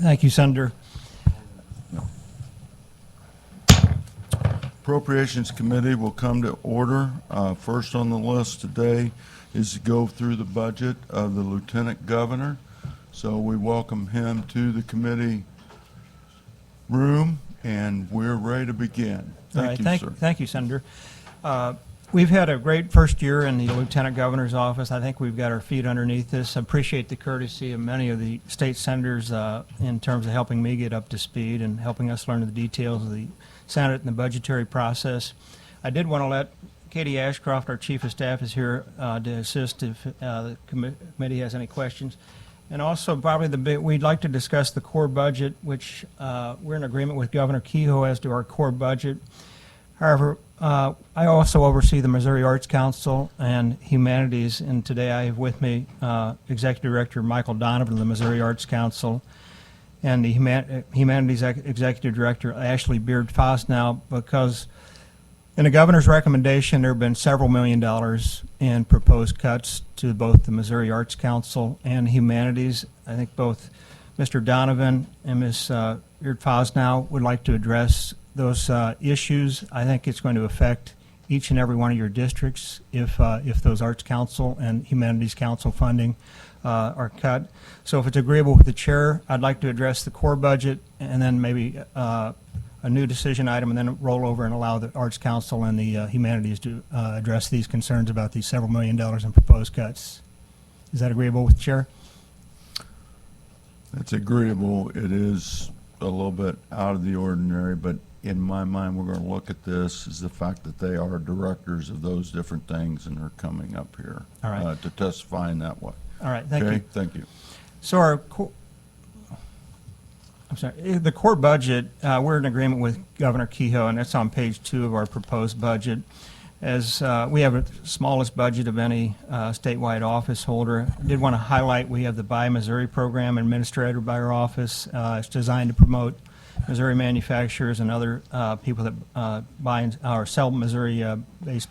Thank you, Senator. Appropriations Committee will come to order. First on the list today is to go through the budget of the Lieutenant Governor. So we welcome him to the committee room, and we're ready to begin. Thank you, sir. Thank you, Senator. We've had a great first year in the Lieutenant Governor's office. I think we've got our feet underneath this. I appreciate the courtesy of many of the state senators in terms of helping me get up to speed and helping us learn the details of the Senate and the budgetary process. I did want to let Katie Ashcroft, our Chief of Staff, is here to assist if the committee has any questions. And also, probably we'd like to discuss the core budget, which we're in agreement with Governor Kehoe as to our core budget. However, I also oversee the Missouri Arts Council and Humanities, and today I have with me Executive Director Michael Donovan of the Missouri Arts Council and the Humanities Executive Director Ashley Beard-Fosnow, because in the governor's recommendation, there have been several $1 million in proposed cuts to both the Missouri Arts Council and Humanities. I think both Mr. Donovan and Ms. Beard-Fosnow would like to address those issues. I think it's going to affect each and every one of your districts if those Arts Council and Humanities Council funding are cut. So if it's agreeable with the chair, I'd like to address the core budget and then maybe a new decision item, and then roll over and allow the Arts Council and the Humanities to address these concerns about these several $1 million in proposed cuts. Is that agreeable with the chair? That's agreeable. It is a little bit out of the ordinary, but in my mind, we're going to look at this as the fact that they are directors of those different things and are coming up here to testify in that way. All right, thank you. Thank you. So the core budget, we're in agreement with Governor Kehoe, and that's on page 2 of our proposed budget. As we have the smallest budget of any statewide office holder. I did want to highlight we have the Buy Missouri program administered by our office. It's designed to promote Missouri manufacturers and other people that buy or sell Missouri-based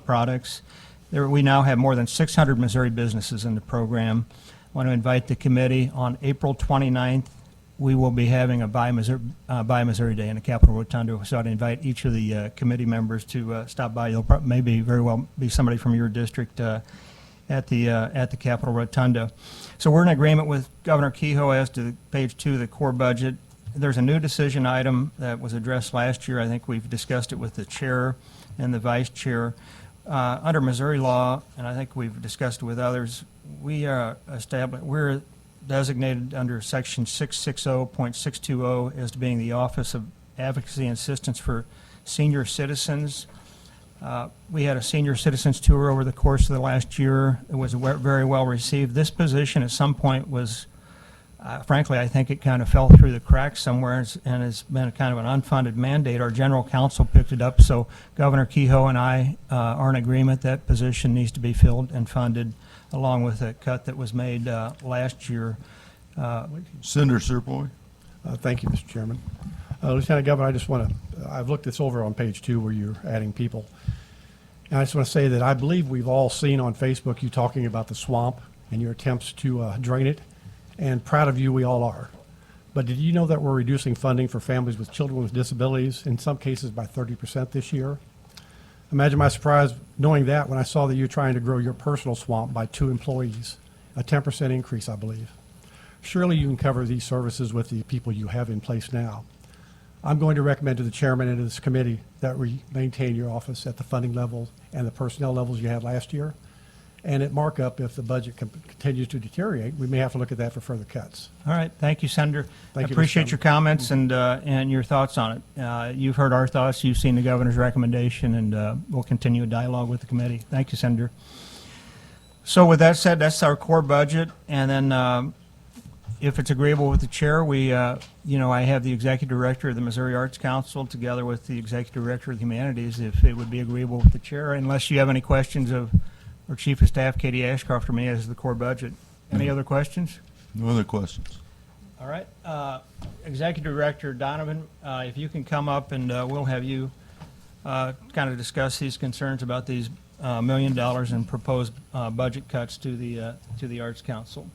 products. We now have more than 600 Missouri businesses in the program. I want to invite the committee on April 29th. We will be having a Buy Missouri Day in the Capitol Rotunda, so I'd invite each of the committee members to stop by. You'll maybe very well be somebody from your district at the Capitol Rotunda. So we're in agreement with Governor Kehoe as to page 2 of the core budget. There's a new decision item that was addressed last year. I think we've discussed it with the chair and the vice chair. Under Missouri law, and I think we've discussed it with others, we're designated under section 660.620 as to being the Office of Advocacy and Assistance for Senior Citizens. We had a senior citizens tour over the course of the last year. It was very well received. This position at some point was frankly, I think it kind of fell through the cracks somewhere and has been kind of an unfunded mandate. Our general counsel picked it up, so Governor Kehoe and I are in agreement that position needs to be filled and funded, along with a cut that was made last year. Senator Serpoy. Thank you, Mr. Chairman. Lieutenant Governor, I just want to, I've looked this over on page 2 where you're adding people. And I just want to say that I believe we've all seen on Facebook you talking about the swamp and your attempts to drain it. And proud of you, we all are. But did you know that we're reducing funding for families with children with disabilities, in some cases by 30% this year? Imagine my surprise knowing that when I saw that you're trying to grow your personal swamp by 2 employees, a 10% increase, I believe. Surely you can cover these services with the people you have in place now. I'm going to recommend to the chairman and to this committee that we maintain your office at the funding level and the personnel levels you had last year. And at markup, if the budget continues to deteriorate, we may have to look at that for further cuts. All right, thank you, Senator. Thank you, appreciate your comments and your thoughts on it. You've heard our thoughts, you've seen the governor's recommendation, and we'll continue a dialogue with the committee. Thank you, Senator. So with that said, that's our core budget, and then if it's agreeable with the chair, I have the executive director of the Missouri Arts Council together with the executive director of the Humanities, if it would be agreeable with the chair, unless you have any questions of our Chief of Staff, Katie Ashcroft, or me as the core budget. Any other questions? No other questions. All right. Executive Director Donovan, if you can come up and we'll have you kind of discuss these concerns about these $1 million in proposed budget cuts to the Arts Council.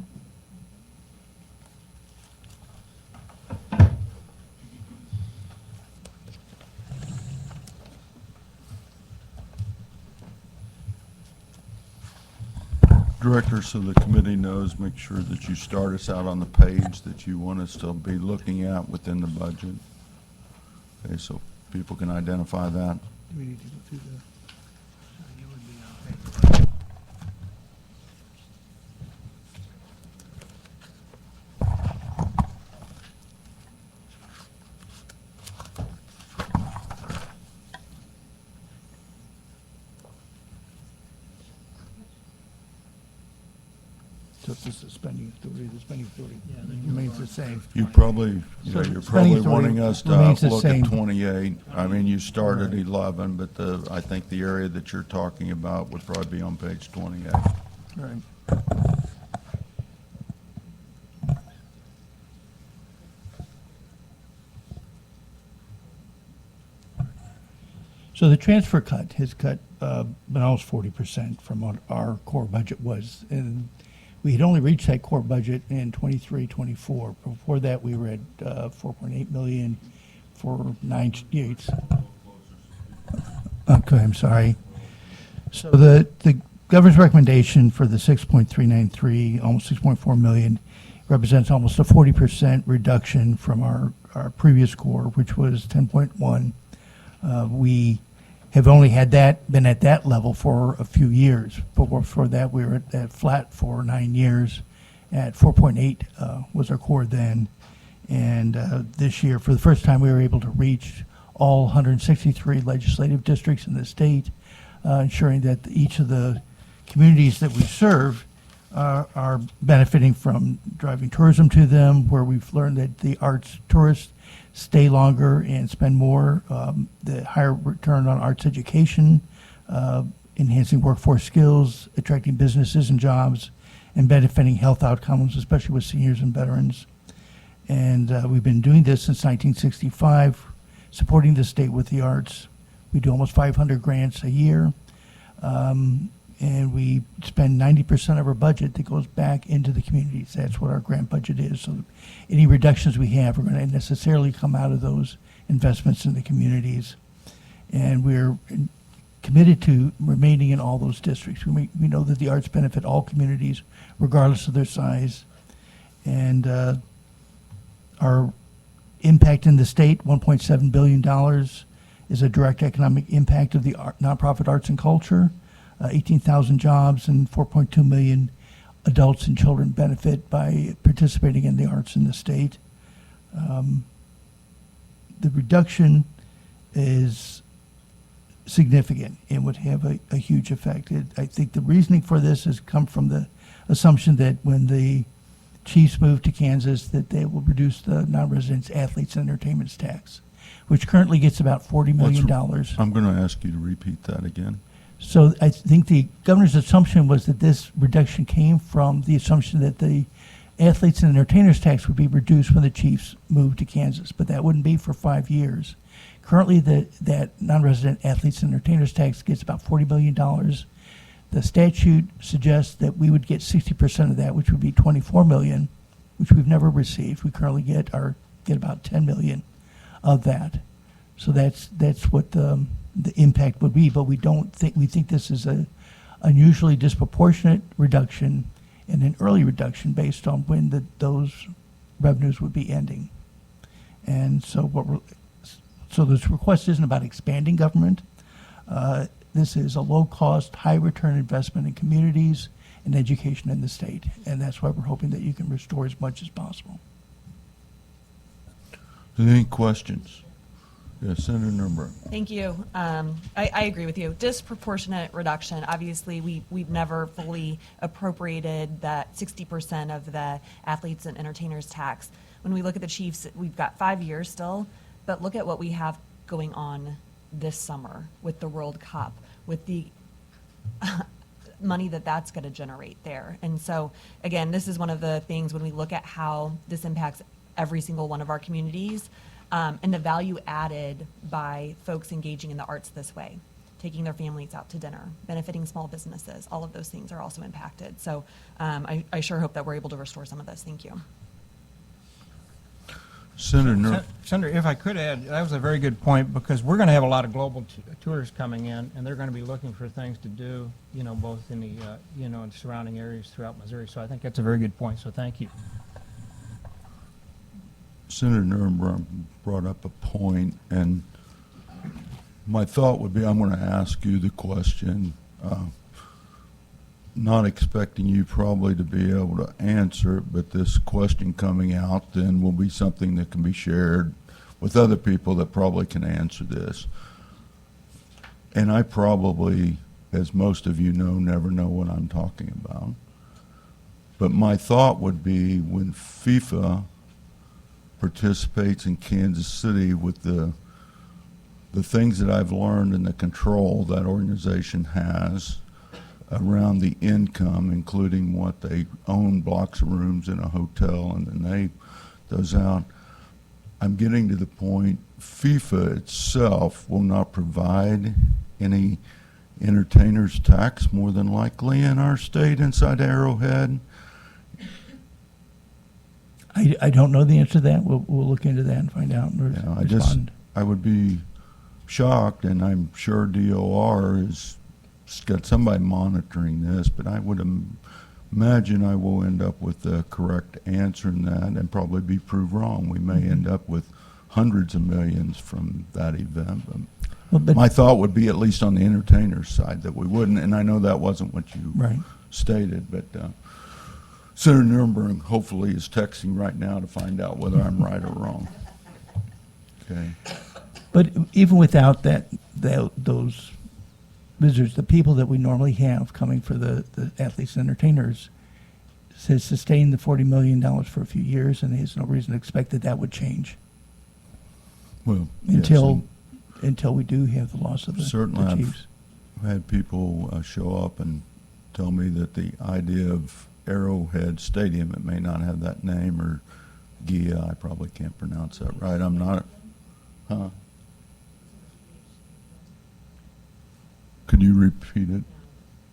Director, so the committee knows, make sure that you start us out on the page that you want us to be looking at within the budget. Okay, so people can identify that. Do we need to go through the? So it's just the spending authority remains the same. You probably, So you're spending probably authority wanting us to remains the look same. at 28. I mean, you started 11, but I think the area that you're talking about would probably be on page 28. Right. So the transfer cut has cut almost 40% from what our core budget was. And we had only reached that core budget in 23, 24. Before that, we were at 4.8 million for 9 years. Okay, I'm sorry. So the governor's recommendation for the 6.393, almost 6.4 million, represents almost a 40% reduction from our previous core, which was 10.1. We have only been at that level for a few years. But before that, we were at flat for 9 years. At 4.8 was our core then. And this year, for the first time, we were able to reach all 163 legislative districts in the state, ensuring that each of the communities that we serve are benefiting from driving tourism to them, where we've learned that the arts tourists stay longer and spend more, the higher return on arts education, enhancing workforce skills, attracting businesses and jobs, and benefiting health outcomes, especially with seniors and veterans. And we've been doing this since 1965, supporting the state with the arts. We do almost 500 grants a year, and we spend 90% of our budget that goes back into the communities. That's what our grant budget is. So any reductions we have are going to necessarily come out of those investments in the communities. And we're committed to remaining in all those districts. We know that the arts benefit all communities, regardless of their size. And our impact in the state, $1.7 billion, is a direct economic impact of the nonprofit arts and culture. 18,000 jobs and 4.2 million adults and children benefit by participating in the arts in the state. The reduction is significant and would have a huge effect. I think the reasoning for this has come from the assumption that when the Chiefs move to Kansas, that they will reduce the non-residents athletes and entertainments tax, which currently gets about $40 million. I'm going to ask you to repeat that again. So I think the governor's assumption was that this reduction came from the assumption that the athletes and entertainers tax would be reduced when the Chiefs moved to Kansas, but that wouldn't be for 5 years. Currently, that non-resident athletes and entertainers tax gets about $40 million. The statute suggests that we would get 60% of that, which would be $24 million, which we've never received. We currently get about $10 million of that. So that's what the impact would be, but we think this is a unusually disproportionate reduction and an early reduction based on when those revenues would be ending. And so this request isn't about expanding government. This is a low-cost, high-return investment in communities and education in the state, and that's why we're hoping that you can restore as much as possible. Any questions? Yes, Senator Nuremberg. Thank you. I agree with you. Disproportionate reduction. Obviously, we've never fully appropriated that 60% of the athletes and entertainers tax. When we look at the Chiefs, we've got 5 years still, but look at what we have going on this summer with the World Cup, with the money that's going to generate there. And so, again, this is one of the things when we look at how this impacts every single one of our communities, and the value added by folks engaging in the arts this way, taking their families out to dinner, benefiting small businesses, all of those things are also impacted. So I sure hope that we're able to restore some of this. Thank you. Senator Nur, Senator, if I could add, that was a very good point, because we're going to have a lot of global tourists coming in, and they're going to be looking for things to do, both in the, in surrounding areas throughout Missouri. So I think that's a very good point, so thank you. Senator Nuremberg brought up a point, and my thought would be I'm going to ask you the question, not expecting you probably to be able to answer it, but this question coming out then will be something that can be shared with other people that probably can answer this. And I probably, as most of you know, never know what I'm talking about. But my thought would be when FIFA participates in Kansas City with the things that I've learned and the control that organization has around the income, including what they own blocks of rooms in a hotel and then they those out. I'm getting to the point FIFA itself will not provide any entertainers tax more than likely in our state inside Arrowhead. I don't know the answer to that. We'll look into that and find out and respond. I would be shocked, and I'm sure DOR has got somebody monitoring this, but I would imagine I will end up with the correct answer in that and probably be proved wrong. We may end up with hundreds of millions from that event. But my thought would be, at least on the entertainers side, that we wouldn't, and I know that wasn't what you stated, but Senator Nuremberg hopefully is texting right now to find out whether I'm right or wrong. Okay. But even without those visitors, the people that we normally have coming for the athletes and entertainers has sustained the $40 million for a few years, and there's no reason to expect that would change Well, until we do have the loss of the certainly Chiefs. I've had people show up and tell me that the idea of Arrowhead Stadium, it may not have that name, or GIA, I probably can't pronounce that right. I'm not, Could you repeat it?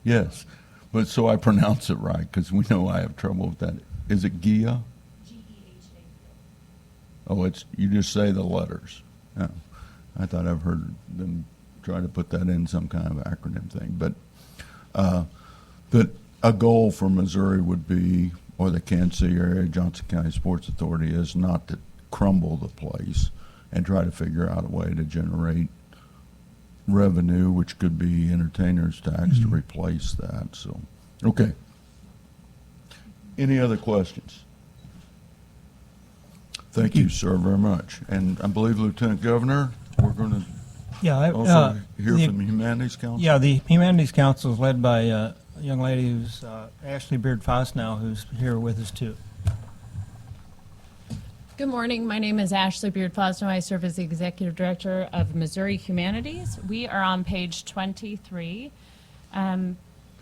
Yes, but so I pronounce it right, because we know I have trouble with that. Is it GIA? G-E-H-A. Oh, you just say the letters. Oh, I thought I've heard them try to put that in some kind of acronym thing. But that a goal for Missouri would be, or the Kansas City area Johnson County Sports Authority is, not to crumble the place and try to figure out a way to generate revenue, which could be entertainers tax, to replace that. So, okay. Any other questions? Thank you, sir, very much. And I believe, Lieutenant Governor, we're going to also hear from the Humanities Council. Yeah, the Humanities Council is led by a young lady who's Ashley Beard-Fosnow, who's here with us too. Good morning. My name is Ashley Beard-Fosnow. I serve as the Executive Director of Missouri Humanities. We are on page 23.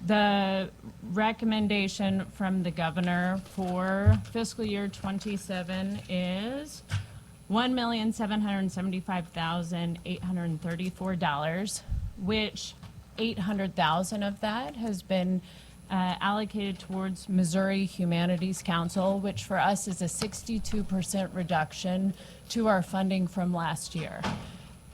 The recommendation from the governor for fiscal year 27 is $1,775,834, which $800,000 of that has been allocated towards Missouri Humanities Council, which for us is a 62% reduction to our funding from last year.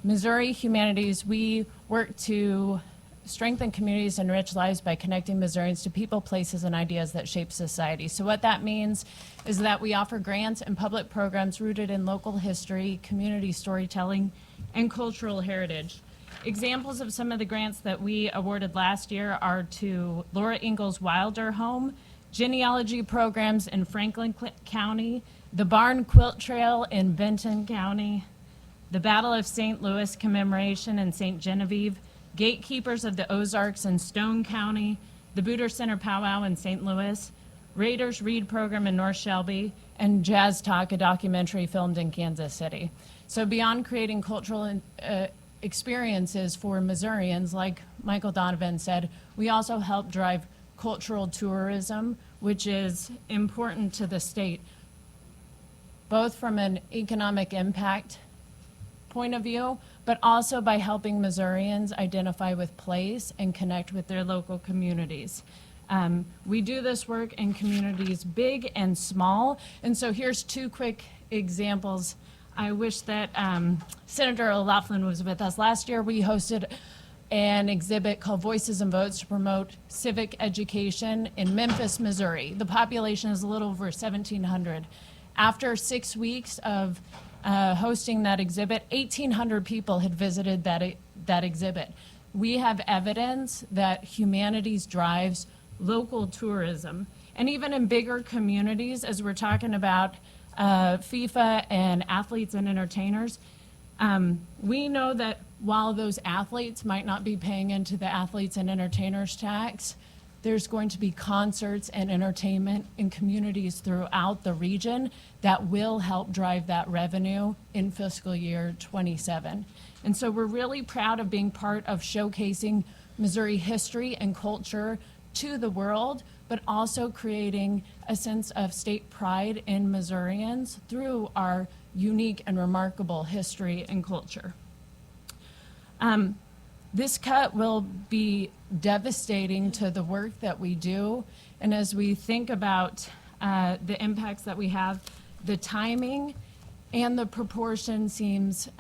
Missouri Humanities, we work to strengthen communities and enrich lives by connecting Missourians to people, places, and ideas that shape society. So what that means is that we offer grants and public programs rooted in local history, community storytelling, and cultural heritage. Examples of some of the grants that we awarded last year are to Laura Ingalls Wilder Home, genealogy programs in Franklin County, the Barn Quilt Trail in Benton County, the Battle of St. Louis commemoration in St. Genevieve, Gatekeepers of the Ozarks in Stone County, the Booter Center Powwow in St. Louis, Raiders Read program in North Shelby, and Jazz Talk, a documentary filmed in Kansas City. So beyond creating cultural experiences for Missourians, like Michael Donovan said, we also help drive cultural tourism, which is important to the state, both from an economic impact point of view, but also by helping Missourians identify with place and connect with their local communities. We do this work in communities big and small, and so here's two quick examples. I wish that Senator O'Laughlin was with us. Last year, we hosted an exhibit called Voices and Votes to promote civic education in Memphis, Missouri. The population is a little over 1,700. After 6 weeks of hosting that exhibit, 1,800 people had visited that exhibit. We have evidence that humanities drives local tourism. And even in bigger communities, as we're talking about FIFA and athletes and entertainers, we know that while those athletes might not be paying into the athletes and entertainers tax, there's going to be concerts and entertainment in communities throughout the region that will help drive that revenue in fiscal year 27. And so we're really proud of being part of showcasing Missouri history and culture to the world, but also creating a sense of state pride in Missourians through our unique and remarkable history and culture. This cut will be devastating to the work that we do, and as we think about the impacts that we have, the timing and the proportion seems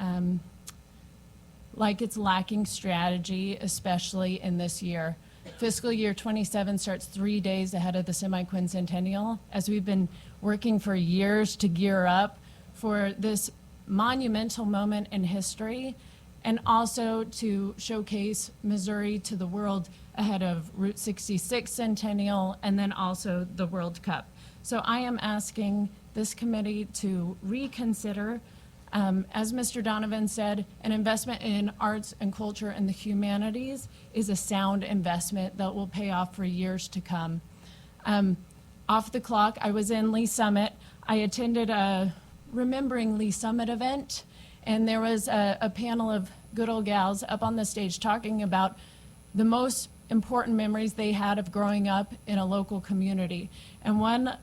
like it's lacking strategy, especially in this year. Fiscal year 27 starts 3 days ahead of the semi-quincentennial, as we've been working for years to gear up for this monumental moment in history, and also to showcase Missouri to the world ahead of Route 66 Centennial and then also the World Cup. So I am asking this committee to reconsider, as Mr. Donovan said, an investment in arts and culture and the humanities is a sound investment that will pay off for years to come. Off the clock, I was in Lee Summit. I attended a Remembering Lee Summit event, and there was a panel of good old gals up on the stage talking about the most important memories they had of growing up in a local community. And one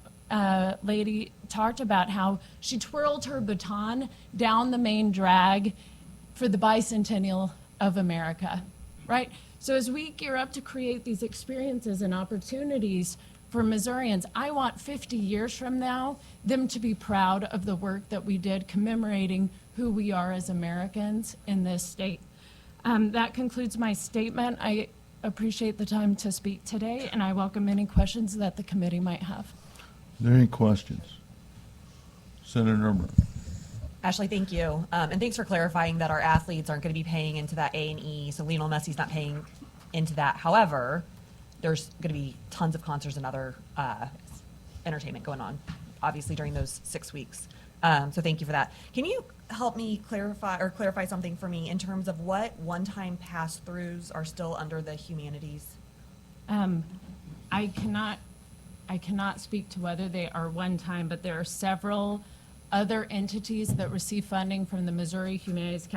lady talked about how she twirled her baton down the main drag for the bicentennial of America, right? So as we gear up to create these experiences and opportunities for Missourians, I want 50 years from now, them to be proud of the work that we did commemorating who we are as Americans in this state. That concludes my statement. I appreciate the time to speak today, and I welcome any questions that the committee might have. Are there any questions? Senator Ashley, thank you. And thanks for clarifying that our athletes aren't going to be paying into that A&E, so Lionel Messi's not paying into that. However, there's going to be tons of concerts and other entertainment going on, obviously, during those 6 weeks. So thank you for that. Can you help me clarify something for me in terms of what one-time pass-throughs are still under the humanities? I cannot speak to whether they are one-time, but there are several other entities that receive funding from the Missouri Humanities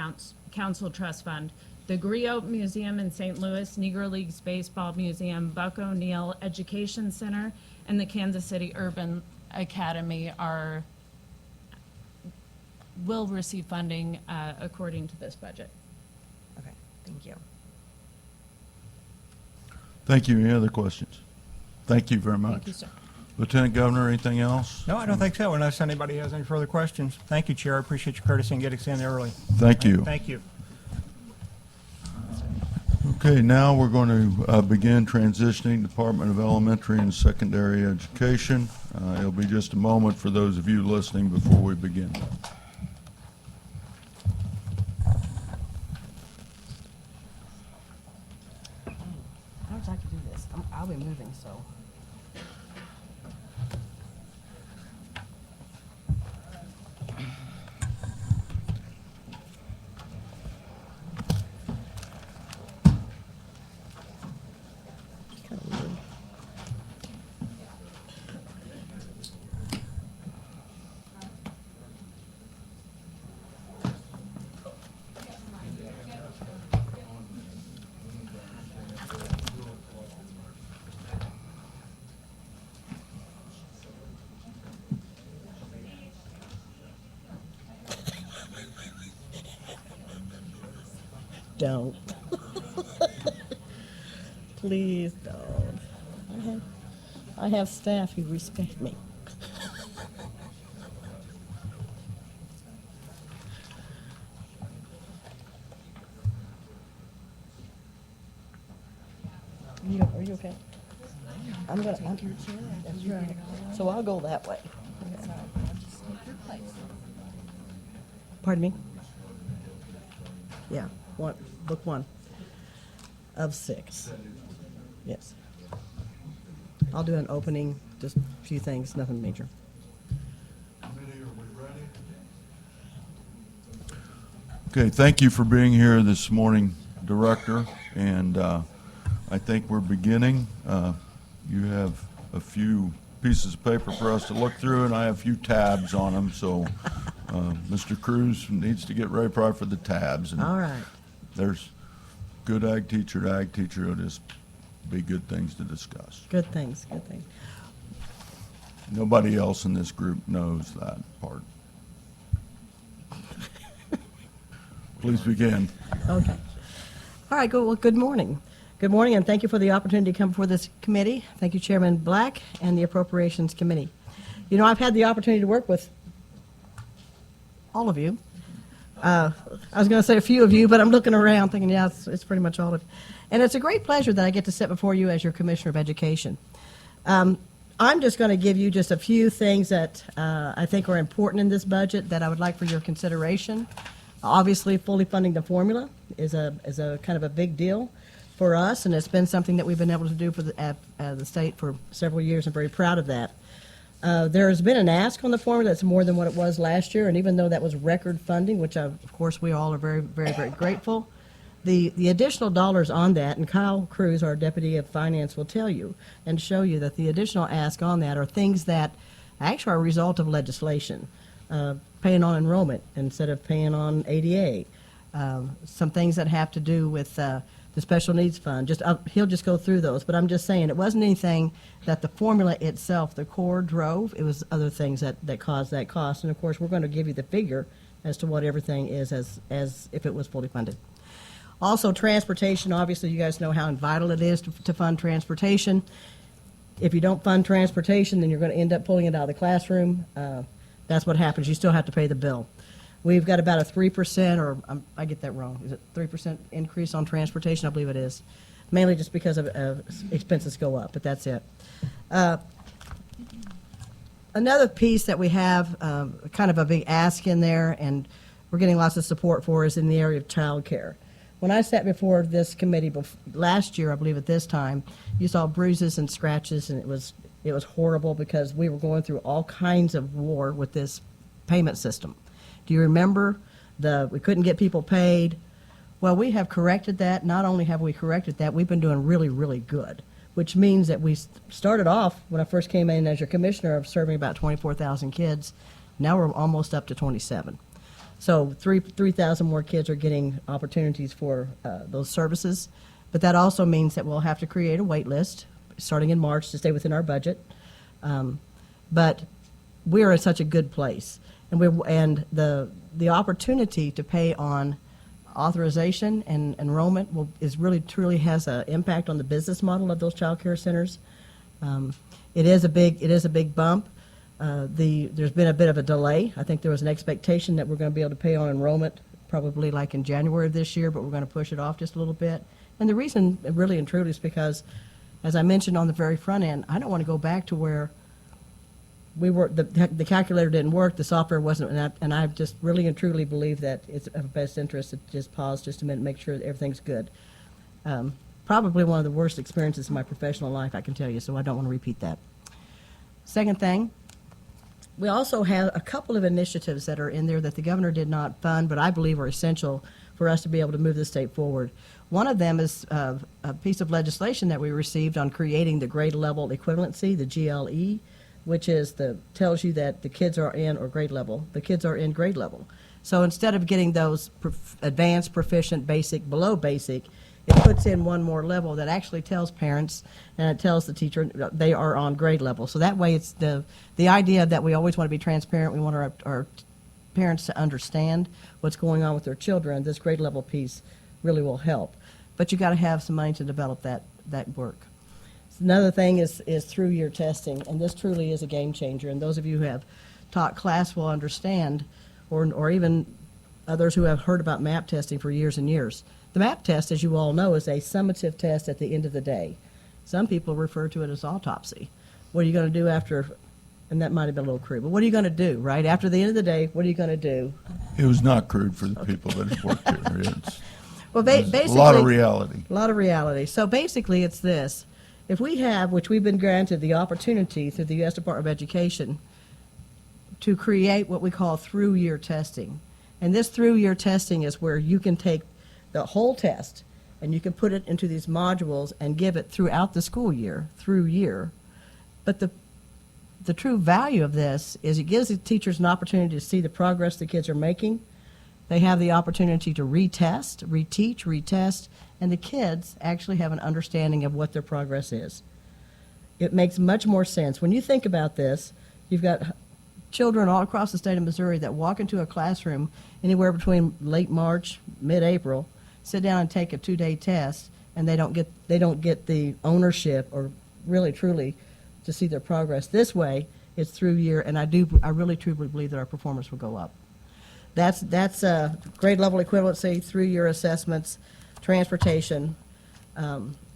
Council Trust Fund. The Griot Museum in St. Louis, Negro Leagues Baseball Museum, Buck O'Neill Education Center, and the Kansas City Urban Academy will receive funding according to this budget. Okay, thank you. Thank you. Any other questions? Thank you very much. Thank you, sir. Lieutenant Governor, anything else? No, I don't think so, unless anybody has any further questions. Thank you, Chair. I appreciate your courtesy in getting us in early. Thank you. Thank you. Okay, now we're going to begin transitioning Department of Elementary and Secondary Education. It'll be just a moment for those of you listening before we begin. I wish I could do this. I'll be moving, so. Kinda weird. Don't. Please don't. I have staff who respect me. Are you okay? That's right. So I'll go that way. Pardon me? Yeah, book one of 6. Yes. I'll do an opening, just a few things, nothing major. Okay, thank you for being here this morning, Director, and I think we're beginning. You have a few pieces of paper for us to look through, and I have a few tabs on them, so Mr. Cruz needs to get ready probably for the tabs. And All right. there's good ag teacher to ag teacher. It'll just be good things to discuss. Good things, good things. Nobody else in this group knows that part. Please begin. Okay. All right, well, good morning. Good morning, and thank you for the opportunity to come before this committee. Thank you, Chairman Black and the Appropriations Committee. You know, I've had the opportunity to work with all of you. I was going to say a few of you, but I'm looking around thinking, yeah, it's pretty much all of you. And it's a great pleasure that I get to sit before you as your Commissioner of Education. I'm just going to give you just a few things that I think are important in this budget that I would like for your consideration. Obviously, fully funding the formula is a kind of a big deal for us, and it's been something that we've been able to do for the state for several years. I'm very proud of that. There has been an ask on the formula that's more than what it was last year, and even though that was record funding, which of course we all are very, very, very grateful, the additional dollars on that, and Kyle Cruz, our Deputy of Finance, will tell you and show you that the additional ask on that are things that actually are a result of legislation. Paying on enrollment instead of paying on ADA. Some things that have to do with the Special Needs Fund. He'll just go through those, but I'm just saying it wasn't anything that the formula itself, the core drove. It was other things that caused that cost. And of course, we're going to give you the figure as to what everything is as if it was fully funded. Also, transportation. Obviously, you guys know how vital it is to fund transportation. If you don't fund transportation, then you're going to end up pulling it out of the classroom. That's what happens. You still have to pay the bill. We've got about a 3%, or I get that wrong. Is it 3% increase on transportation? I believe it is. Mainly just because of expenses go up, but that's it. Another piece that we have, kind of a big ask in there, and we're getting lots of support for, is in the area of child care. When I sat before this committee last year, I believe at this time, you saw bruises and scratches, and it was horrible because we were going through all kinds of war with this payment system. Do you remember we couldn't get people paid? Well, we have corrected that. Not only have we corrected that, we've been doing really, really good, which means that we started off, when I first came in as your commissioner, of serving about 24,000 kids. Now we're almost up to 27. So 3,000 more kids are getting opportunities for those services. But that also means that we'll have to create a wait list starting in March to stay within our budget. But we're in such a good place. And the opportunity to pay on authorization and enrollment is really truly has an impact on the business model of those child care centers. It is a big bump. There's been a bit of a delay. I think there was an expectation that we're going to be able to pay on enrollment probably like in January of this year, but we're going to push it off just a little bit. And the reason, really and truly, is because, as I mentioned on the very front end, I don't want to go back to where we were. The calculator didn't work, the software wasn't, and I just really and truly believe that it's of best interest to just pause just a minute and make sure that everything's good. Probably one of the worst experiences in my professional life, I can tell you, so I don't want to repeat that. Second thing, we also have a couple of initiatives that are in there that the governor did not fund, but I believe are essential for us to be able to move the state forward. One of them is a piece of legislation that we received on creating the grade level equivalency, the GLE, which tells you that the kids are in or grade level. The kids are in grade level. So instead of getting those advanced, proficient, basic, below basic, it puts in one more level that actually tells parents and it tells the teacher they are on grade level. So that way it's the idea that we always want to be transparent. We want our parents to understand what's going on with their children. This grade level piece really will help. But you got to have some money to develop that work. Another thing is through-year testing, and this truly is a game changer. And those of you who have taught class will understand, or even others who have heard about MAP testing for years and years. The MAP test, as you all know, is a summative test at the end of the day. Some people refer to it as autopsy. What are you going to do after, and that might have been a little crude, but what are you going to do, right? After the end of the day, what are you going to do? It was not crude for the people that have worked here. It's Well, there's basically. a lot of reality. A lot of reality. So basically, it's this. If we have, which we've been granted the opportunity through the U.S. Department of Education, to create what we call through-year testing. And this through-year testing is where you can take the whole test and you can put it into these modules and give it throughout the school year, through year. But the true value of this is it gives the teachers an opportunity to see the progress the kids are making. They have the opportunity to retest, reteach, retest, and the kids actually have an understanding of what their progress is. It makes much more sense. When you think about this, you've got children all across the state of Missouri that walk into a classroom anywhere between late March, mid-April, sit down and take a 2-day test, and they don't get the ownership or really truly to see their progress. This way, it's through year, and I really truly believe that our performance will go up. That's grade level equivalency, through-year assessments, transportation,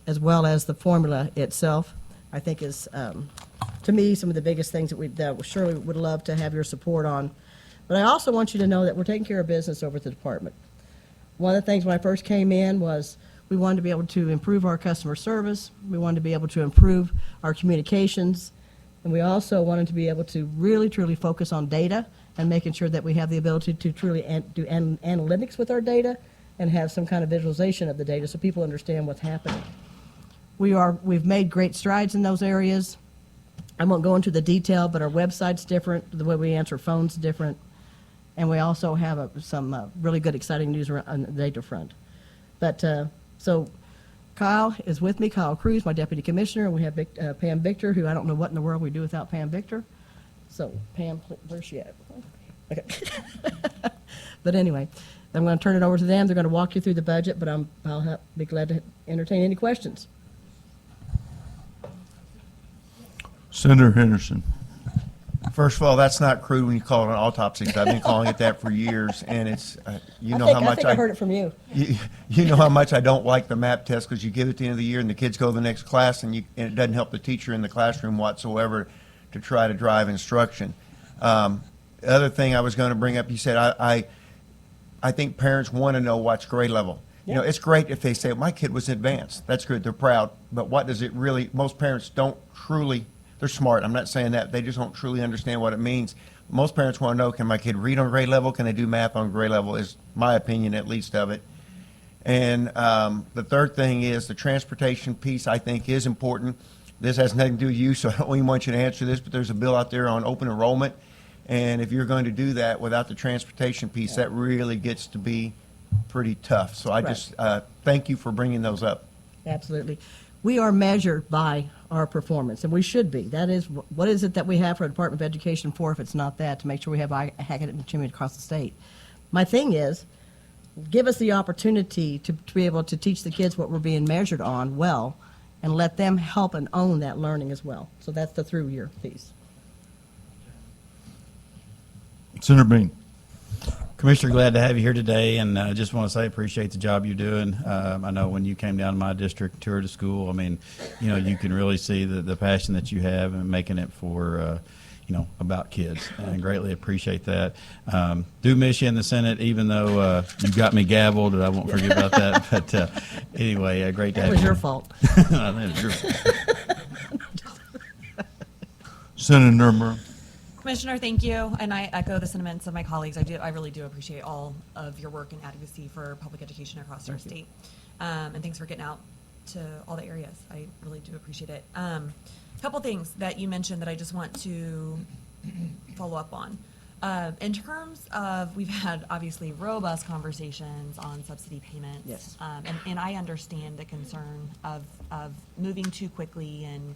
as well as the formula itself, I think is, to me, some of the biggest things that we surely would love to have your support on. But I also want you to know that we're taking care of business over at the department. One of the things when I first came in was we wanted to be able to improve our customer service. We wanted to be able to improve our communications. And we also wanted to be able to really, truly focus on data and making sure that we have the ability to truly do analytics with our data and have some kind of visualization of the data so people understand what's happening. We've made great strides in those areas. I won't go into the detail, but our website's different, the way we answer phones is different, and we also have some really good, exciting news on the data front. But so Kyle is with me, Kyle Cruz, my deputy commissioner, and we have Pam Victor, who I don't know what in the world we do without Pam Victor. So Pam, where's she at? Okay. But anyway, I'm going to turn it over to them. They're going to walk you through the budget, but I'll be glad to entertain any questions. Senator Henderson. First of all, that's not crude when you call it an autopsy, 'cause I've been calling it that for years, and it's, you know how I much think I heard it from you. you know how much I don't like the MAP test, because you give it at the end of the year and the kids go to the next class, and it doesn't help the teacher in the classroom whatsoever to try to drive instruction. The other thing I was going to bring up, you said, I think parents want to know what's grade level. You know, it's great if they say, my kid was advanced. That's good. They're proud. But what does it really, most parents don't truly, they're smart. I'm not saying that. They just don't truly understand what it means. Most parents want to know, can my kid read on grade level? Can they do math on grade level, is my opinion at least of it. And the third thing is the transportation piece, I think, is important. This has nothing to do with you, so I don't even want you to answer this, but there's a bill out there on open enrollment. And if you're going to do that without the transportation piece, that really gets to be pretty tough. So I just thank you for bringing those up. Absolutely. We are measured by our performance, and we should be. That is, what is it that we have for the Department of Education for, if it's not that, to make sure we have academic achievement across the state? My thing is, give us the opportunity to be able to teach the kids what we're being measured on well, and let them help and own that learning as well. So that's the through-year piece. Senator Bean. Commissioner, glad to have you here today, and I just want to say appreciate the job you're doing. I know when you came down to my district, toured the school, I mean, you know, you can really see the passion that you have in making it for, you know, about kids, and I greatly appreciate that. Do miss you in the Senate, even though you got me gavelled, and I won't forget about that. But anyway, great to have you. That was your fault. That was your fault. Senator Nuremberg. Commissioner, thank you, and I echo the sentiments of my colleagues. I really do appreciate all of your work and advocacy for public education across our state, and thanks for getting out to all the areas. I really do appreciate it. A couple things that you mentioned that I just want to follow up on. In terms of, we've had obviously robust conversations on subsidy payments. Yes. And I understand the concern of moving too quickly and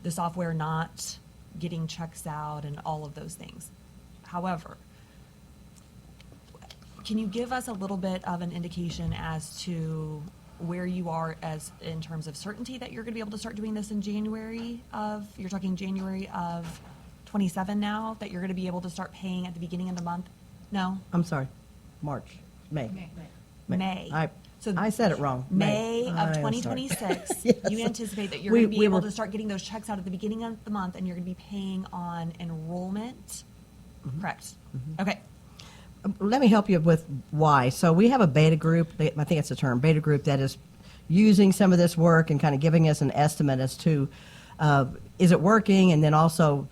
the software not getting checks out and all of those things. However, can you give us a little bit of an indication as to where you are as in terms of certainty that you're going to be able to start doing this in January of, you're talking January of 27 now, that you're going to be able to start paying at the beginning of the month? No? I'm sorry, March, May. May. So I said it wrong. May I am of sorry. 2026, Yes. you anticipate that you're We- going to be we able were- to start getting those checks out at the beginning of the month, and you're going to be paying on enrollment. Mm-hmm. Correct. Okay. Let me help you with why. So we have a beta group, I think it's a term, beta group, that is using some of this work and kind of giving us an estimate as to is it working, and then also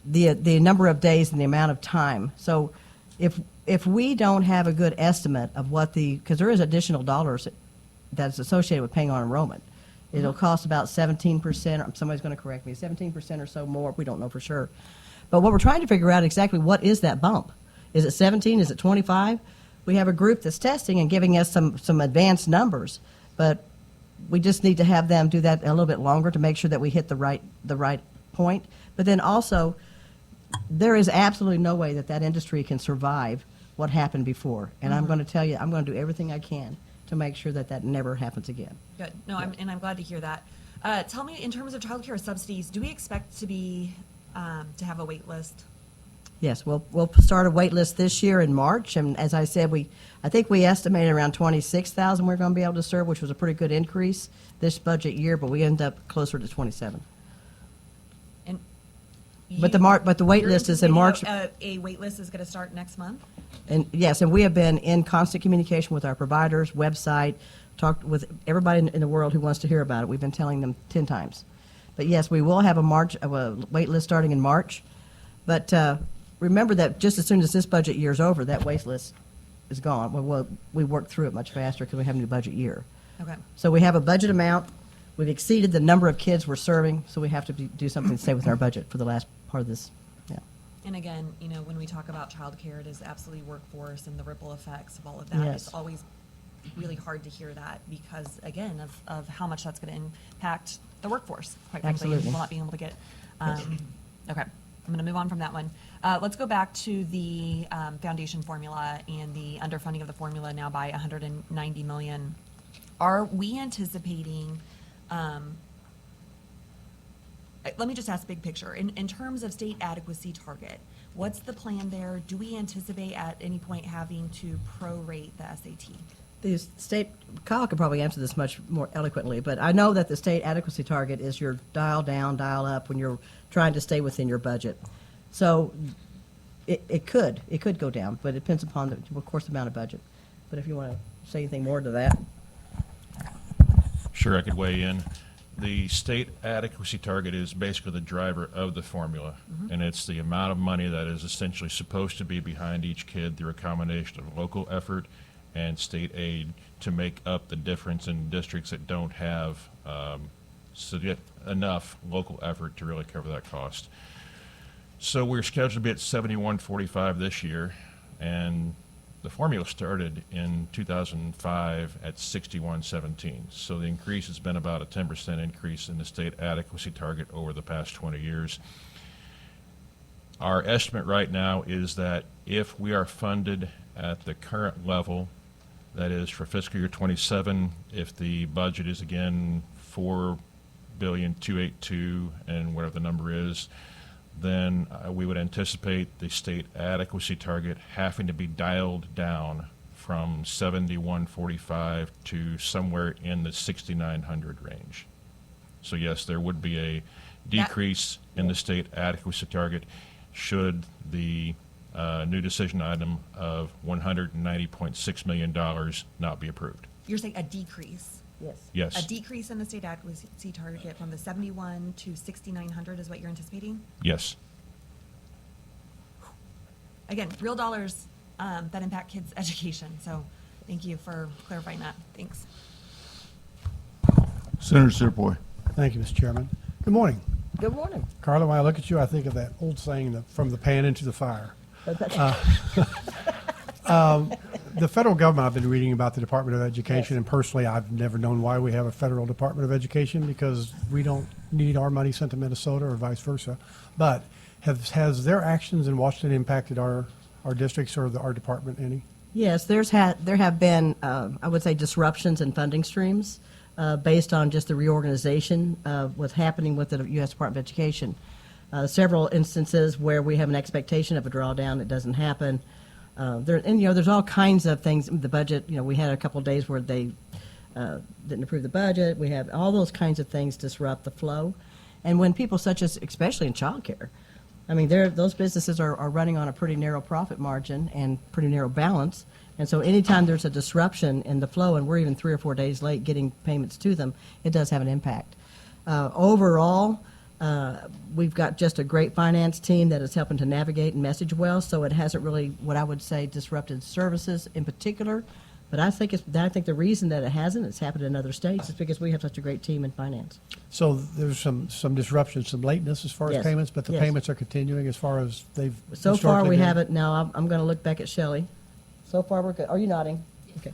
the number of days and the amount of time. So if we don't have a good estimate of what because there is additional dollars that's associated with paying on enrollment. It'll cost about 17%, or somebody's going to correct me, 17% or so more, we don't know for sure. But what we're trying to figure out exactly what is that bump. Is it 17? Is it 25? We have a group that's testing and giving us some advanced numbers, but we just need to have them do that a little bit longer to make sure that we hit the right point. But then also, there is absolutely no way that industry can survive what happened before. And I'm going to tell you, I'm going to do everything I can to make sure that never happens again. Good. No, I'm glad to hear that. Tell me, in terms of childcare subsidies, do we expect to have a wait list? Yes, we'll start a wait list this year in March, and as I said, I think we estimated around 26,000 we're going to be able to serve, which was a pretty good increase this budget year, but we end up closer to 27. And But the wait you're list is in March. A wait list is going to start next month? And yes, and we have been in constant communication with our providers, website, talked with everybody in the world who wants to hear about it. We've been telling them 10 times. But yes, we will have a wait list starting in March. But remember that just as soon as this budget year is over, that wait list is gone. We work through it much faster because we have a new budget year. Okay. So we have a budget amount. We've exceeded the number of kids we're serving, so we have to do something to stay within our budget for the last part of this. Yeah. And again, when we talk about childcare, it is absolutely workforce and the ripple effects of all of that. Yes. It's always really hard to hear that because, again, of how much that's going to impact the workforce, quite frankly, and Absolutely. people not being able to get. Okay, I'm going to move on from that one. Let's go back to the foundation formula and the underfunding of the formula now by $190 million. Are we anticipating? Let me just ask big picture. In terms of state adequacy target, what's the plan there? Do we anticipate at any point having to prorate the SAT? The state, Kyle could probably answer this much more eloquently, but I know that the state adequacy target is your dial down, dial up when you're trying to stay within your budget. So it could go down, but it depends upon of course, the amount of budget. But if you want to say anything more to that. Sure, I could weigh in. The state adequacy target is basically the driver of the formula, and it's the amount of money that is essentially supposed to be behind each kid through a combination of local effort and state aid to make up the difference in districts that don't have enough local effort to really cover that cost. So we're scheduled to be at 71.45 this year, and the formula started in 2005 at 61.17. So the increase has been about a 10% increase in the state adequacy target over the past 20 years. Our estimate right now is that if we are funded at the current level, that is for fiscal year 27, if the budget is again $4,282,000 and whatever the number is, then we would anticipate the state adequacy target having to be dialed down from 71.45 to somewhere in the 6,900 range. So yes, there would be a decrease in the state adequacy target should the new decision item of $190.6 million not be approved. You're saying a decrease? Yes. Yes. A decrease in the state adequacy target from the 71 to 6,900 is what you're anticipating? Yes. Again, real dollars that impact kids' education. So thank you for clarifying that. Thanks. Senator Searboy. Thank you, Mr. Chairman. Good morning. Good morning. Carla, when I look at you, I think of that old saying, from the pan into the fire. The federal government, I've been reading about the Department of Education, and personally, I've never known why we have a federal Department of Education because we don't need our money sent to Minnesota or vice versa. But has their actions in Washington impacted our districts or our department any? Yes, there have been, I would say, disruptions in funding streams based on just the reorganization of what's happening with the U.S. Department of Education. Several instances where we have an expectation of a drawdown, it doesn't happen. There's all kinds of things. The budget, we had a couple of days where they didn't approve the budget. We have all those kinds of things disrupt the flow. And when people such as, especially in childcare, I mean, those businesses are running on a pretty narrow profit margin and pretty narrow balance. And so anytime there's a disruption in the flow, and we're even 3 or 4 days late getting payments to them, it does have an impact. Overall, we've got just a great finance team that is helping to navigate and message well, so it hasn't really, what I would say, disrupted services in particular. But I think the reason that it hasn't, it's happened in other states, is because we have such a great team in finance. So there's some disruption, some lateness as far as Yes, payments, but the yes. payments are continuing as far as they've So far, historically we been? haven't. Now, I'm going to look back at Shelley. So far, we're good. Are you nodding? Okay.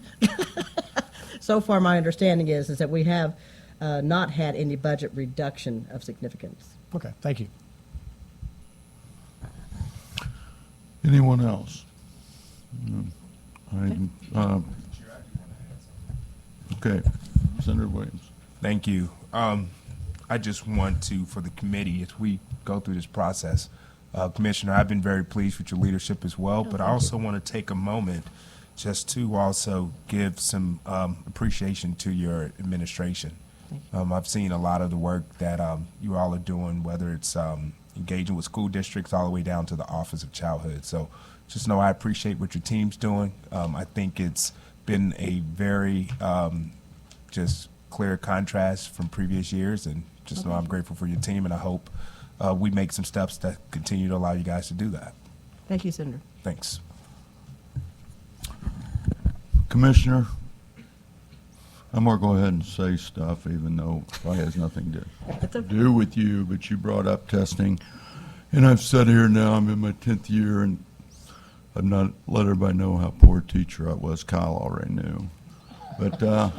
So far, my understanding is that we have not had any budget reduction of significance. Okay, thank you. Anyone else? Okay, Senator Williams. Thank you. I just want to, for the committee, as we go through this process, Commissioner, I've been very pleased with your leadership as well, but I also want to take a moment just to also give some appreciation to your administration. I've seen a lot of the work that you all are doing, whether it's engaging with school districts all the way down to the Office of Childhood. So just know I appreciate what your team's doing. I think it's been a very just clear contrast from previous years, and just know I'm grateful for your team, and I hope we make some steps that continue to allow you guys to do that. Thank you, Senator. Thanks. Commissioner, I'm going to go ahead and say stuff, even though it probably has nothing to do with you, but you brought up testing. And I've sat here now, I'm in my 10th year, and I've not let everybody know how poor a teacher I was. Kyle already knew. But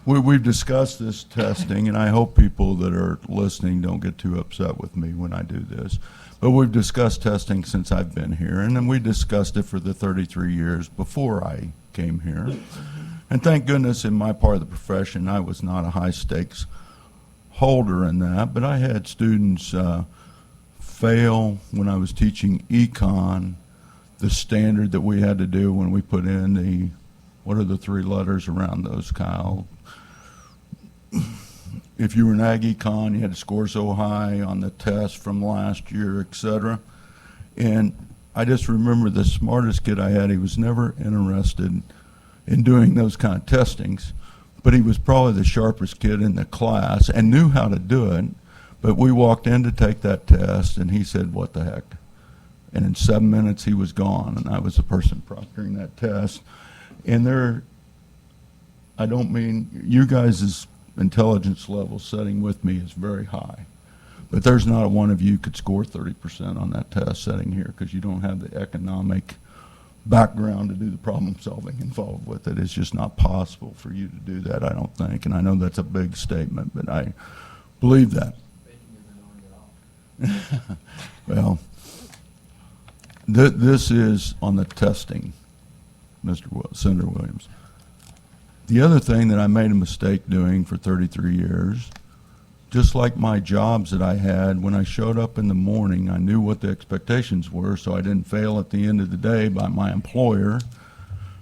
we've discussed this testing, and I hope people that are listening don't get too upset with me when I do this. But we've discussed testing since I've been here, and then we discussed it for the 33 years before I came here. And thank goodness in my part of the profession, I was not a high-stakes holder in that, but I had students fail when I was teaching econ, the standard that we had to do when we put in the, what are the 3 letters around those, Kyle? If you were an ag econ, you had to score so high on the test from last year, et cetera. And I just remember the smartest kid I had, he was never interested in doing those kind of testings, but he was probably the sharpest kid in the class and knew how to do it. But we walked in to take that test, and he said, "What the heck?" And in 7 minutes, he was gone, and I was the person proctoring that test. And I don't mean, you guys' intelligence level setting with me is very high. But there's not a one of you could score 30% on that test setting here, because you don't have the economic background to do the problem solving involved with it. It's just not possible for you to do that, I don't think. And I know that's a big statement, but I believe that. Well, this is on the testing, Senator Williams. The other thing that I made a mistake doing for 33 years, just like my jobs that I had, when I showed up in the morning, I knew what the expectations were, so I didn't fail at the end of the day by my employer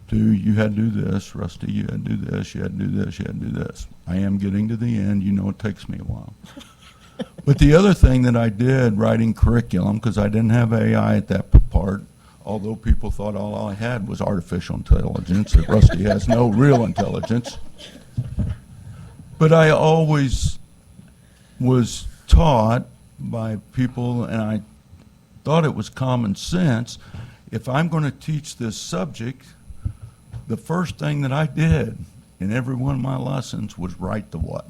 to, you had to do this, Rusty, you had to do this, you had to do this, you had to do this. I am getting to the end. You know it takes me a while. But the other thing that I did, writing curriculum, because I didn't have AI at that part, although people thought all I had was artificial intelligence, that Rusty has no real intelligence. But I always was taught by people, and I thought it was common sense, if I'm going to teach this subject, the first thing that I did in every one of my lessons was write the what.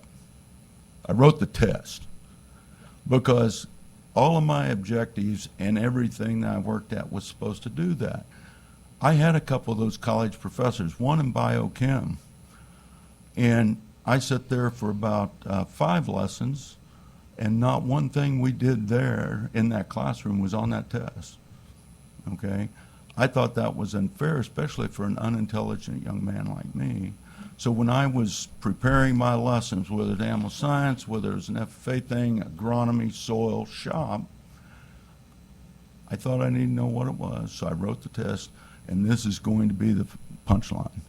I wrote the test, because all of my objectives and everything that I worked at was supposed to do that. I had a couple of those college professors, one in biochem, and I sat there for about 5 lessons, and not one thing we did there in that classroom was on that test, okay? I thought that was unfair, especially for an unintelligent young man like me. So when I was preparing my lessons, whether it's animal science, whether it was an FFA thing, agronomy, soil, shop, I thought I needed to know what it was, so I wrote the test, and this is going to be the punchline.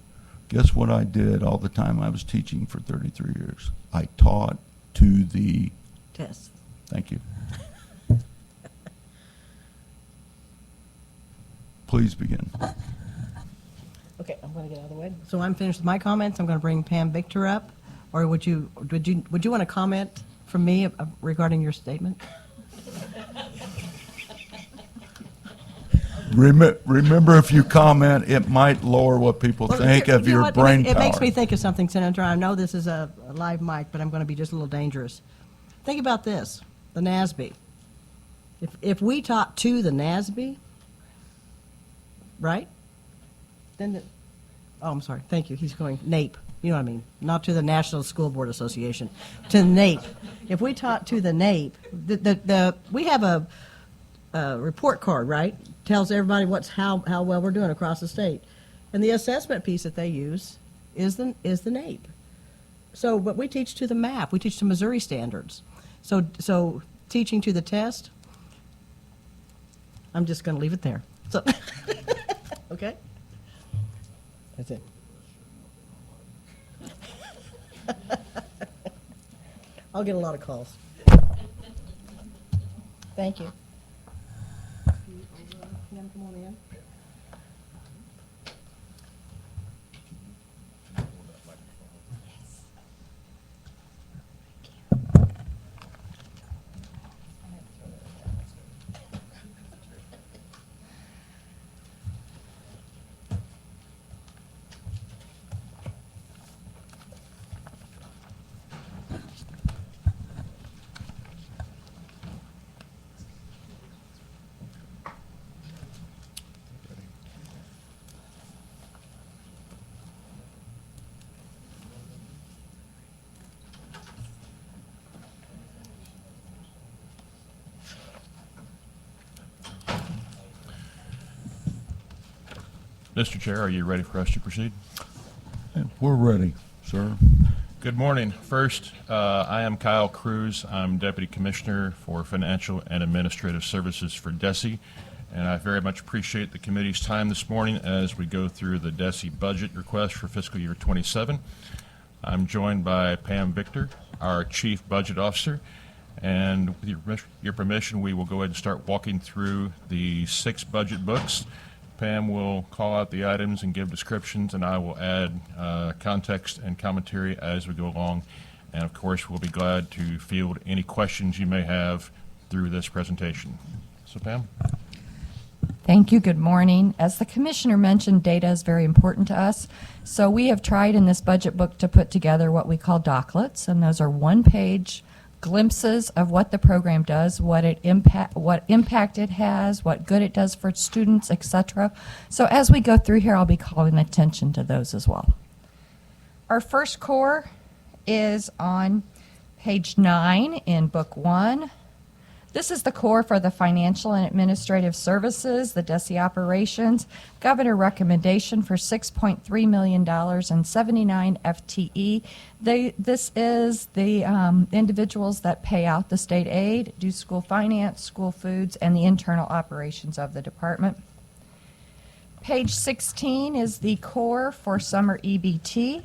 Guess what I did all the time I was teaching for 33 years? I taught to the, Test. thank you. Please begin. Okay, I'm going to get out of the way. So I'm finished with my comments. I'm going to bring Pam Victor up. Or would you want to comment from me regarding your statement? Remember, if you comment, it might lower what people think of You know your what? brain It power. makes me think of something, Senator. I know this is a live mic, but I'm going to be just a little dangerous. Think about this, the NASB. If we taught to the NASB, right? Then oh, I'm sorry. Thank you. He's going NAEP. You know what I mean? Not to the National School Board Association, to NAEP. If we taught to the NAEP, we have a report card, right? Tells everybody how well we're doing across the state, and the assessment piece that they use is the NAEP. So, but we teach to the MAP. We teach to Missouri standards. So teaching to the test. I'm just going to leave it there. So, okay. That's it. I'll get a lot of calls. Thank you. Pam, come on in. Mr. Chair, are you ready for us to proceed? We're ready, sir. Good morning. First, I am Kyle Cruz. I'm Deputy Commissioner for Financial and Administrative Services for DESE, and I very much appreciate the committee's time this morning as we go through the DESE budget request for fiscal year 27. I'm joined by Pam Victor, our Chief Budget Officer, and with your permission, we will go ahead and start walking through the 6 budget books. Pam will call out the items and give descriptions, and I will add context and commentary as we go along. And of course, we'll be glad to field any questions you may have through this presentation. So, Pam? Thank you. Good morning. As the commissioner mentioned, data is very important to us. So we have tried in this budget book to put together what we call docklets, and those are one-page glimpses of what the program does, what impact it has, what good it does for students, etc. So as we go through here, I'll be calling attention to those as well. Our first core is on page 9 in book 1. This is the core for the financial and administrative services, the DESE operations. Governor recommendation for $6.3 million and 79 FTE. This is the individuals that pay out the state aid, do school finance, school foods, and the internal operations of the department. Page 16 is the core for summer EBT.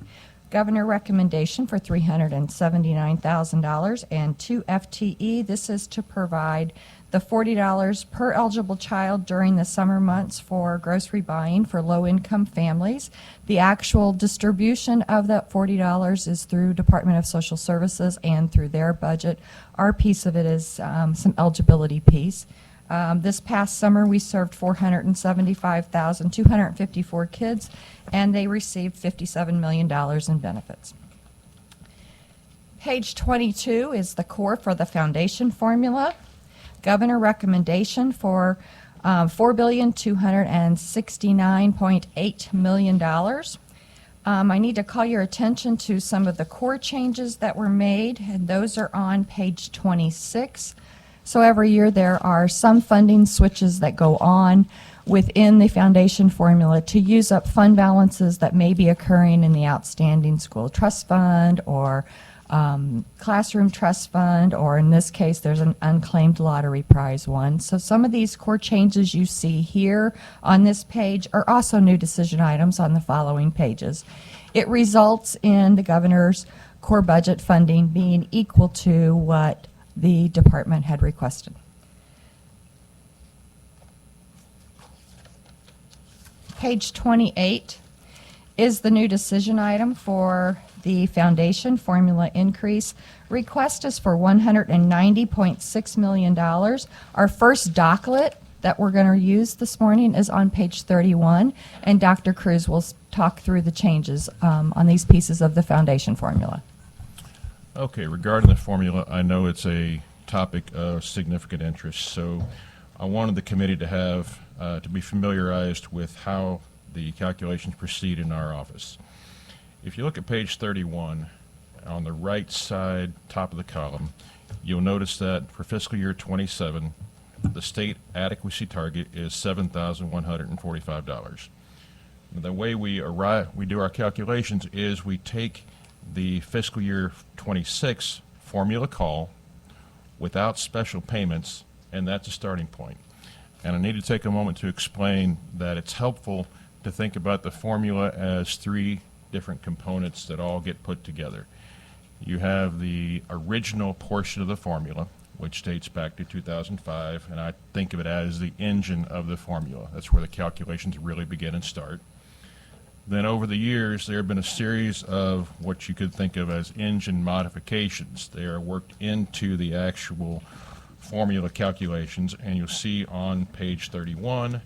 Governor recommendation for $379,000 and 2 FTE. This is to provide the $40 per eligible child during the summer months for grocery buying for low-income families. The actual distribution of that $40 is through Department of Social Services and through their budget. Our piece of it is some eligibility piece. This past summer, we served 475,254 kids, and they received $57 million in benefits. Page 22 is the core for the foundation formula. Governor recommendation for $4,269.8 million. I need to call your attention to some of the core changes that were made, and those are on page 26. So every year there are some funding switches that go on within the foundation formula to use up fund balances that may be occurring in the outstanding school trust fund or classroom trust fund, or in this case, there's an unclaimed lottery prize one. So some of these core changes you see here on this page are also new decision items on the following pages. It results in the governor's core budget funding being equal to what the department had requested. Page 28 is the new decision item for the foundation formula increase. Request is for $190.6 million. Our first docklet that we're going to use this morning is on page 31, and Dr. Cruz will talk through the changes on these pieces of the foundation formula. Okay, regarding the formula, I know it's a topic of significant interest, so I wanted the committee to have, to be familiarized with how the calculations proceed in our office. If you look at page 31, on the right side, top of the column, you'll notice that for fiscal year 27, the state adequacy target is $7,145. The way we do our calculations is we take the fiscal year 26 formula call without special payments, and that's a starting point. And I need to take a moment to explain that it's helpful to think about the formula as three different components that all get put together. You have the original portion of the formula, which dates back to 2005, and I think of it as the engine of the formula. That's where the calculations really begin and start. Then over the years, there have been a series of what you could think of as engine modifications. They are worked into the actual formula calculations, and you'll see on page 31,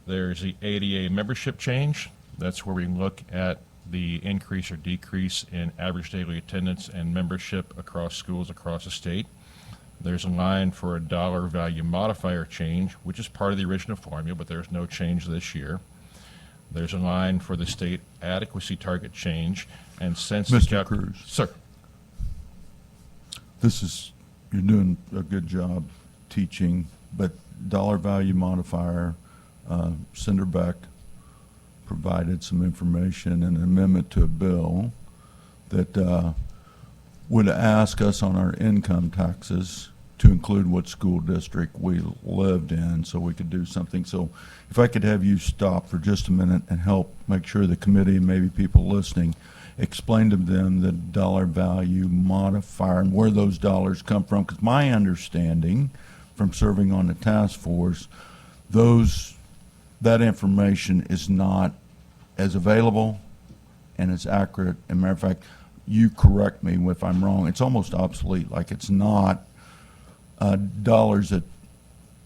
there's the ADA membership change. That's where we look at the increase or decrease in average daily attendance and membership across schools across the state. There's a line for a dollar value modifier change, which is part of the original formula, but there's no change this year. There's a line for the state adequacy target change, and since Mr. Cruz. Sir. You're doing a good job teaching, but dollar value modifier, Senator Beck provided some information and an amendment to a bill that would ask us on our income taxes to include what school district we lived in so we could do something. So if I could have you stop for just a minute and help make sure the committee and maybe people listening explain to them the dollar value modifier and where those dollars come from. Because my understanding from serving on the task force, that information is not as available and as accurate. As a matter of fact, you correct me if I'm wrong, it's almost obsolete. Like it's not dollars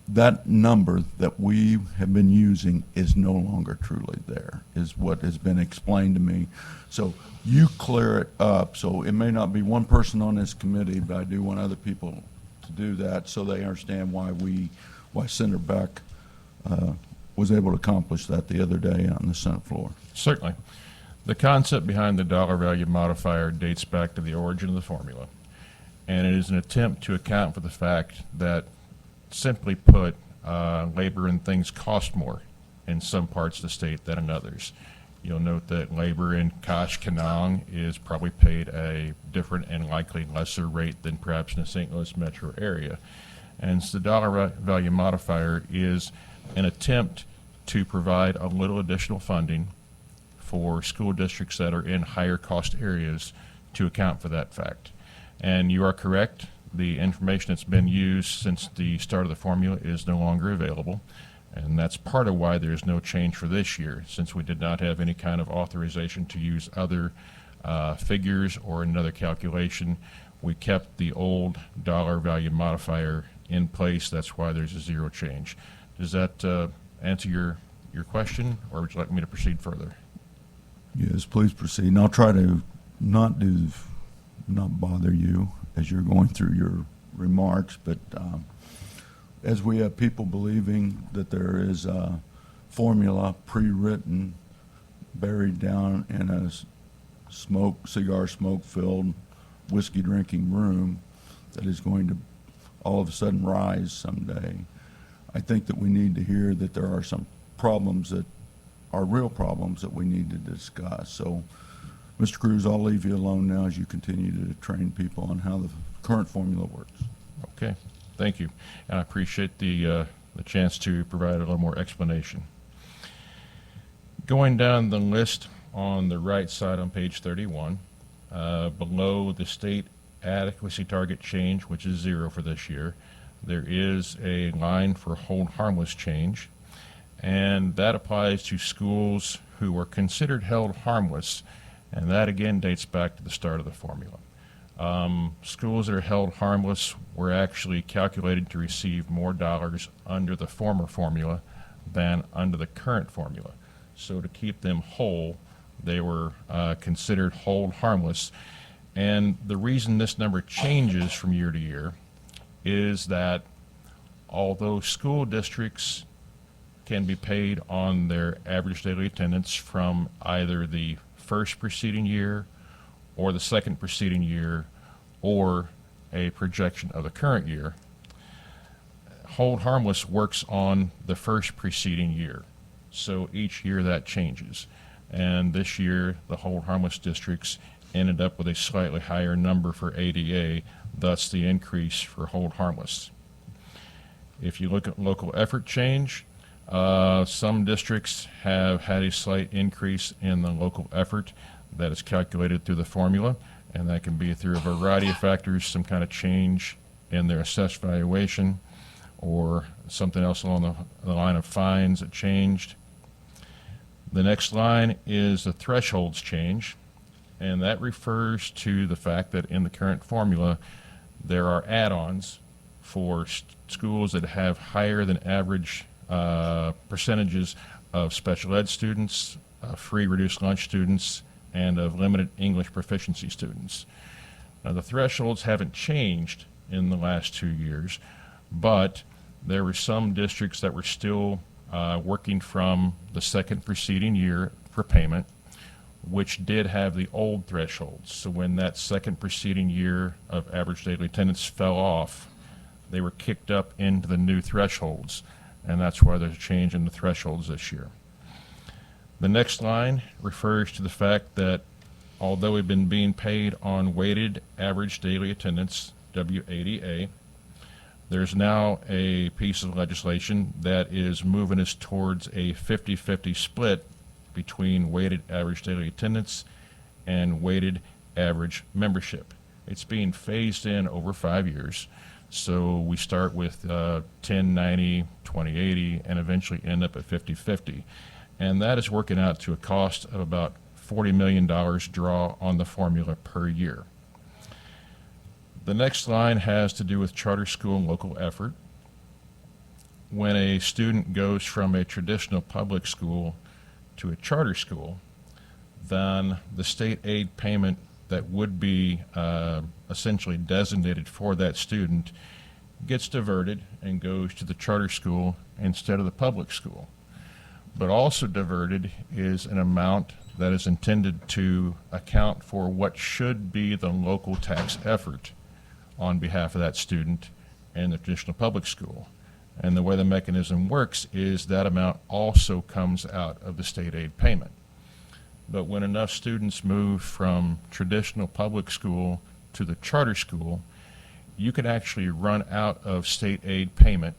that number that we have been using is no longer truly there, is what has been explained to me. So you clear it up. So it may not be one person on this committee, but I do want other people to do that so they understand why Senator Beck was able to accomplish that the other day on the Senate floor. Certainly. The concept behind the dollar value modifier dates back to the origin of the formula, and it is an attempt to account for the fact that, simply put, labor and things cost more in some parts of the state than in others. You'll note that labor in Koshkonong is probably paid a different and likely lesser rate than perhaps in the St. Louis metro area. And so the dollar value modifier is an attempt to provide a little additional funding for school districts that are in higher cost areas to account for that fact. And you are correct, the information that's been used since the start of the formula is no longer available, and that's part of why there's no change for this year, since we did not have any kind of authorization to use other figures or another calculation. We kept the old dollar value modifier in place. That's why there's a zero change. Does that answer your question, or would you like me to proceed further? Yes, please proceed. And I'll try to not bother you as you're going through your remarks, but as we have people believing that there is a formula pre-written buried down in a cigar smoke-filled, whiskey-drinking room that is going to all of a sudden rise someday, I think that we need to hear that there are some problems that are real problems that we need to discuss. So Mr. Cruz, I'll leave you alone now as you continue to train people on how the current formula works. Okay, thank you. And I appreciate the chance to provide a little more explanation. Going down the list on the right side on page 31, below the state adequacy target change, which is 0 for this year, there is a line for hold harmless change, and that applies to schools who are considered held harmless, and that again dates back to the start of the formula. Schools that are held harmless were actually calculated to receive more dollars under the former formula than under the current formula. So to keep them whole, they were considered hold harmless. And the reason this number changes from year to year is that although school districts can be paid on their average daily attendance from either the first preceding year or the second preceding year or a projection of the current year, hold harmless works on the first preceding year. So each year that changes. And this year, the hold harmless districts ended up with a slightly higher number for ADA, thus the increase for hold harmless. If you look at local effort change, some districts have had a slight increase in the local effort that is calculated through the formula, and that can be through a variety of factors, some kind of change in their assessed valuation or something else along the line of fines that changed. The next line is the thresholds change, and that refers to the fact that in the current formula there are add-ons for schools that have higher than average percentages of special ed students, free reduced lunch students, and of limited English proficiency students. Now, the thresholds haven't changed in the last 2 years, but there were some districts that were still working from the second preceding year for payment, which did have the old thresholds. So when that second preceding year of average daily attendance fell off, they were kicked up into the new thresholds, and that's why there's a change in the thresholds this year. The next line refers to the fact that although we've been being paid on weighted average daily attendance, WADA, there's now a piece of legislation that is moving us towards a 50-50 split between weighted average daily attendance and weighted average membership. It's being phased in over 5 years. So we start with 1090, 2080, and eventually end up at 50-50. And that is working out to a cost of about $40 million draw on the formula per year. The next line has to do with charter school and local effort. When a student goes from a traditional public school to a charter school, then the state aid payment that would be essentially designated for that student gets diverted and goes to the charter school instead of the public school. But also diverted is an amount that is intended to account for what should be the local tax effort on behalf of that student in the traditional public school. And the way the mechanism works is that amount also comes out of the state aid payment. But when enough students move from traditional public school to the charter school, you can actually run out of state aid payment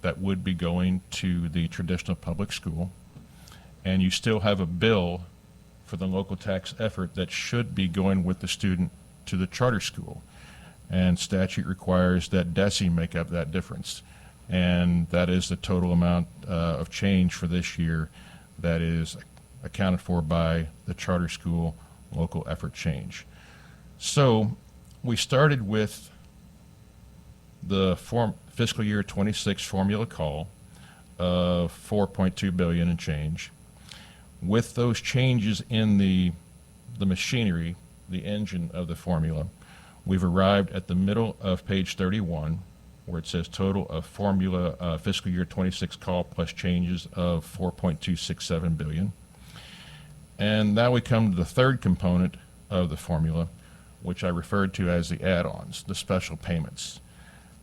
that would be going to the traditional public school, and you still have a bill for the local tax effort that should be going with the student to the charter school. And statute requires that DESI make up that difference. And that is the total amount of change for this year that is accounted for by the charter school local effort change. So we started with the fiscal year 26 formula call of $4.2 billion and change. With those changes in the machinery, the engine of the formula, we've arrived at the middle of page 31, where it says total of formula fiscal year 26 call plus changes of $4.267 billion. And now we come to the third component of the formula, which I referred to as the add-ons, the special payments.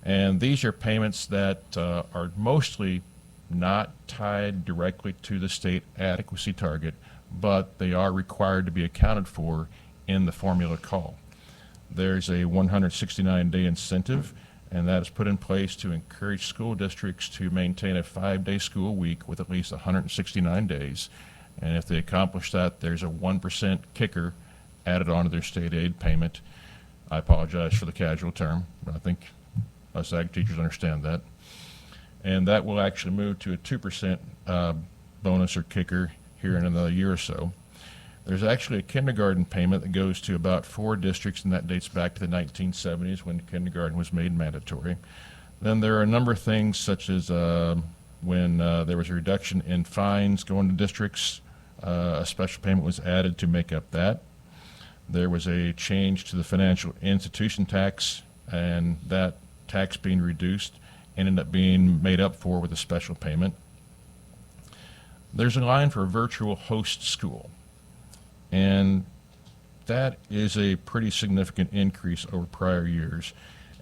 And these are payments that are mostly not tied directly to the state adequacy target, but they are required to be accounted for in the formula call. There's a 169-day incentive, and that is put in place to encourage school districts to maintain a 5-day school week with at least 169 days. And if they accomplish that, there's a 1% kicker added onto their state aid payment. I apologize for the casual term, but I think us ag teachers understand that. And that will actually move to a 2% bonus or kicker here in another year or so. There's actually a kindergarten payment that goes to about 4 districts, and that dates back to the 1970s when kindergarten was made mandatory. Then there are a number of things, such as when there was a reduction in fines going to districts, a special payment was added to make up that. There was a change to the financial institution tax, and that tax being reduced ended up being made up for with a special payment. There's a line for a virtual host school, and that is a pretty significant increase over prior years,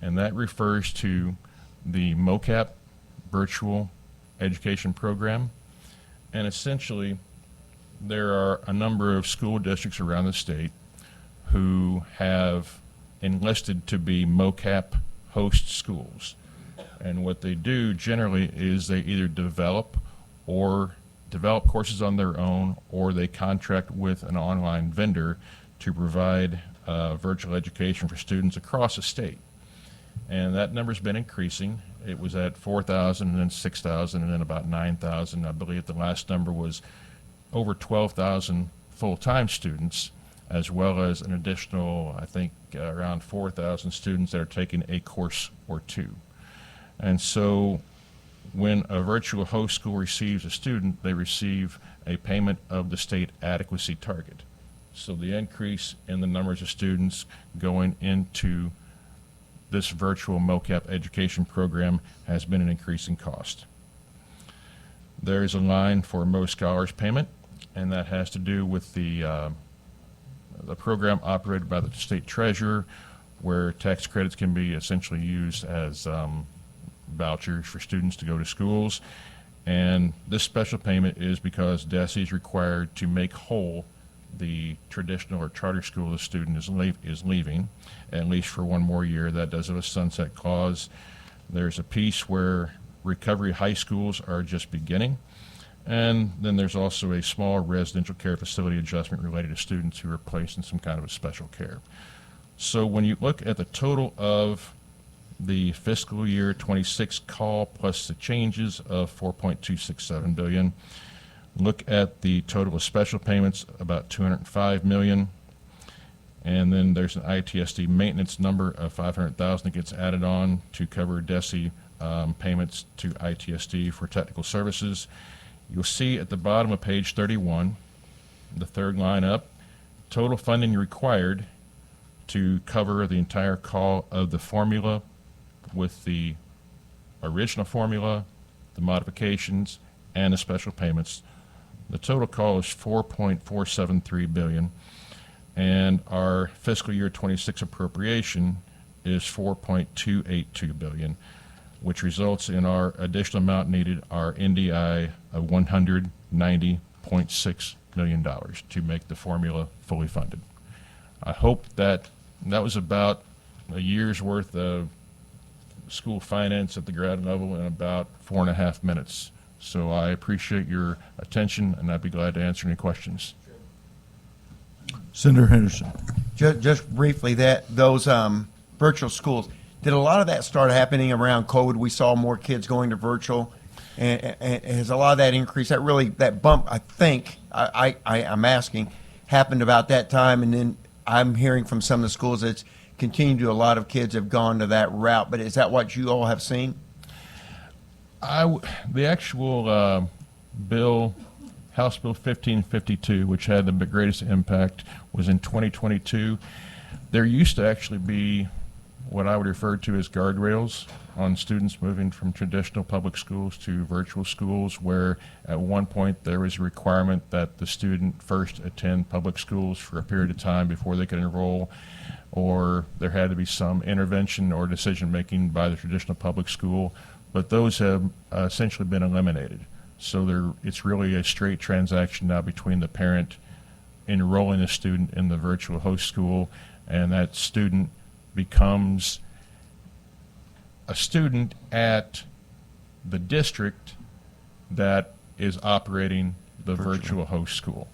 and that refers to the MOCAP virtual education program. And essentially, there are a number of school districts around the state who have enlisted to be MOCAP host schools. And what they do generally is they either develop courses on their own, or they contract with an online vendor to provide virtual education for students across the state. And that number's been increasing. It was at 4,000 and then 6,000 and then about 9,000. I believe the last number was over 12,000 full-time students, as well as an additional, I think, around 4,000 students that are taking a course or two. And so when a virtual host school receives a student, they receive a payment of the state adequacy target. So the increase in the numbers of students going into this virtual MOCAP education program has been an increasing cost. There is a line for Mo Scholars payment, and that has to do with the program operated by the state treasurer, where tax credits can be essentially used as vouchers for students to go to schools. And this special payment is because DESE is required to make whole the traditional or charter school the student is leaving, at least for one more year. That does have a sunset clause. There's a piece where recovery high schools are just beginning. And then there's also a small residential care facility adjustment related to students who are placed in some kind of a special care. So when you look at the total of the fiscal year 26 call plus the changes of $4.267 billion, look at the total of special payments, about $205 million, and then there's an ITSD maintenance number of $500,000 that gets added on to cover DESE payments to ITSD for technical services. You'll see at the bottom of page 31, the third line up, total funding required to cover the entire call of the formula with the original formula, the modifications, and the special payments. The total call is $4.473 billion, and our fiscal year 26 appropriation is $4.282 billion, which results in our additional amount needed, our NDI of $190.6 million to make the formula fully funded. I hope that was about a year's worth of school finance at the grad level in about 4.5 minutes. So I appreciate your attention, and I'd be glad to answer any questions. Senator Henderson. Just briefly, those virtual schools, did a lot of that start happening around COVID? We saw more kids going to virtual, and has a lot of that increase, that bump, I think, I'm asking, happened about that time, and then I'm hearing from some of the schools that it's continued to, a lot of kids have gone to that route, but is that what you all have seen? The actual bill, House Bill 1552, which had the greatest impact, was in 2022. There used to actually be what I would refer to as guardrails on students moving from traditional public schools to virtual schools, where at one point there was a requirement that the student first attend public schools for a period of time before they could enroll, or there had to be some intervention or decision making by the traditional public school, but those have essentially been eliminated. So it's really a straight transaction now between the parent enrolling a student in the virtual host school, and that student becomes a student at the district that is operating the virtual host school.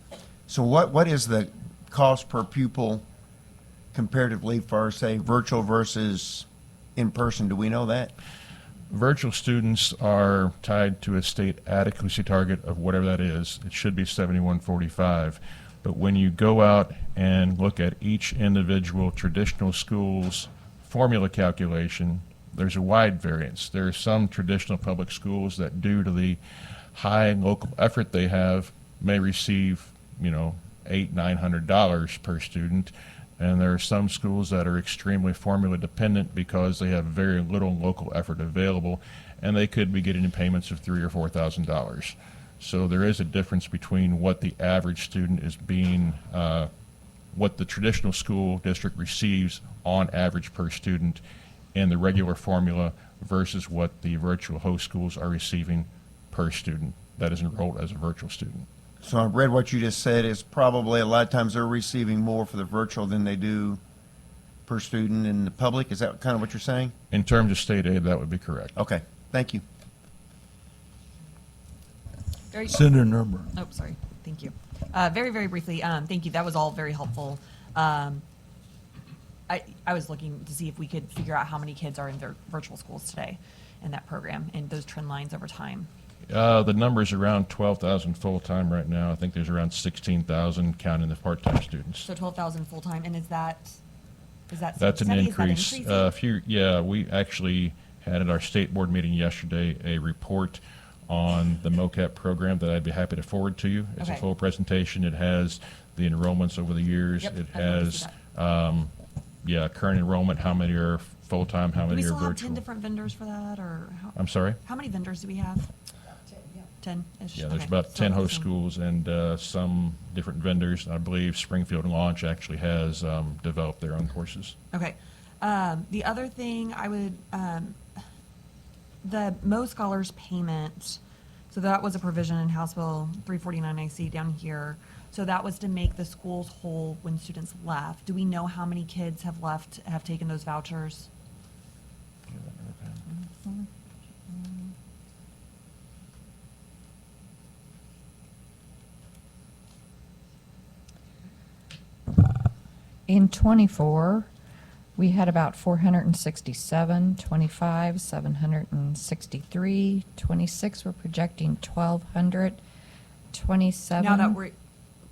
So what is the cost per pupil comparatively for, say, virtual versus in person? Do we know that? Virtual students are tied to a state adequacy target of whatever that is. It should be 7145. But when you go out and look at each individual traditional school's formula calculation, there's a wide variance. There are some traditional public schools that, due to the high local effort they have, may receive, $800-900 per student. And there are some schools that are extremely formula dependent because they have very little local effort available, and they could be getting payments of $3,000 or $4,000. So there is a difference between what the average student is being, what the traditional school district receives on average per student in the regular formula versus what the virtual host schools are receiving per student that is enrolled as a virtual student. So I read what you just said is probably a lot of times they're receiving more for the virtual than they do per student in the public. Is that kind of what you're saying? In terms of state aid, that would be correct. Okay, thank you. Very, Senator Number. oh, sorry. Thank you. Very, very briefly, thank you. That was all very helpful. I was looking to see if we could figure out how many kids are in their virtual schools today in that program and those trend lines over time. The number's around 12,000 full-time right now. I think there's around 16,000 counting the part-time students. So 12,000 full-time, and is that That's an steady? Is that increase. increasing? We actually had at our state board meeting yesterday a report on the MOCAP program that I'd be happy to forward to you. It's a Okay. full presentation. It has the enrollments over the years. Yep, It I'd love to has, see current enrollment, how many are full-time, how Do we many are still have 10 virtual. different vendors for that, or I'm sorry? how many vendors do we have? 10-ish? Yeah, there's Okay. about So 10 it's host the same. schools and some different vendors. I believe Springfield Launch actually has developed their own courses. Okay. The other thing I would, the Mo Scholars payment, so that was a provision in House Bill 349 I see down here. So that was to make the schools whole when students left. Do we know how many kids have taken those vouchers? In '24, we had about 467, '25, 763, '26, we're projecting 1,200, '27. Now that we're,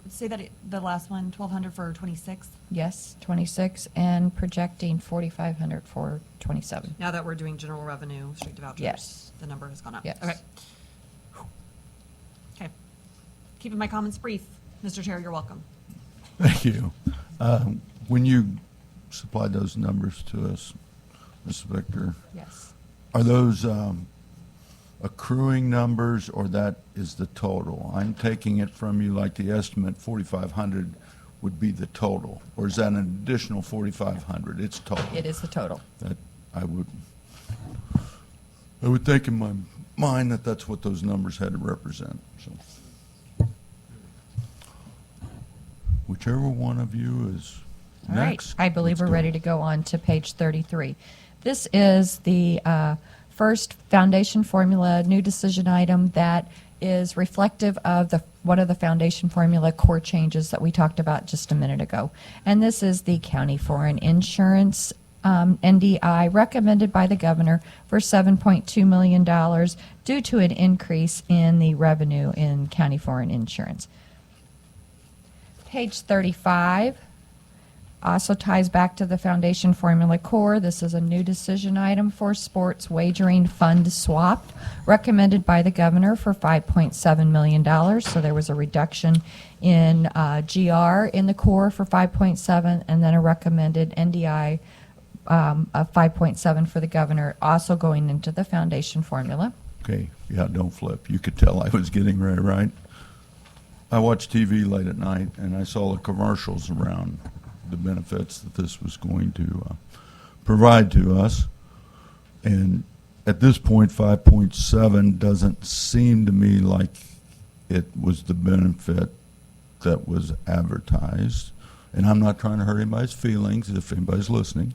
say that the last one, 1,200 for 26? Yes, '26, and projecting 4,500 for '27. Now that we're doing general revenue straight to vouchers? Yes. The number has gone up? Yes. Okay. Okay. Keeping my comments brief. Mr. Chair, you're welcome. Thank you. When you supplied those numbers to us, Ms. Victor, Yes. are those accruing numbers, or that is the total? I'm taking it from you like the estimate 4,500 would be the total, or is that an additional 4,500? It's total. It is the total. That I would think in my mind that that's what those numbers had to represent. So, whichever one of you is All right, next. I believe let's we're go. ready to go on to page 33. This is the first foundation formula new decision item that is reflective of one of the foundation formula core changes that we talked about just a minute ago. And this is the county foreign insurance NDI recommended by the governor for $7.2 million due to an increase in the revenue in county foreign insurance. Page 35 also ties back to the foundation formula core. This is a new decision item for sports wagering fund swap recommended by the governor for $5.7 million. So there was a reduction in GR in the core for 5.7 and then a recommended NDI of 5.7 for the governor, also going into the foundation formula. Okay, yeah, don't flip. You could tell I was getting ready, right? I watched TV late at night, and I saw the commercials around the benefits that this was going to provide to us. And at this point, 5.7 doesn't seem to me like it was the benefit that was advertised. And I'm not trying to hurt anybody's feelings if anybody's listening,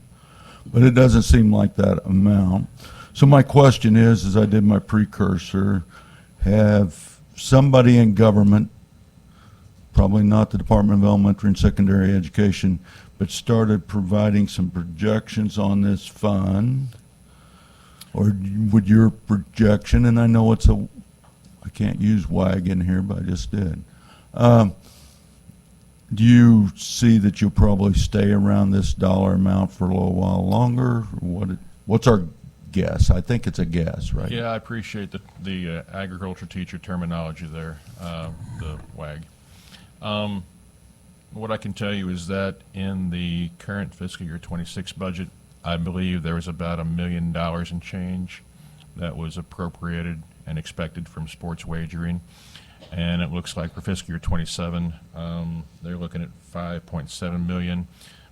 but it doesn't seem like that amount. So my question is, as I did my precursor, have somebody in government, probably not the Department of Elementary and Secondary Education, but started providing some projections on this fund? Or would your projection, and I know I can't use WAG in here, but I just did. Do you see that you'll probably stay around this dollar amount for a little while longer? What's our guess? I think it's a guess, right? Yeah, I appreciate the agriculture teacher terminology there, the WAG. What I can tell you is that in the current fiscal year 26 budget, I believe there was about $1 million in change that was appropriated and expected from sports wagering. And it looks like for fiscal year 27, they're looking at $5.7 million.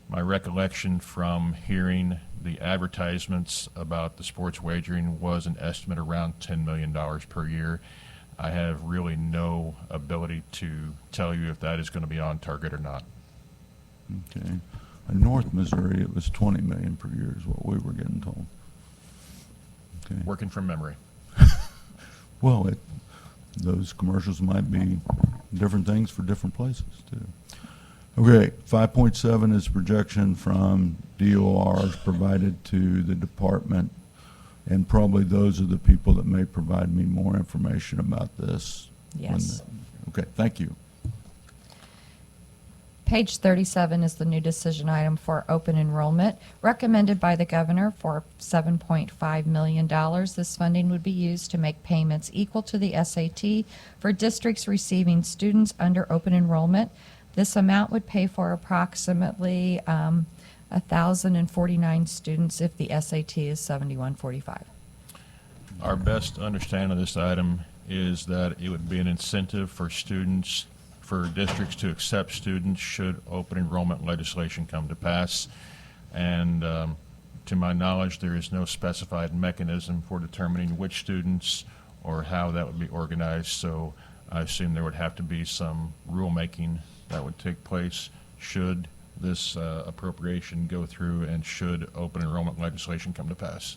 My recollection from hearing the advertisements about the sports wagering was an estimate around $10 million per year. I have really no ability to tell you if that is going to be on target or not. Okay. In North Missouri, it was 20 million per year is what we were getting told. Okay. Working from memory. Well, those commercials might be different things for different places, too. Okay, 5.7 is projection from DORs provided to the department, and probably those are the people that may provide me more information about this. Yes. Okay, thank you. Page 37 is the new decision item for open enrollment, recommended by the governor for $7.5 million. This funding would be used to make payments equal to the SAT for districts receiving students under open enrollment. This amount would pay for approximately 1,049 students if the SAT is 7145. Our best understanding of this item is that it would be an incentive for students, for districts to accept students should open enrollment legislation come to pass. And to my knowledge, there is no specified mechanism for determining which students or how that would be organized. So I assume there would have to be some rulemaking that would take place should this appropriation go through and should open enrollment legislation come to pass.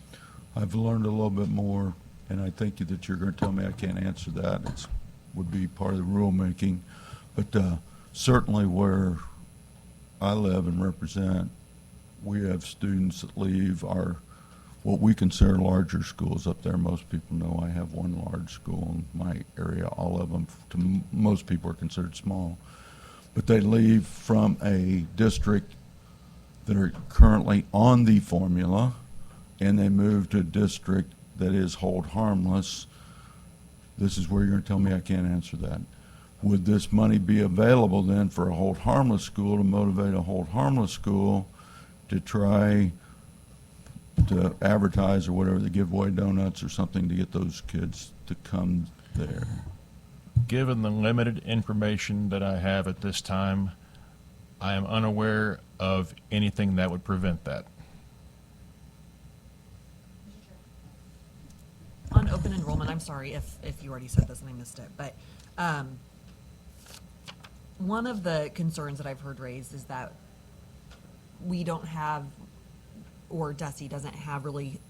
I've learned a little bit more, and I think that you're going to tell me I can't answer that. It would be part of the rulemaking. But certainly where I live and represent, we have students that leave our, what we consider larger schools up there. Most people know I have one large school in my area. All of them, to most people, are considered small. But they leave from a district that are currently on the formula, and they move to a district that is hold harmless. This is where you're going to tell me I can't answer that. Would this money be available then for a hold harmless school to motivate a hold harmless school to try to advertise or whatever, to give away donuts or something to get those kids to come there? Given the limited information that I have at this time, I am unaware of anything that would prevent that. On open enrollment, I'm sorry if you already said this and I missed it, but one of the concerns that I've heard raised is that we don't have, or DESE doesn't have really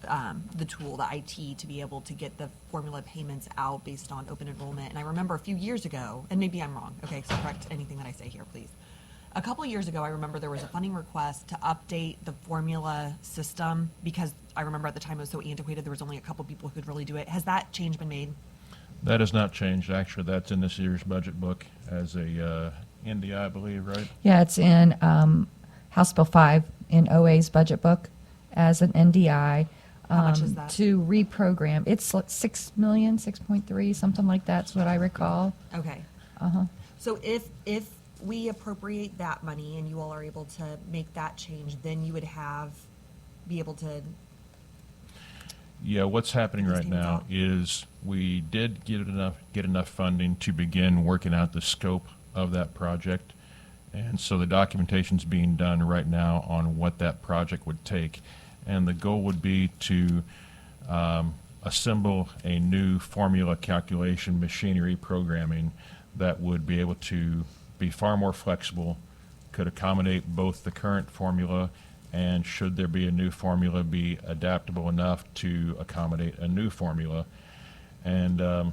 the tool, the IT, to be able to get the formula payments out based on open enrollment. And I remember a few years ago, and maybe I'm wrong, okay, so correct anything that I say here, please. A couple of years ago, I remember there was a funding request to update the formula system because I remember at the time it was so antiquated, there was only a couple people who could really do it. Has that change been made? That has not changed. Actually, that's in this year's budget book as a NDI, I believe, right? Yeah, it's in House Bill 5 in OA's budget book as an NDI. How much is that? To reprogram. It's like 6 million, 6.3, something like that's what I recall. Okay. Uh-huh. So if we appropriate that money and you all are able to make that change, then you would be able to. Yeah, what's happening These right payments now out. is we did get enough funding to begin working out the scope of that project. And so the documentation's being done right now on what that project would take. And the goal would be to assemble a new formula calculation machinery programming that would be able to be far more flexible, could accommodate both the current formula and, should there be a new formula, be adaptable enough to accommodate a new formula. And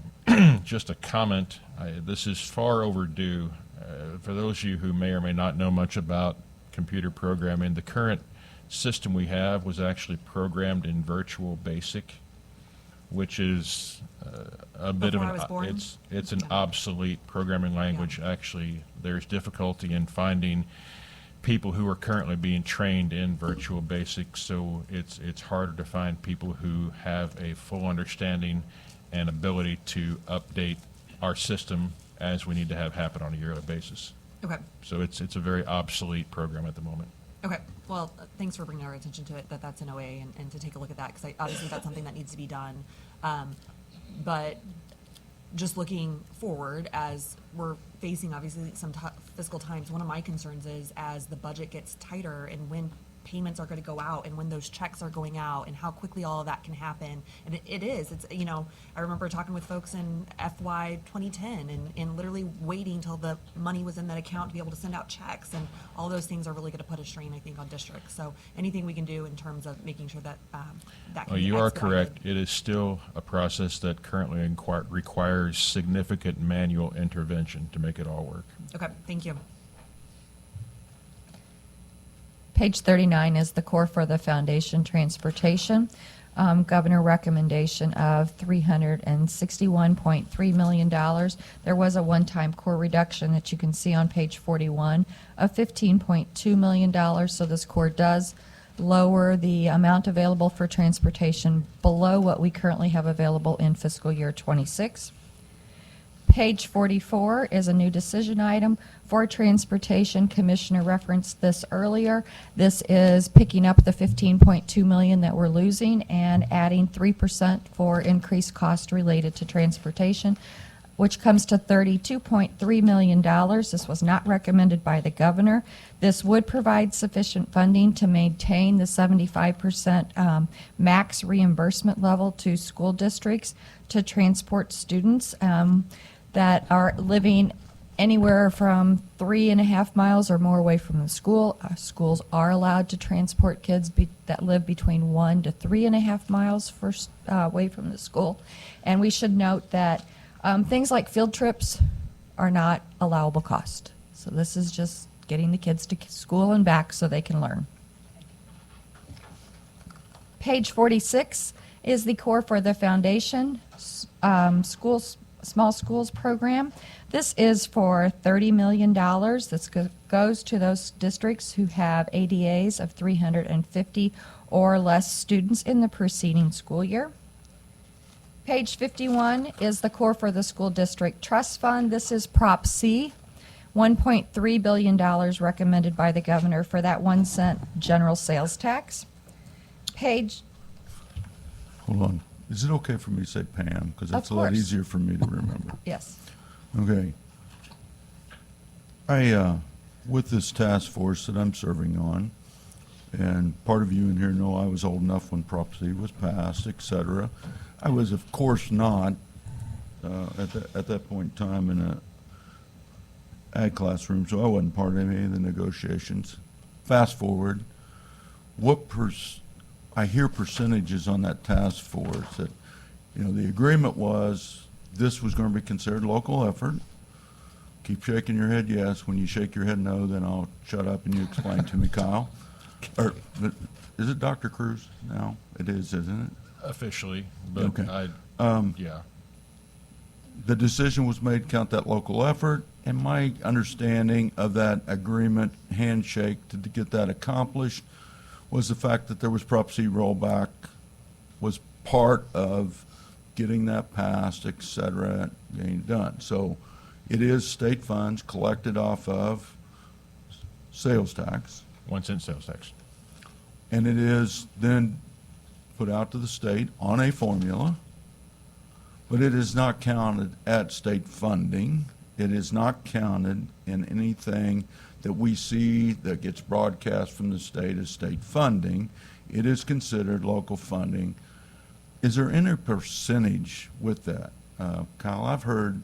just a comment, this is far overdue. For those of you who may or may not know much about computer programming, the current system we have was actually programmed in Virtual Basic, which is a bit Before I of was born? it's an Yeah. obsolete programming language. Actually, there's difficulty in finding people who are currently being trained in Virtual Basic, so it's harder to find people who have a full understanding and ability to update our system as we need to have happen on a yearly basis. Okay. So it's a very obsolete program at the moment. Okay, well, thanks for bringing our attention to it, that's an OA, and to take a look at that, because obviously that's something that needs to be done. But just looking forward, as we're facing obviously some tough fiscal times, one of my concerns is, as the budget gets tighter and when payments are going to go out and when those checks are going out and how quickly all of that can happen. And it's, you know, I remember talking with folks in FY 2010 and literally waiting till the money was in that account to be able to send out checks, and all those things are really going to put a strain, I think, on districts. So anything we can do in terms of making sure that that can be You are expedited. correct. It is still a process that currently requires significant manual intervention to make it all work. Okay, thank you. Page 39 is the core for the foundation transportation. Governor recommendation of $361.3 million. There was a one-time core reduction that you can see on page 41 of $15.2 million. So this core does lower the amount available for transportation below what we currently have available in fiscal year 26. Page 44 is a new decision item for transportation. Commissioner referenced this earlier. This is picking up the $15.2 million that we're losing and adding 3% for increased cost related to transportation, which comes to $32.3 million. This was not recommended by the governor. This would provide sufficient funding to maintain the 75% max reimbursement level to school districts to transport students that are living anywhere from 3.5 miles or more away from the school. Schools are allowed to transport kids that live between 1 to 3.5 miles away from the school. And we should note that things like field trips are not allowable cost. So this is just getting the kids to school and back so they can learn. Page 46 is the core for the foundation small schools program. This is for $30 million. This goes to those districts who have ADAs of 350 or less students in the preceding school year. Page 51 is the core for the school district trust fund. This is Prop C, $1.3 billion recommended by the governor for that 1 cent general sales tax. Page, Hold on. Is it okay for me to say Pam? Because that's a lot course. easier for me to remember. yes. Okay. With this task force that I'm serving on, and part of you in here know I was old enough when Prop C was passed, et cetera. I was, of course, not at that point in time in a ag classroom, so I wasn't part of any of the negotiations. Fast forward, I hear percentages on that task force that, the agreement was this was going to be considered local effort. Keep shaking your head yes. When you shake your head no, then I'll shut up and you explain to me, Kyle. Or is it Dr. Cruz now? It is, isn't it? Officially, but Okay. yeah. The decision was made to count that local effort, and my understanding of that agreement handshake to get that accomplished was the fact that there was Prop C rollback was part of getting that passed, et cetera, getting it done. So it is state funds collected off of sales tax, 1 cent sales tax. and it is then put out to the state on a formula, but it is not counted at state funding. It is not counted in anything that we see that gets broadcast from the state as state funding. It is considered local funding. is there any percentage with that? Kyle, I've heard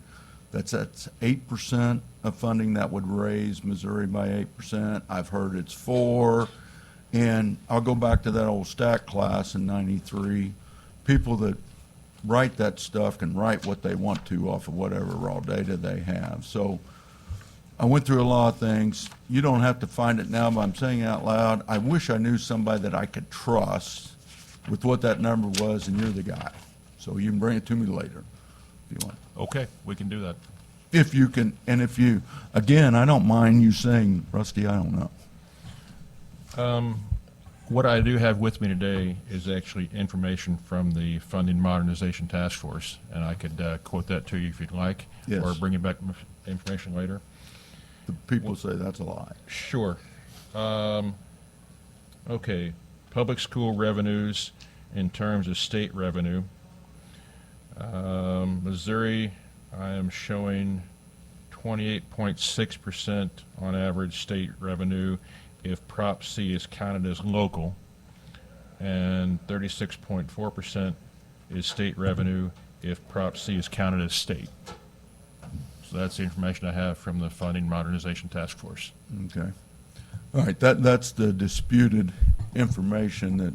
that's 8% of funding that would raise Missouri by 8%. I've heard it's 4%. And I'll go back to that old stat class in 93. People that write that stuff can write what they want to off of whatever raw data they have. So I went through a lot of things. You don't have to find it now, but I'm saying it out loud. I wish I knew somebody that I could trust with what that number was, and you're the guy. So you can bring it to me later if you want. Okay, we can do that. If you can, and if you, again, I don't mind you saying, Rusty, I don't know. What I do have with me today is actually information from the Funding Modernization Task Force, and I could quote that to you if you'd like, Yes. or bring you back information later. The people say that's a lie. Sure. Okay, public school revenues in terms of state revenue. Missouri, I am showing 28.6% on average state revenue if Prop C is counted as local, and 36.4% is state revenue if Prop C is counted as state. So that's the information I have from the Funding Modernization Task Force. Okay. All right, that's the disputed information that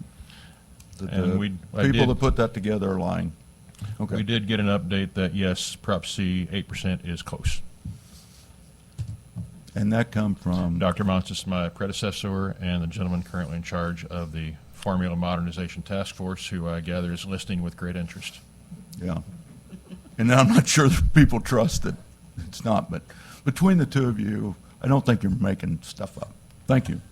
And the I people did- that put that together are lying. Okay. We did get an update that, yes, Prop C 8% is close. And that come from, Dr. Montes, my predecessor, and the gentleman currently in charge of the Formula Modernization Task Force, who I gather is listening with great interest. yeah. And I'm not sure that people trust that it's not, but between the two of you, I don't think you're making stuff up. Thank you.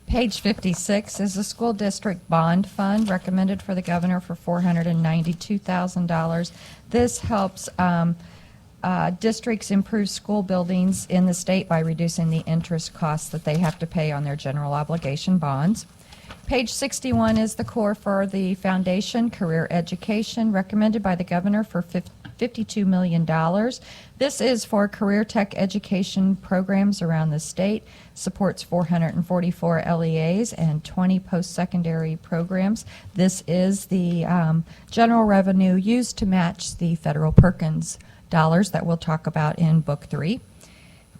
Page 56 is the school district bond fund recommended for the governor for $492,000. This helps districts improve school buildings in the state by reducing the interest costs that they have to pay on their general obligation bonds. Page 61 is the core for the foundation career education recommended by the governor for $52 million. This is for career tech education programs around the state, supports 444 LEAs and 20 post-secondary programs. This is the general revenue used to match the federal Perkins dollars that we'll talk about in Book 3.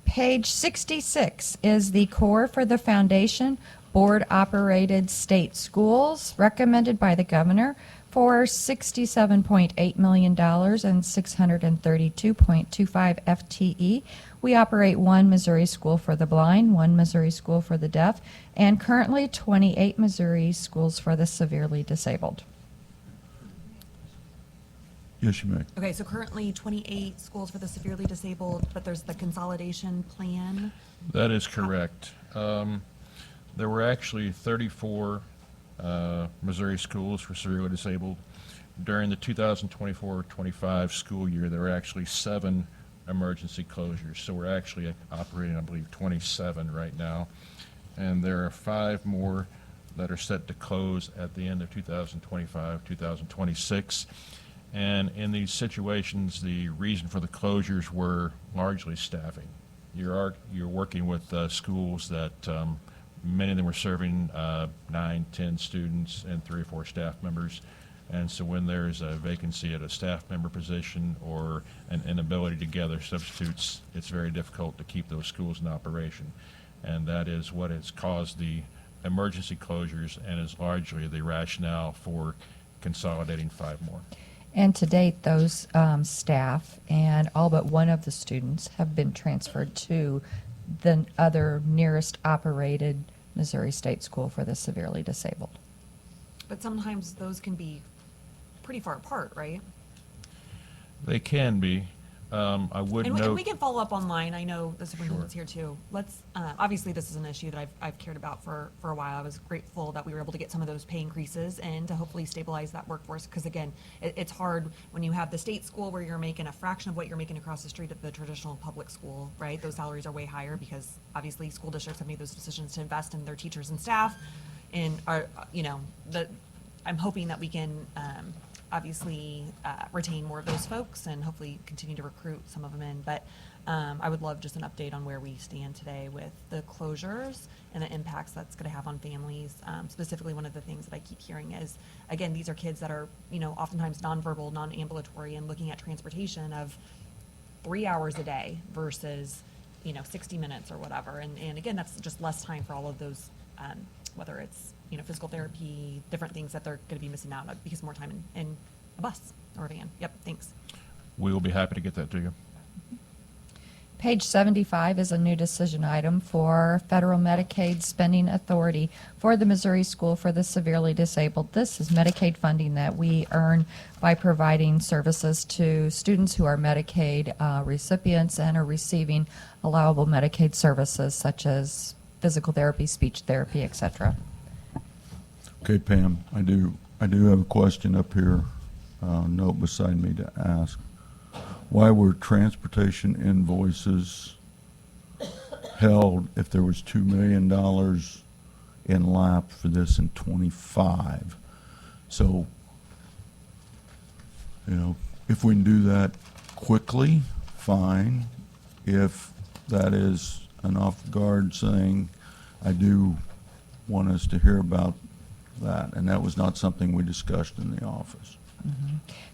Page 66 is the core for the foundation, board-operated state schools, recommended by the governor for $67.8 million and 632.25 FTE. We operate one Missouri school for the blind, one Missouri school for the deaf, and currently 28 Missouri schools for the severely disabled. Yes, you may. Okay, so currently 28 schools for the severely disabled, but there's the consolidation plan. That is correct. There were actually 34 Missouri schools for severely disabled. During the 2024-25 school year, there were actually 7 emergency closures. So we're actually operating, I believe, 27 right now. And there are 5 more that are set to close at the end of 2025-2026. And in these situations, the reason for the closures were largely staffing. You're working with schools that many of them were serving 9, 10 students and 3 or 4 staff members. And so when there's a vacancy at a staff member position or an inability to gather substitutes, it's very difficult to keep those schools in operation. And that is what has caused the emergency closures and is largely the rationale for consolidating 5 more. And to date, those staff and all but one of the students have been transferred to the other nearest operated Missouri State School for the severely disabled. But sometimes those can be pretty far apart, right? They can be. I would And note. we can follow up online. I know the superintendent's here too. Let's, obviously this is an issue that I've cared about for a while. I was grateful that we were able to get some of those pay increases and to hopefully stabilize that workforce. Because again, it's hard when you have the state school where you're making a fraction of what you're making across the street at the traditional public school, right? Those salaries are way higher because obviously school districts have made those decisions to invest in their teachers and staff. And I'm hoping that we can, obviously retain more of those folks and hopefully continue to recruit some of them in. But I would love just an update on where we stand today with the closures and the impacts that's going to have on families. Specifically, one of the things that I keep hearing is, again, these are kids that are, oftentimes nonverbal, non-ambulatory, and looking at transportation of 3 hours a day versus, 60 minutes or whatever. And again, that's just less time for all of those, whether it's, physical therapy, different things that they're going to be missing out on because more time in a bus or a van. Yep, thanks. We will be happy to get that to you. Page 75 is a new decision item for federal Medicaid spending authority for the Missouri School for the Severely Disabled. This is Medicaid funding that we earn by providing services to students who are Medicaid recipients and are receiving allowable Medicaid services such as physical therapy, speech therapy, etc. Okay, Pam, I do have a question up here, note beside me to ask. Why were transportation invoices held if there was $2 million in lap for this in '25? So, if we can do that quickly, fine. If that is an off-guard saying, I do want us to hear about that, and that was not something we discussed in the office.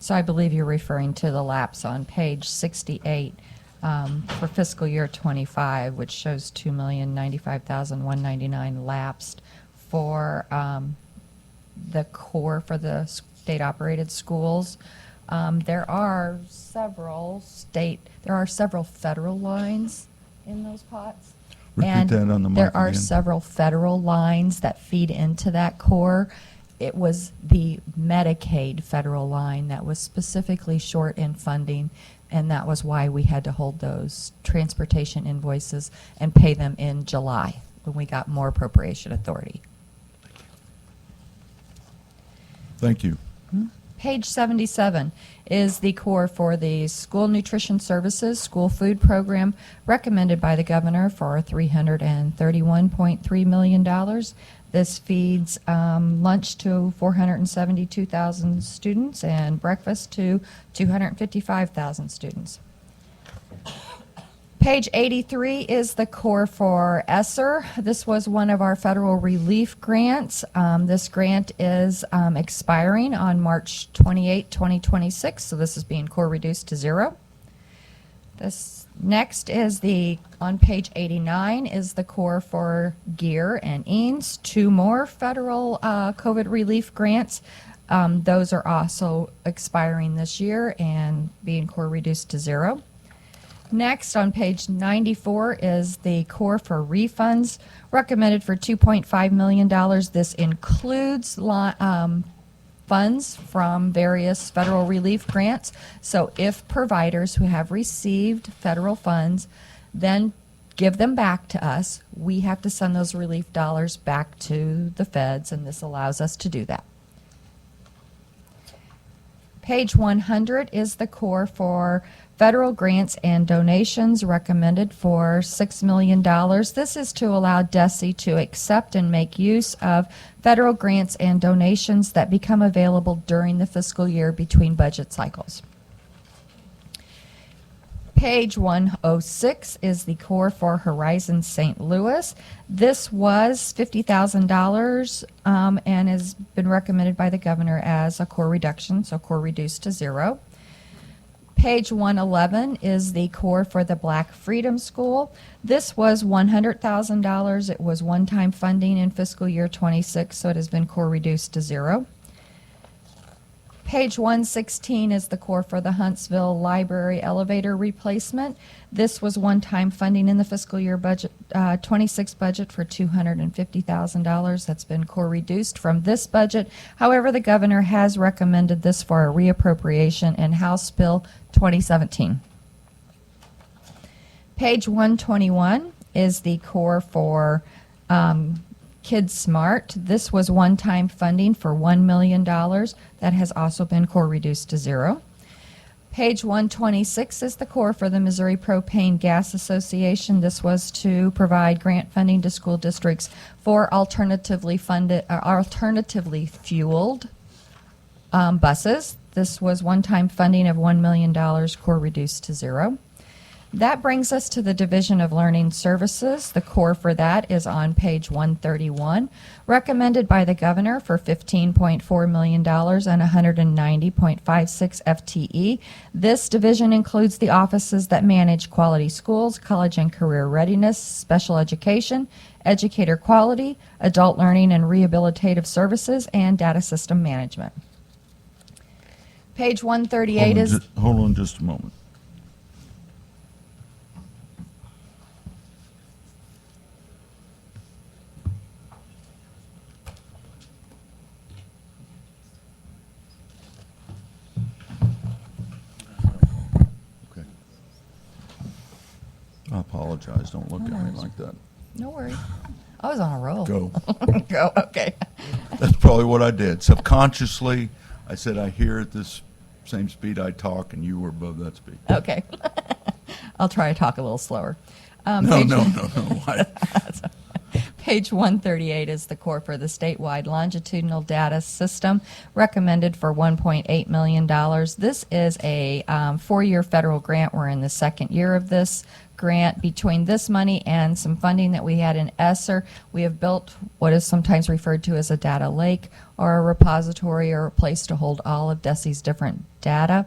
So I believe you're referring to the lapse on page 68 for fiscal year 25, which shows $2,095,199 lapsed for the core for the state-operated schools. There are several federal lines in those pots. Repeat And that on the mic there are again. several federal lines that feed into that core. It was the Medicaid federal line that was specifically short in funding, and that was why we had to hold those transportation invoices and pay them in July when we got more appropriation authority. Thank you. Page 77 is the core for the School Nutrition Services School Food Program recommended by the governor for $331.3 million. This feeds lunch to 472,000 students and breakfast to 255,000 students. Page 83 is the core for ESSER. This was one of our federal relief grants. This grant is expiring on March 28, 2026, so this is being core reduced to zero. This next is on page 89 is the core for GEAR and EANS, two more federal COVID relief grants. Those are also expiring this year and being core reduced to zero. Next, on page 94 is the core for refunds recommended for $2.5 million. This includes funds from various federal relief grants. So if providers who have received federal funds then give them back to us, we have to send those relief dollars back to the feds, and this allows us to do that. Page 100 is the core for federal grants and donations recommended for $6 million. This is to allow DESE to accept and make use of federal grants and donations that become available during the fiscal year between budget cycles. Page 106 is the core for Horizon St. Louis. This was $50,000 and has been recommended by the governor as a core reduction, so core reduced to zero. Page 111 is the core for the Black Freedom School. This was $100,000. It was one-time funding in fiscal year 26, so it has been core reduced to zero. Page 116 is the core for the Huntsville Library elevator replacement. This was one-time funding in the fiscal year budget 26 budget for $250,000. That's been core reduced from this budget. However, the governor has recommended this for a reappropriation in House Bill 2017. Page 121 is the core for Kids Smart. This was one-time funding for $1 million. That has also been core reduced to zero. Page 126 is the core for the Missouri Propane Gas Association. This was to provide grant funding to school districts for alternatively fueled buses. This was one-time funding of $1 million, core reduced to zero. That brings us to the Division of Learning Services. The core for that is on page 131, recommended by the governor for $15.4 million and 190.56 FTE. This division includes the offices that manage quality schools, college and career readiness, special education, educator quality, adult learning and rehabilitative services, and data system management. Page 138 is... Hold on just a moment. Okay. I apologize. Don't look at me like that. No worries. I was on a roll. Go. Go, okay. That's probably what I did. Subconsciously, I said I hear at this same speed I talk, and you were above that speed. Okay. I'll try to talk a little slower. No. Page 138 is the core for the statewide longitudinal data system, recommended for $1.8 million. This is a 4-year federal grant. We're in the second year of this grant. Between this money and some funding that we had in ESSER, we have built what is sometimes referred to as a data lake, or a repository, or a place to hold all of DESE's different data,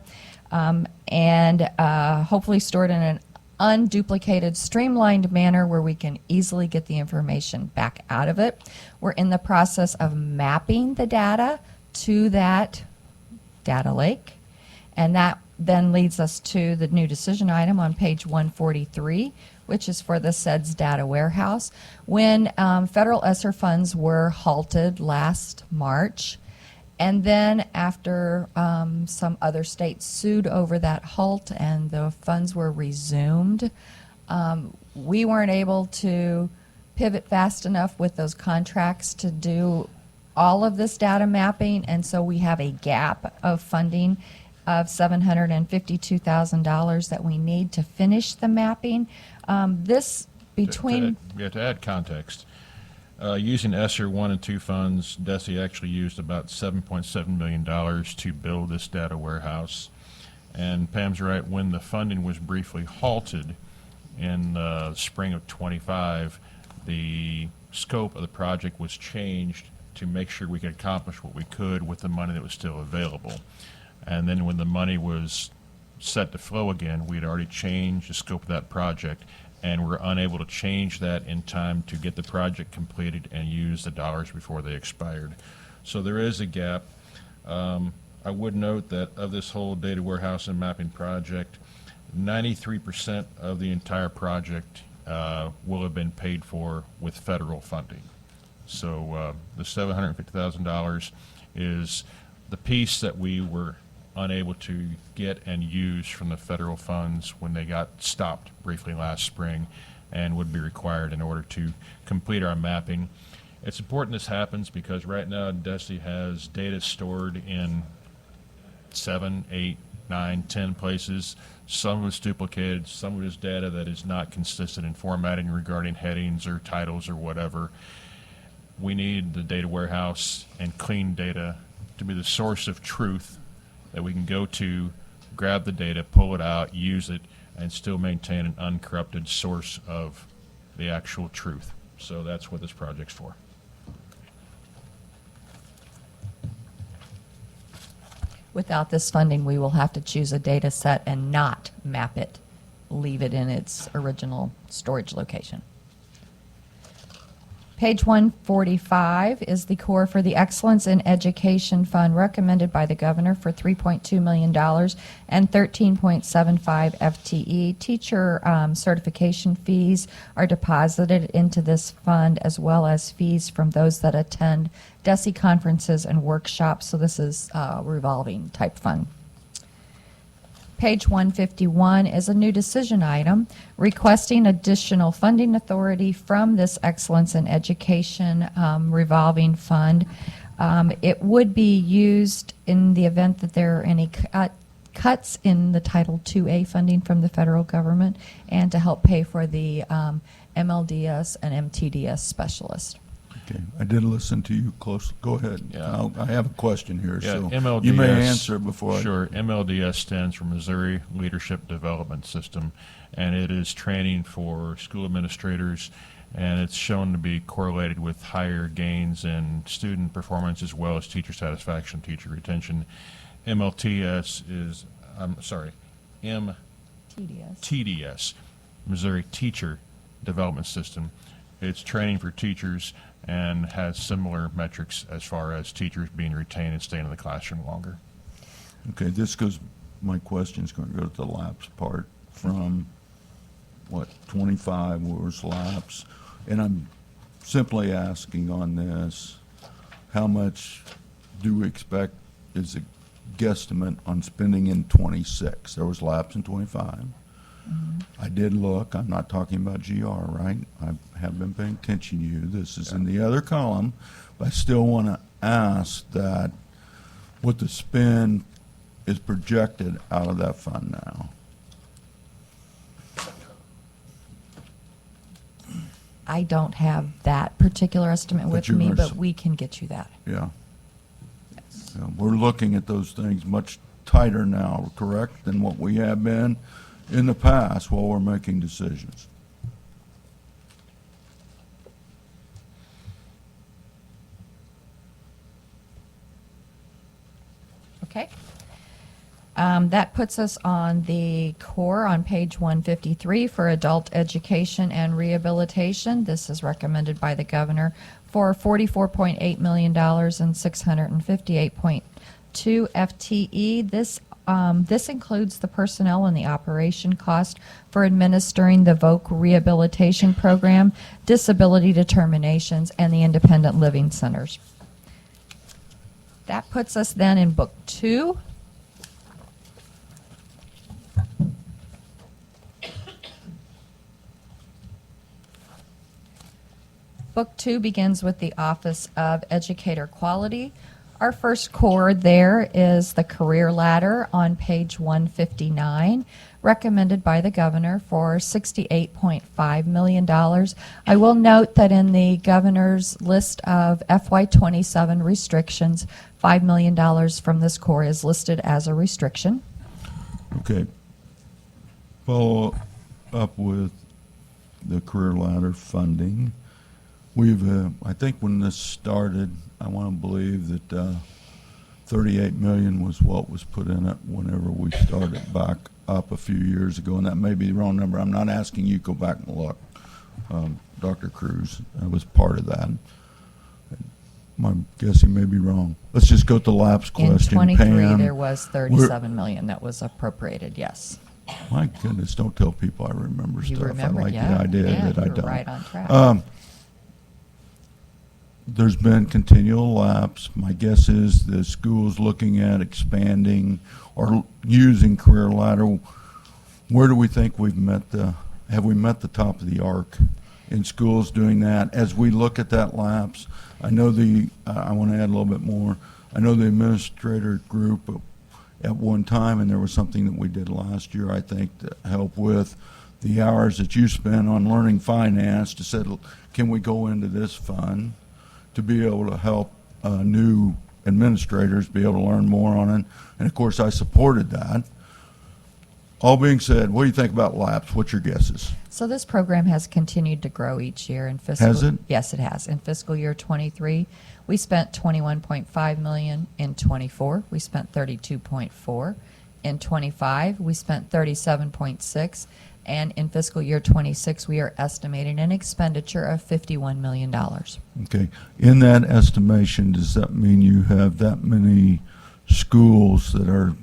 and hopefully stored in an unduplicated, streamlined manner where we can easily get the information back out of it. We're in the process of mapping the data to that data lake, and that then leads us to the new decision item on page 143, which is for the SEDS data warehouse. When federal ESSER funds were halted last March, and then after some other states sued over that halt and the funds were resumed, we weren't able to pivot fast enough with those contracts to do all of this data mapping, and so we have a gap of funding of $752,000 that we need to finish the mapping. This between... We have to add context. Using ESSER 1 and 2 funds, DESE actually used about $7.7 million to build this data warehouse. And Pam's right, when the funding was briefly halted in the spring of 25, the scope of the project was changed to make sure we could accomplish what we could with the money that was still available. And then when the money was set to flow again, we had already changed the scope of that project, and we're unable to change that in time to get the project completed and use the dollars before they expired. So there is a gap. I would note that of this whole data warehouse and mapping project, 93% of the entire project will have been paid for with federal funding. So the $750,000 is the piece that we were unable to get and use from the federal funds when they got stopped briefly last spring, and would be required in order to complete our mapping. It's important this happens because right now DESE has data stored in 7, 8, 9, 10 places. Some of it's duplicated, some of it is data that is not consistent in formatting regarding headings or titles or whatever. We need the data warehouse and clean data to be the source of truth that we can go to, grab the data, pull it out, use it, and still maintain an uncorrupted source of the actual truth. So that's what this project's for. Without this funding, we will have to choose a data set and not map it, leave it in its original storage location. Page 145 is the core for the Excellence in Education Fund, recommended by the governor for $3.2 million and 13.75 FTE. Teacher certification fees are deposited into this fund, as well as fees from those that attend DESE conferences and workshops. So this is a revolving type fund. Page 151 is a new decision item requesting additional funding authority from this Excellence in Education revolving fund. It would be used in the event that there are any cuts in the Title IIA funding from the federal government, and to help pay for the MLDS and MTDS specialist. Okay, I did listen to you close. Go ahead. Yeah. I have a question here, Yeah, so MLDS. you may answer it before I. Sure. MLDS stands for Missouri Leadership Development System, and it is training for school administrators, and it's shown to be correlated with higher gains in student performance as well as teacher satisfaction, teacher retention. MLTS is, TDS, Missouri Teacher Development System. It's training for teachers and has similar metrics as far as teachers being retained and staying in the classroom longer. Okay, this goes, my question's going to go to the lapse part from, 25 was lapse? And I'm simply asking on this, how much do we expect is a guesstimate on spending in 26? There was lapse in 25. I did look, I'm not talking about GR, right? I have been paying attention to you. This is in the other column, but I still want to ask that what the spend is projected out of that fund now. I don't have that particular estimate But with you me, are but s- we can get you that. Yeah. Yeah, we're looking at those things much tighter now, correct, than what we have been in the past while we're making decisions. Okay. That puts us on the core on page 153 for adult education and rehabilitation. This is recommended by the governor for $44.8 million and 658.2 FTE. This includes the personnel and the operation cost for administering the VOC rehabilitation program, disability determinations, and the independent living centers. That puts us then in Book 2. Book 2 begins with the Office of Educator Quality. Our first core there is the career ladder on page 159, recommended by the governor for $68.5 million. I will note that in the governor's list of FY27 restrictions, $5 million from this core is listed as a restriction. Okay. Follow up with the career ladder funding. We've, I think when this started, I want to believe that 38 million was what was put in it whenever we started back up a few years ago, and that may be the wrong number. I'm not asking you to go back and look. Dr. Cruz, I was part of that. My guessing may be wrong. Let's just go to the lapse In question. 23, Pam, there was 37 million that was appropriated, yes. my goodness, don't tell people I remember You stuff. remember, I like yeah. the idea Yeah, that I you were don't. right on track. There's been continual lapse. My guess is the school's looking at expanding or using career ladder. Where do we think have we met the top of the arc in schools doing that? As we look at that lapse, I know I want to add a little bit more. I know the administrator group at one time, and there was something that we did last year, I think, to help with the hours that you spend on learning finance to say, can we go into this fund to be able to help new administrators be able to learn more on it. And of course, I supported that. All being said, what do you think about lapse? What's your guesses? So this program has continued to grow each year in fiscal. Has it? Yes, it has. In fiscal year 23, we spent 21.5 million. In 24, we spent 32.4. In 25, we spent 37.6. And in fiscal year 26, we are estimating an expenditure of $51 million. Okay. In that estimation, does that mean you have that many schools that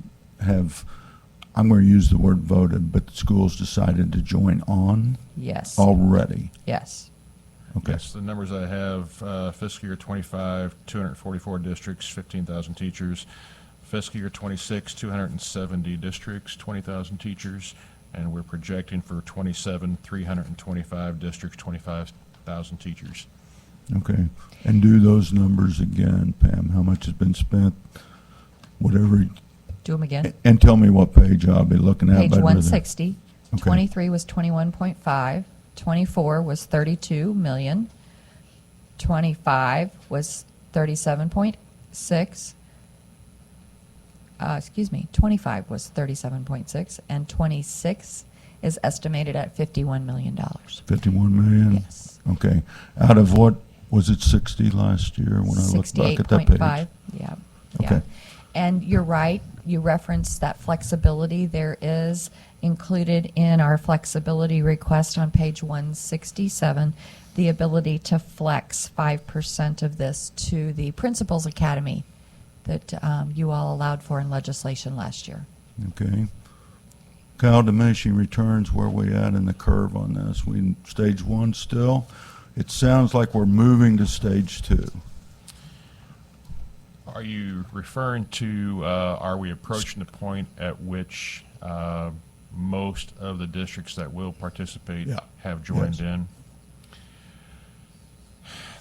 I'm going to use the word voted, but the schools decided to join on Yes. already? Yes. Okay. Yes, the numbers I have, fiscal year 25, 244 districts, 15,000 teachers. Fiscal year 26, 270 districts, 20,000 teachers. And we're projecting for 27, 325 districts, 25,000 teachers. Okay. And do those numbers again, Pam. How much has been spent? Whatever. Do them again. And tell me what page I'll be looking at. Page by the- 160. Okay. 23 was 21.5. 24 was 32 million. 25 was 37.6. 25 was 37.6, and 26 is estimated at $51 million. 51 million? Yes. Okay. Out of what, was it 60 last year when I looked back at that page? 68.5, yeah. Okay. Yeah. And you're right, you referenced that flexibility. There is included in our flexibility request on page 167, the ability to flex 5% of this to the Principals Academy that you all allowed for in legislation last year. Okay. Kyle, diminishing returns, where are we at in the curve on this? We in stage 1 still? It sounds like we're moving to stage 2. Are you referring to, are we approaching the point at which most of the districts that will participate Yeah. have joined Yes. in?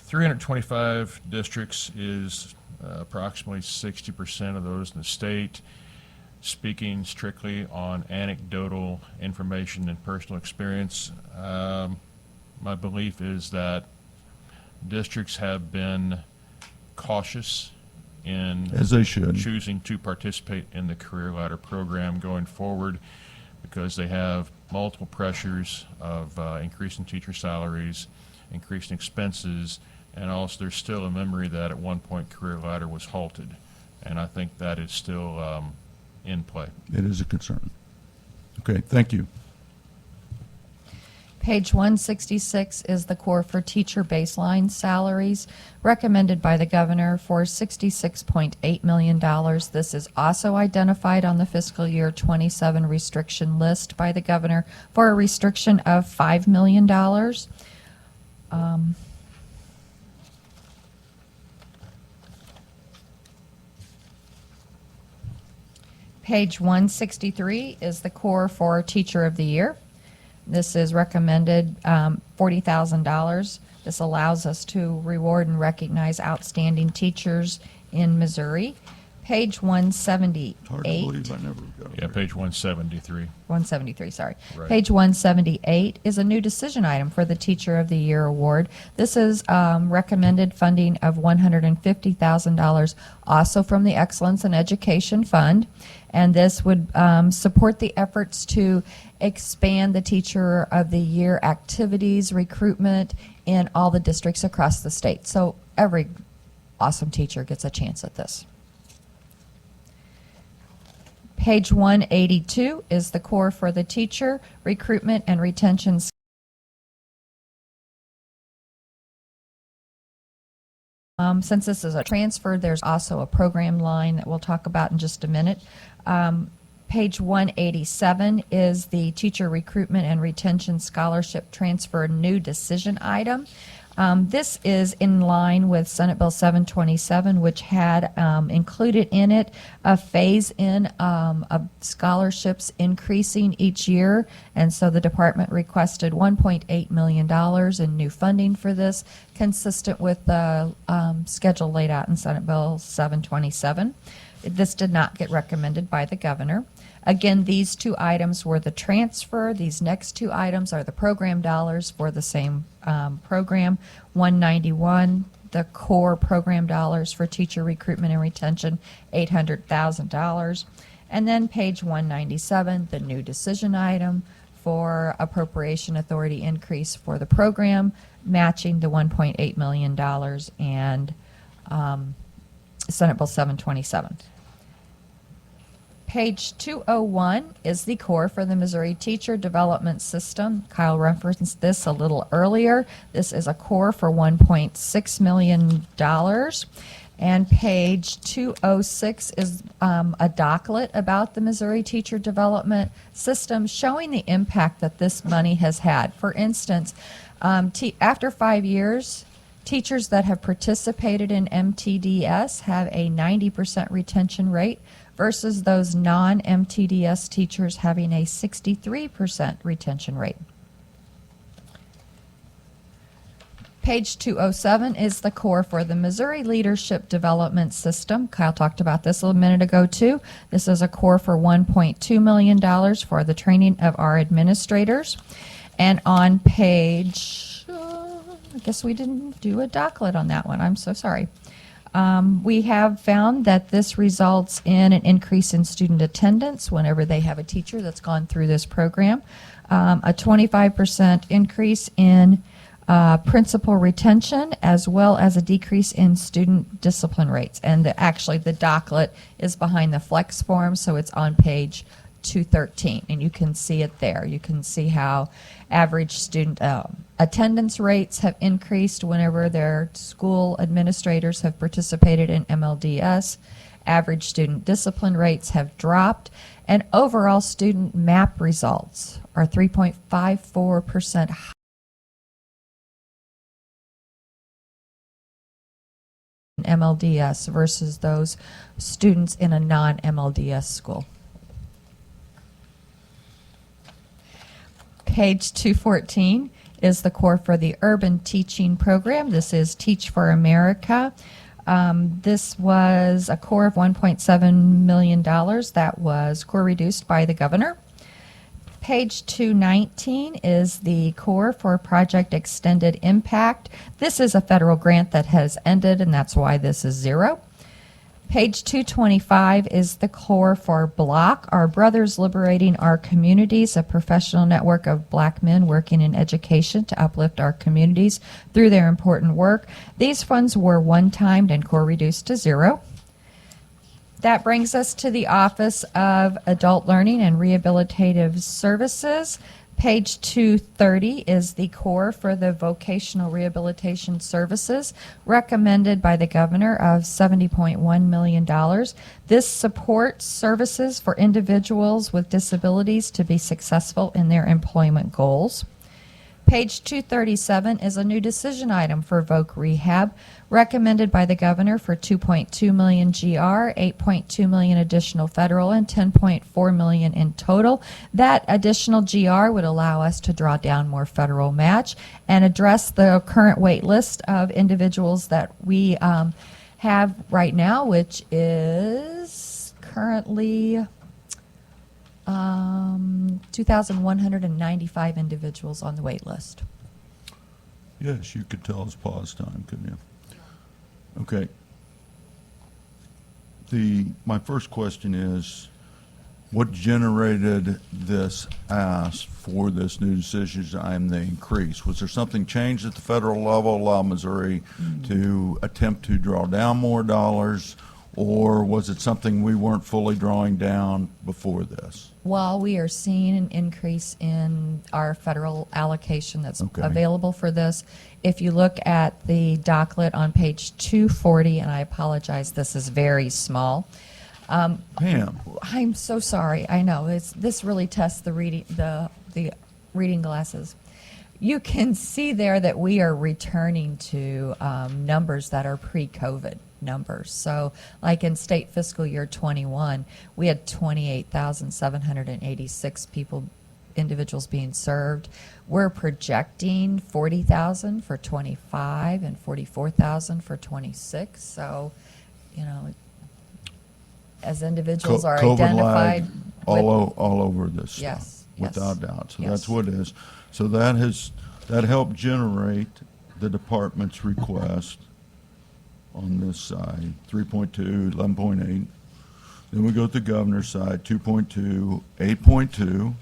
325 districts is approximately 60% of those in the state. Speaking strictly on anecdotal information and personal experience, my belief is that districts have been cautious in As they should. choosing to participate in the Career Ladder program going forward because they have multiple pressures of increasing teacher salaries, increasing expenses, and also there's still a memory that at one point Career Ladder was halted, and I think that is still in play. It is a concern. Okay, thank you. Page 166 is the core for teacher baseline salaries recommended by the governor for $66.8 million. This is also identified on the fiscal year 27 restriction list by the governor for a restriction of $5 million. Page 163 is the core for Teacher of the Year. This is recommended $40,000. This allows us to reward and recognize outstanding teachers in Missouri. Page 178. It's hard to believe I never got Yeah, there. page 173. 173, sorry. Right. Page 178 is a new decision item for the Teacher of the Year award. This is recommended funding of $150,000, also from the Excellence in Education Fund. And this would support the efforts to expand the Teacher of the Year activities, recruitment in all the districts across the state. So every awesome teacher gets a chance at this. Page 182 is the core for the teacher, recruitment and retention. Since this is a transfer, there's also a program line that we'll talk about in just a minute. Page 187 is the teacher recruitment and retention scholarship transfer new decision item. This is in line with Senate Bill 727, which had included in it a phase-in of scholarships increasing each year, and so the department requested $1.8 million in new funding for this, consistent with the schedule laid out in Senate Bill 727. This did not get recommended by the governor. Again, these two items were the transfer. These next two items are the program dollars for the same program. 191, the core program dollars for teacher recruitment and retention, $800,000. And then page 197, the new decision item for appropriation authority increase for the program, matching the $1.8 million and Senate Bill 727. Page 201 is the core for the Missouri Teacher Development System. Kyle referenced this a little earlier. This is a core for $1.6 million. And page 206 is a docklet about the Missouri Teacher Development System showing the impact that this money has had. For instance, after 5 years, teachers that have participated in MTDS have a 90% retention rate versus those non-MTDS teachers having a 63% retention rate. Page 207 is the core for the Missouri Leadership Development System. Kyle talked about this a minute ago too. This is a core for $1.2 million for the training of our administrators. And on page I guess we didn't do a docklet on that one. I'm so sorry. We have found that this results in an increase in student attendance whenever they have a teacher that's gone through this program, a 25% increase in principal retention, as well as a decrease in student discipline rates. And actually, the docklet is behind the flex form, so it's on page 213, and you can see it there. You can see how average student attendance rates have increased whenever their school administrators have participated in MLDS. Average student discipline rates have dropped, and overall student MAP results are 3.54% higher in MLDS versus those students in a non-MLDS school. Page 214 is the core for the urban teaching program. This is Teach for America. This was a core of $1.7 million that was core reduced by the governor. Page 219 is the core for Project Extended Impact. This is a federal grant that has ended, and that's why this is zero. Page 225 is the core for BLOC, Our Brothers Liberating Our Communities, a professional network of black men working in education to uplift our communities through their important work. These funds were one-timed and core reduced to zero. That brings us to the Office of Adult Learning and Rehabilitative Services. Page 230 is the core for the Vocational Rehabilitation Services, recommended by the governor of $70.1 million. This supports services for individuals with disabilities to be successful in their employment goals. Page 237 is a new decision item for Voc Rehab, recommended by the governor for $2.2 million GR, $8.2 million additional federal, and $10.4 million in total. That additional GR would allow us to draw down more federal match and address the current wait list of individuals that we have right now, which is currently 2,195 individuals on the wait list. Yes, you could tell us pause time, couldn't you? Okay. My first question is, what generated this ask for this new decision item, the increase? Was there something changed at the federal level, allow Missouri to attempt to draw down more dollars, or was it something we weren't fully drawing down before this? Well, we are seeing an increase in our federal allocation that's available for this. If you look at the docklet on page 240, and I apologize, this is very small. Pam. I'm so sorry. I know this really tests the reading glasses. You can see there that we are returning to numbers that are pre-COVID numbers. So like in state fiscal year 21, we had 28,786 individuals being served. We're projecting 40,000 for 25 and 44,000 for 26. So, as individuals are COVID identified all over this Yes, stuff, without doubt. So yes. that's what it is. So that helped generate the department's request on this side, 3.2, 11.8. Then we go to the governor's side, 2.2, 8.2.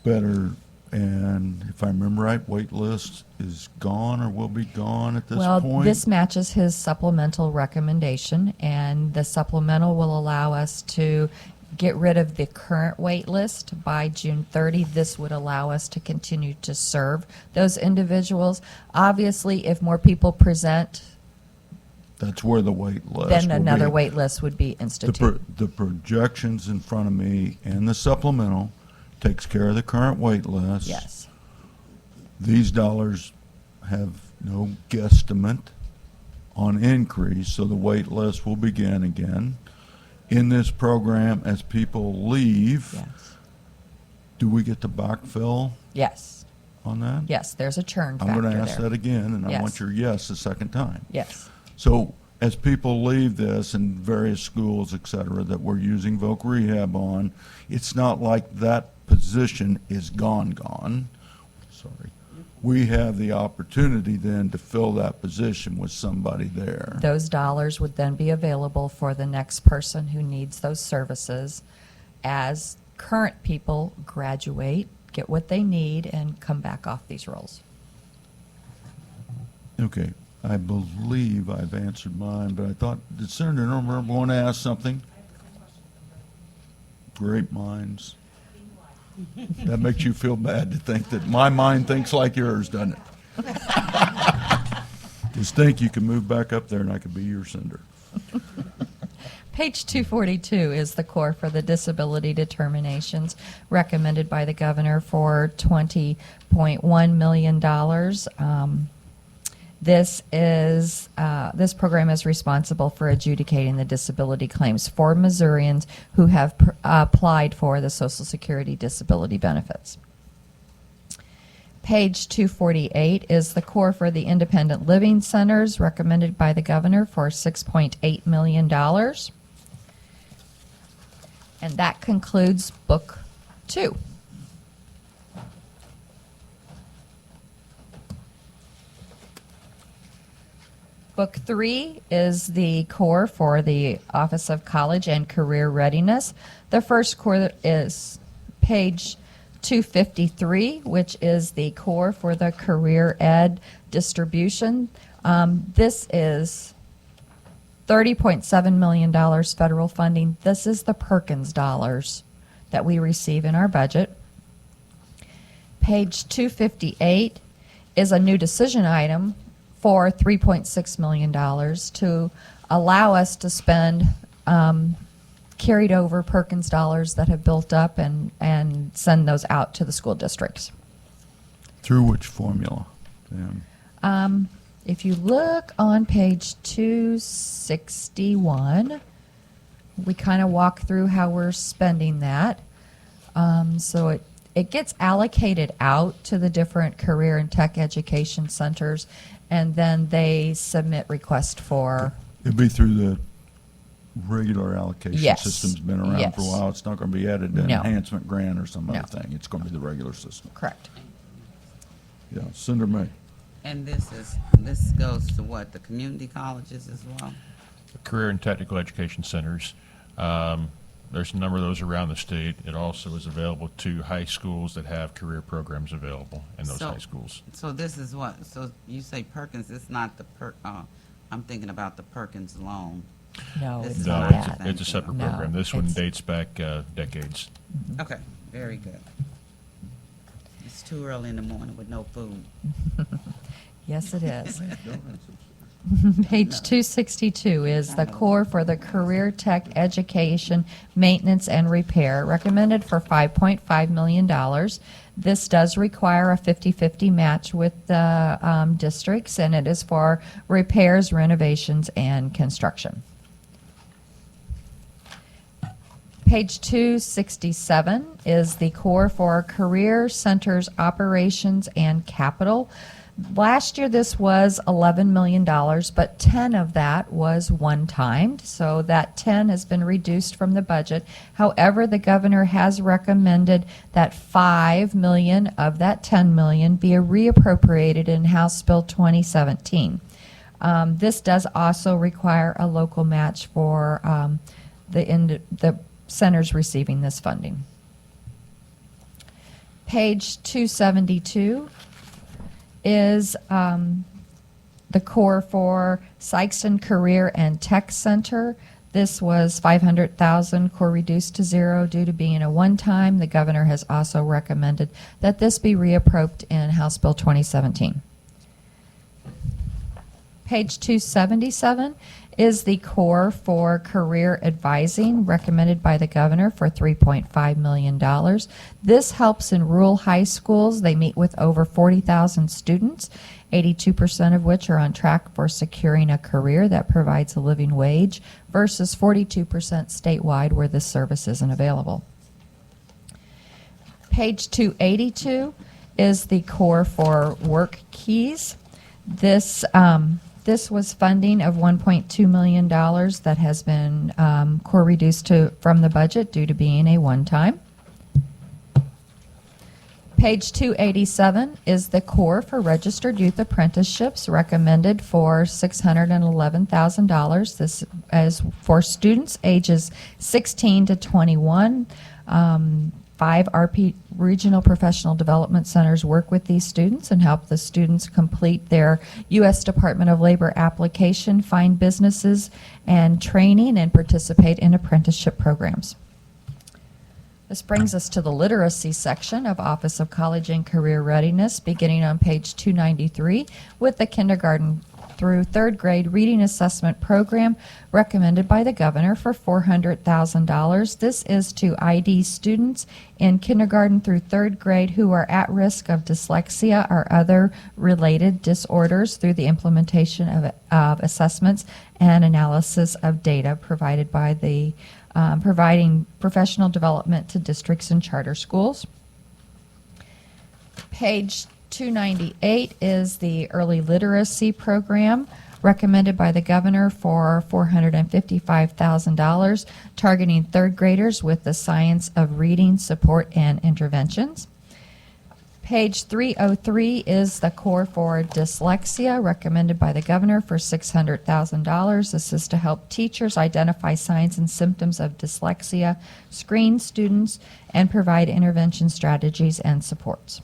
Better, and if I remember right, wait list is gone or will be gone at this point? Well, this matches his supplemental recommendation, and the supplemental will allow us to get rid of the current wait list by June 30. This would allow us to continue to serve those individuals. Obviously, if more people present, That's where the wait list then will another be. wait list would be instituted. The projections in front of me and the supplemental takes care of the current wait list. Yes. These dollars have no guesstimate on increase, so the wait list will begin again. In this program, as people leave, Yes. do we get to backfill Yes. on that? Yes, there's a churn factor I'm there. going to ask that again, and I Yes. want your yes a second time. Yes. So as people leave this in various schools, et cetera, that we're using Voc Rehab on, it's not like that position is gone. Sorry. we have the opportunity then to fill that position with somebody there. Those dollars would then be available for the next person who needs those services as current people graduate, get what they need, and come back off these roles. Okay, I believe I've answered mine, but I thought, did Senator Norman want to ask something? Great minds. That makes you feel bad to think that my mind thinks like yours, doesn't it? Just think you can move back up there and I could be your senator. Page 242 is the core for the disability determinations recommended by the governor for $20.1 million. This program is responsible for adjudicating the disability claims for Missourians who have applied for the Social Security disability benefits. Page 248 is the core for the independent living centers recommended by the governor for $6.8 million. And that concludes Book 2. Book 3 is the core for the Office of College and Career Readiness. The first core is page 253, which is the core for the career ed distribution. This is $30.7 million federal funding. This is the Perkins dollars that we receive in our budget. Page 258 is a new decision item for $3.6 million to allow us to spend carried over Perkins dollars that have built up and send those out to the school districts. Through which formula? Dan? If you look on page 261, we kind of walk through how we're spending that. So it gets allocated out to the different career and tech education centers, and then they submit requests for. It'd be through the regular allocation Yes. system's been around Yes. for a while. It's not going to be added to an No. enhancement grant or some No. other thing. It's going to be the regular system. Correct. Yeah, Senator May. And this goes to what, the community colleges as well? Career and technical education centers. There's a number of those around the state. It also is available to high schools that have career programs available in those high schools. So this is what, so you say Perkins, it's not the I'm thinking about the Perkins loan. No, This it's is No, not not that. it's a separate No, program. This one it's- dates back decades. Okay, very good. It's too early in the morning with no food. Yes, it is. Page 262 is the core for the career tech education, maintenance, and repair, recommended for $5.5 million. This does require a 50-50 match with the districts, and it is for repairs, renovations, and construction. Page 267 is the core for career centers, operations, and capital. Last year, this was $11 million, but 10 of that was one-timed, so that 10 has been reduced from the budget. However, the governor has recommended that $5 million of that $10 million be reappropriated in House Bill 2017. This does also require a local match for the centers receiving this funding. Page 272 is the core for Sykeston Career and Tech Center. This was $500,000, core reduced to zero due to being a one-time. The governor has also recommended that this be reappropriated in House Bill 2017. Page 277 is the core for career advising recommended by the governor for $3.5 million. This helps in rural high schools. They meet with over 40,000 students, 82% of which are on track for securing a career that provides a living wage versus 42% statewide where this service isn't available. Page 282 is the core for work keys. This was funding of $1.2 million that has been core reduced from the budget due to being a one-time. Page 287 is the core for registered youth apprenticeships, recommended for $611,000. This is for students ages 16 to 21. 5 RP Regional Professional Development Centers work with these students and help the students complete their U.S. Department of Labor application, find businesses and training, and participate in apprenticeship programs. This brings us to the literacy section of Office of College and Career Readiness, beginning on page 293 with the kindergarten through third grade reading assessment program recommended by the governor for $400,000. This is to ID students in kindergarten through third grade who are at risk of dyslexia or other related disorders through the implementation of assessments and analysis of data provided by the providing professional development to districts and charter schools. Page 298 is the early literacy program recommended by the governor for $455,000, targeting third graders with the science of reading, support, and interventions. Page 303 is the core for dyslexia, recommended by the governor for $600,000. This is to help teachers identify signs and symptoms of dyslexia, screen students, and provide intervention strategies and supports.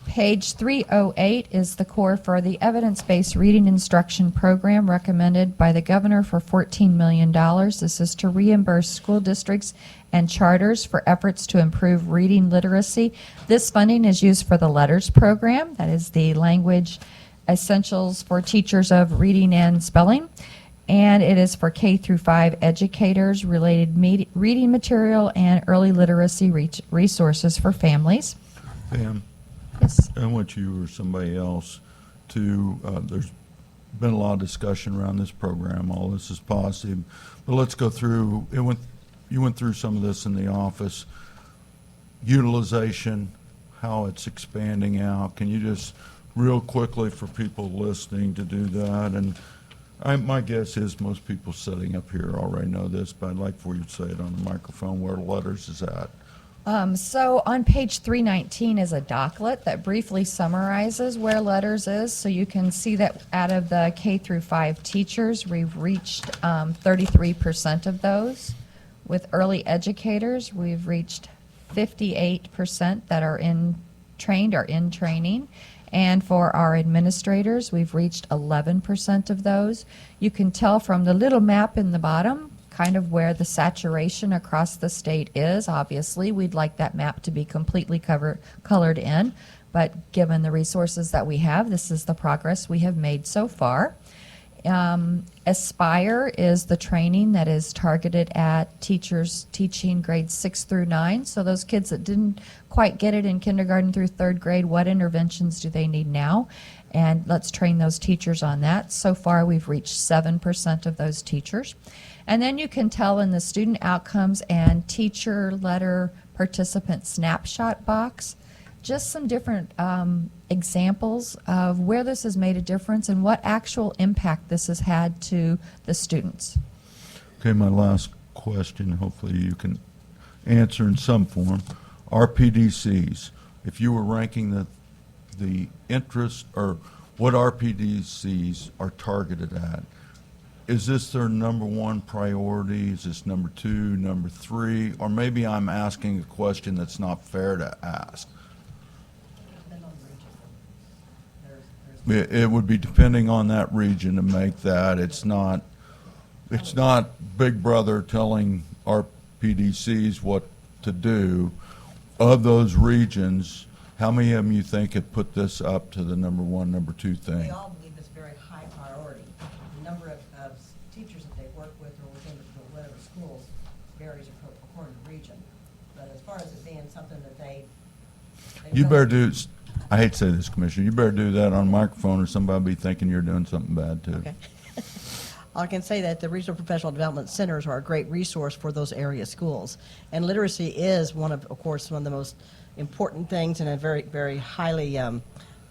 Page 308 is the core for the evidence-based reading instruction program recommended by the governor for $14 million. This is to reimburse school districts and charters for efforts to improve reading literacy. This funding is used for the LETTERS program, that is the language essentials for teachers of reading and spelling, and it is for K through 5 educators, related reading material, and early literacy resources for families. Pam? Yes. I want you or somebody else to, there's been a lot of discussion around this program. All this is positive. But let's go through, you went through some of this in the office. Utilization, how it's expanding out. Can you just real quickly for people listening to do that? And my guess is most people sitting up here already know this, but I'd like for you to say it on the microphone where LETTERS is at. So on page 319 is a docklet that briefly summarizes where LETTERS is. So you can see that out of the K through 5 teachers, we've reached 33% of those. With early educators, we've reached 58% that are trained or in training. And for our administrators, we've reached 11% of those. You can tell from the little map in the bottom kind of where the saturation across the state is. Obviously, we'd like that map to be completely colored in, but given the resources that we have, this is the progress we have made so far. Aspire is the training that is targeted at teachers teaching grades 6 through 9. So those kids that didn't quite get it in kindergarten through third grade, what interventions do they need now? And let's train those teachers on that. So far, we've reached 7% of those teachers. And then you can tell in the student outcomes and teacher letter participant snapshot box, just some different examples of where this has made a difference and what actual impact this has had to the students. Okay, my last question, hopefully you can answer in some form. RPDCs, if you were ranking the interest or what RPDCs are targeted at, is this their number one priority? Is this number 2, number 3? Or maybe I'm asking a question that's not fair to ask. It would be depending on that region to make that. It's not Big Brother telling RPDCs what to do. Of those regions, how many of them you think have put this up to the number 1, number 2 thing? They all believe it's very high priority. The number of teachers that they work with or within whatever schools varies according to region. But as far as it being something that they You really- better do, I hate to say this, Commissioner, you better do that on a microphone or somebody will be thinking you're doing something bad too. Okay. I can say that the Regional Professional Development Centers are a great resource for those area schools. And literacy is one of course, one of the most important things and a very, very highly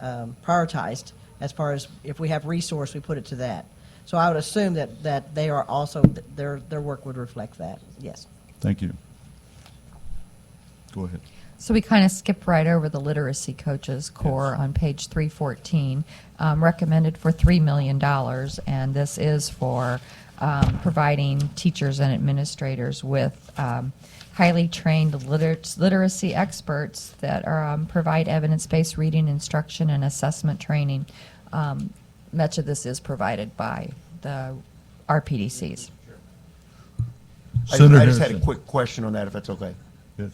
prioritized as far as if we have resource, we put it to that. So I would assume that they are also, their work would reflect that, yes. Thank you. Go ahead. So we kind of skipped right over the literacy coaches core on page 314, recommended for $3 million, and this is for providing teachers and administrators with highly trained literacy experts that are, provide evidence-based reading instruction and assessment training. Much of this is provided by the RPDCs. I Senator just had a Henderson. quick question on that, if that's okay. Yes.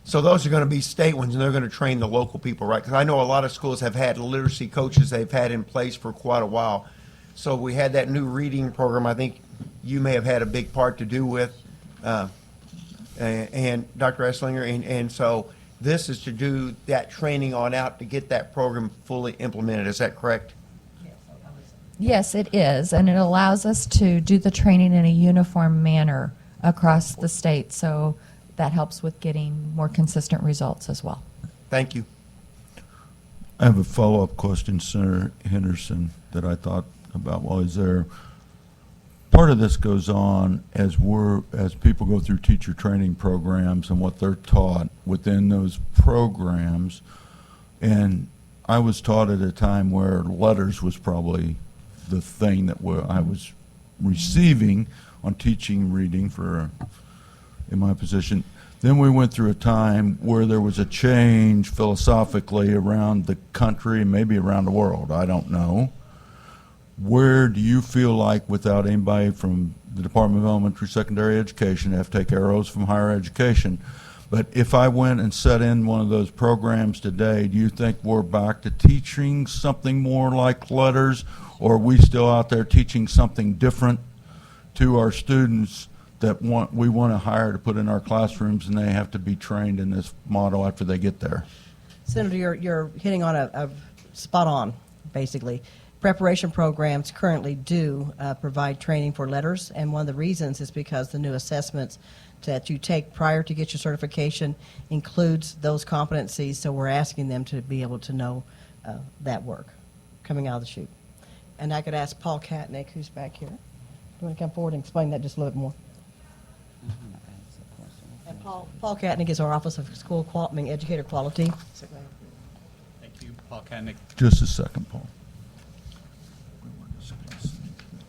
So those are going to be state ones, and they're going to train the local people, right? Because I know a lot of schools have had literacy coaches they've had in place for quite a while. So we had that new reading program. I think you may have had a big part to do with, and Dr. Esslinger, and so this is to do that training on out to get that program fully implemented. Is that correct? Yes, it is, and it allows us to do the training in a uniform manner across the state, so that helps with getting more consistent results as well. Thank you. I have a follow-up question, Senator Henderson, that I thought about while he's there. Part of this goes on as people go through teacher training programs and what they're taught within those programs. And I was taught at a time where letters was probably the thing that I was receiving on teaching reading in my position. Then we went through a time where there was a change philosophically around the country, maybe around the world, I don't know. Where do you feel like, without anybody from the Department of Elementary Secondary Education, have to take arrows from higher education, but if I went and set in one of those programs today, do you think we're back to teaching something more like letters, or are we still out there teaching something different to our students that we want to hire to put in our classrooms, and they have to be trained in this model after they get there? Senator, you're hitting on a spot on, basically. Preparation programs currently do provide training for letters, and one of the reasons is because the new assessments that you take prior to get your certification includes those competencies, so we're asking them to be able to know that work coming out of the chute. And I could ask Paul Katnick, who's back here. You want to come forward and explain that just a little bit more? And Paul Katnick is our Office of School Educator Quality. Thank you, Paul Katnick. Just a second, Paul. We were discussing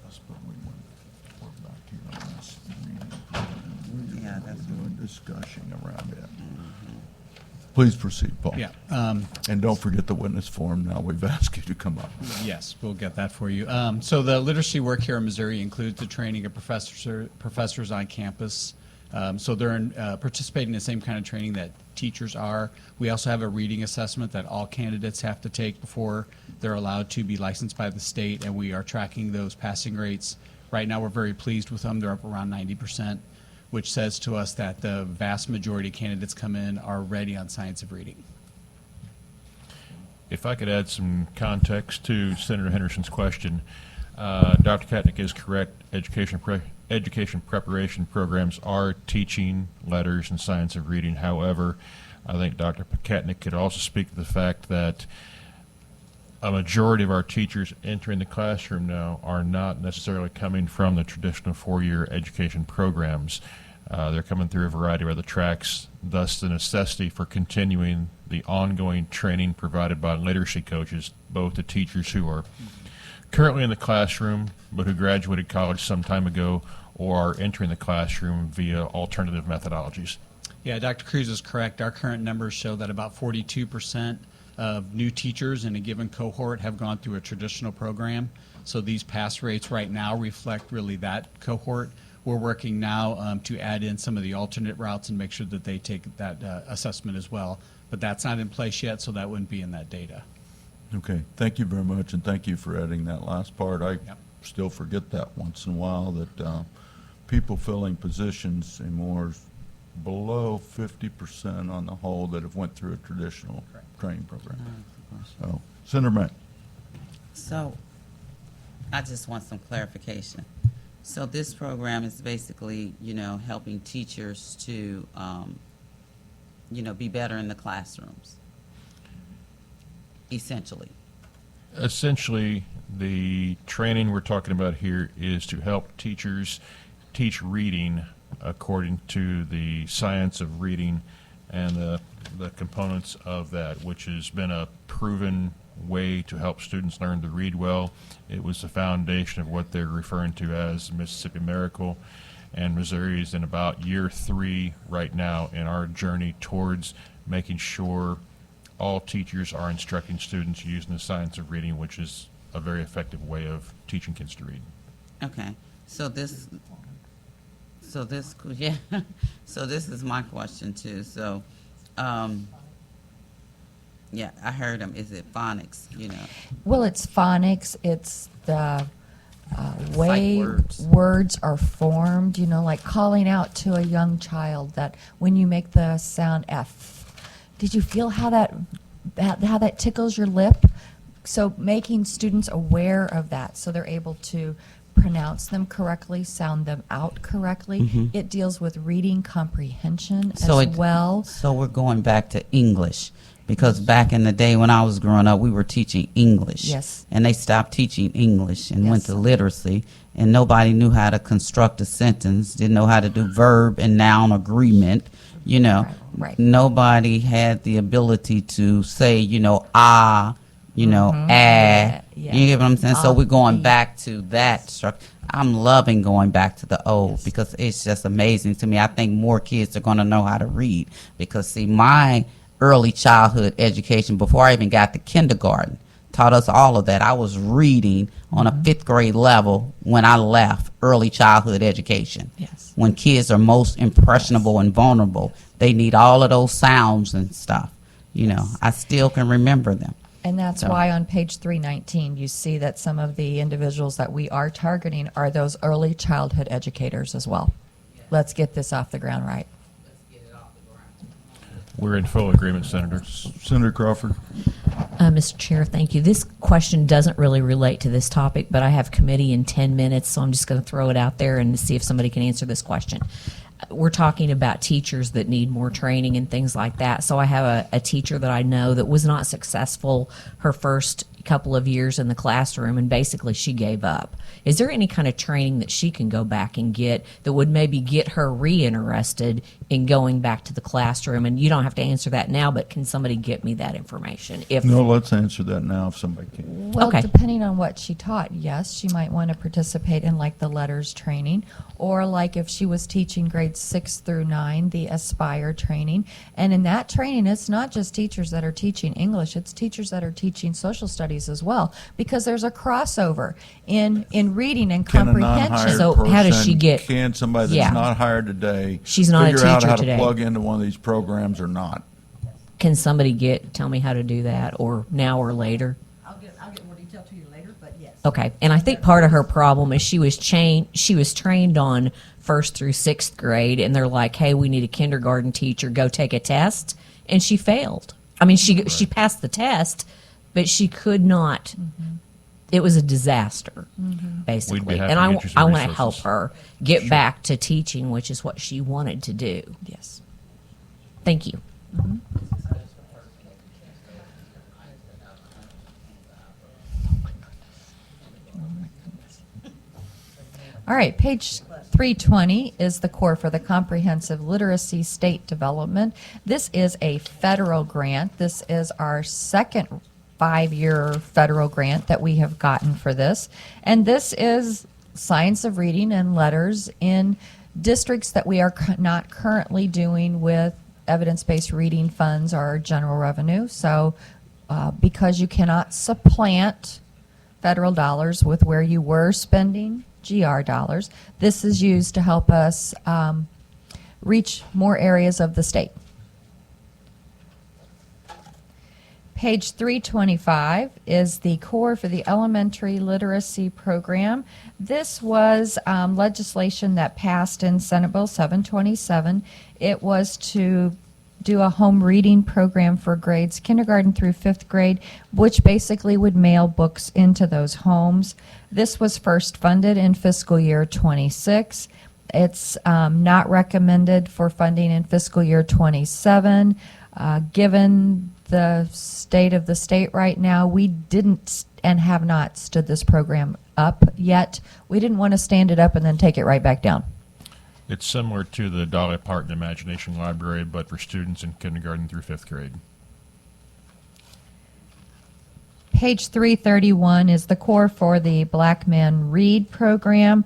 this, but we're back here on this reading. Yeah, that's We're doing discussion around it. Please proceed, Paul. Yeah. And don't forget the witness form now. We've asked you to come up. Yes, we'll get that for you. So the literacy work here in Missouri includes the training of professors on campus. So they're participating in the same kind of training that teachers are. We also have a reading assessment that all candidates have to take before they're allowed to be licensed by the state, and we are tracking those passing rates. Right now, we're very pleased with them. They're up around 90%, which says to us that the vast majority of candidates come in are ready on science of reading. If I could add some context to Senator Henderson's question, Dr. Katnick is correct. Education preparation programs are teaching letters and science of reading. However, I think Dr. Katnick could also speak to the fact that a majority of our teachers entering the classroom now are not necessarily coming from the traditional four-year education programs. They're coming through a variety of other tracks, thus the necessity for continuing the ongoing training provided by literacy coaches, both the teachers who are currently in the classroom but who graduated college some time ago or are entering the classroom via alternative methodologies. Yeah, Dr. Cruz is correct. Our current numbers show that about 42% of new teachers in a given cohort have gone through a traditional program. So these pass rates right now reflect really that cohort. We're working now to add in some of the alternate routes and make sure that they take that assessment as well. But that's not in place yet, so that wouldn't be in that data. Okay, thank you very much, and thank you for adding that last part. I still forget that once in a while, that people filling positions anymore is below 50% on the whole that have went through a traditional training program. So, Senator Mack. So, I just want some clarification. So this program is basically, helping teachers to, be better in the classrooms, essentially. Essentially, the training we're talking about here is to help teachers teach reading according to the science of reading and the components of that, which has been a proven way to help students learn to read well. It was the foundation of what they're referring to as Mississippi Miracle, and Missouri is in about year 3 right now in our journey towards making sure all teachers are instructing students using the science of reading, which is a very effective way of teaching kids to read. Okay, so this, yeah, so this is my question too. So, yeah, I heard him. Is it phonics? You know, Well, it's phonics, it's the way words. words are formed, you know, like calling out to a young child that when you make the sound F, did you feel how that tickles your lip? So making students aware of that so they're able to pronounce them correctly, sound them out correctly. It deals with reading comprehension as well. So we're going back to English, because back in the day when I was growing up, we were teaching English. Yes. And they stopped teaching English and went Yes. to literacy, and nobody knew how to construct a sentence, didn't know how to do verb and noun agreement. You know, Right. nobody had the ability to say, you know, ah, you know, Yeah. You get what I'm saying? So Ah, we're going yeah. back to that structure. I'm loving going back to the old because it's just amazing to me. I think more kids are going to know how to read because, see, my early childhood education, before I even got to kindergarten, taught us all of that. I was reading on a 5th grade level when I left early childhood education. Yes. When kids are most impressionable and vulnerable, they need all of those sounds and stuff. You know, I still can remember them. And that's So- why on page 319, you see that some of the individuals that we are targeting are those early childhood educators as well. Let's get this off the ground right. We're in full agreement, Senator. Senator Crawford. Mr. Chair, thank you. This question doesn't really relate to this topic, but I have committee in 10 minutes, so I'm just going to throw it out there and see if somebody can answer this question. We're talking about teachers that need more training and things like that. So I have a teacher that I know that was not successful her first couple of years in the classroom, and basically she gave up. Is there any kind of training that she can go back and get that would maybe get her re-interested in going back to the classroom? And you don't have to answer that now, but can somebody get me that information? If No, let's answer that now if somebody can. Well, Okay. depending on what she taught, yes, she might want to participate in like the letters training, or like if she was teaching grades 6 through 9, the Aspire training. And in that training, it's not just teachers that are teaching English, it's teachers that are teaching social studies as well, because there's a crossover in reading and Can a comprehension. non-hired So how does she person- get- Can somebody that's Yeah. not hired today She's not a figure out teacher how today. to plug into one of these programs or not? Can somebody tell me how to do that, or now or later? I'll get more detail to you later, but yes. Okay, and I think part of her problem is she was trained on 1st through 6th grade, and they're like, "Hey, we need a kindergarten teacher. Go take a test," and she failed. I mean, she passed the test, but she could not. It was a disaster, basically. We'd be happy And to I get you some want to help resources. her get back to teaching, which is what she wanted to do. Yes. Thank you. All right, page 320 is the core for the Comprehensive Literacy State Development. This is a federal grant. This is our second 5-year federal grant that we have gotten for this. And this is science of reading and letters in districts that we are not currently doing with evidence-based reading funds or general revenue. So because you cannot supplant federal dollars with where you were spending GR dollars, this is used to help us reach more areas of the state. Page 325 is the core for the elementary literacy program. This was legislation that passed in Senate Bill 727. It was to do a home reading program for grades kindergarten through 5th grade, which basically would mail books into those homes. This was first funded in fiscal year 26. It's not recommended for funding in fiscal year 27. Given the state of the state right now, we didn't and have not stood this program up yet. We didn't want to stand it up and then take it right back down. It's similar to the Dolly Parton Imagination Library, but for students in kindergarten through 5th grade. Page 331 is the core for the Black Men Read program.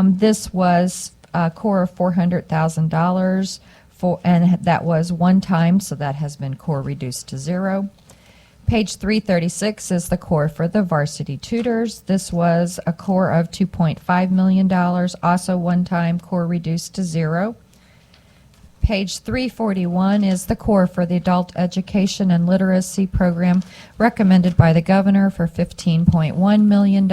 This was a core of $400,000, and that was one time, so that has been core reduced to zero. Page 336 is the core for the varsity tutors. This was a core of $2.5 million, also one time, core reduced to zero. Page 341 is the core for the adult education and literacy program recommended by the governor for $15.1 million.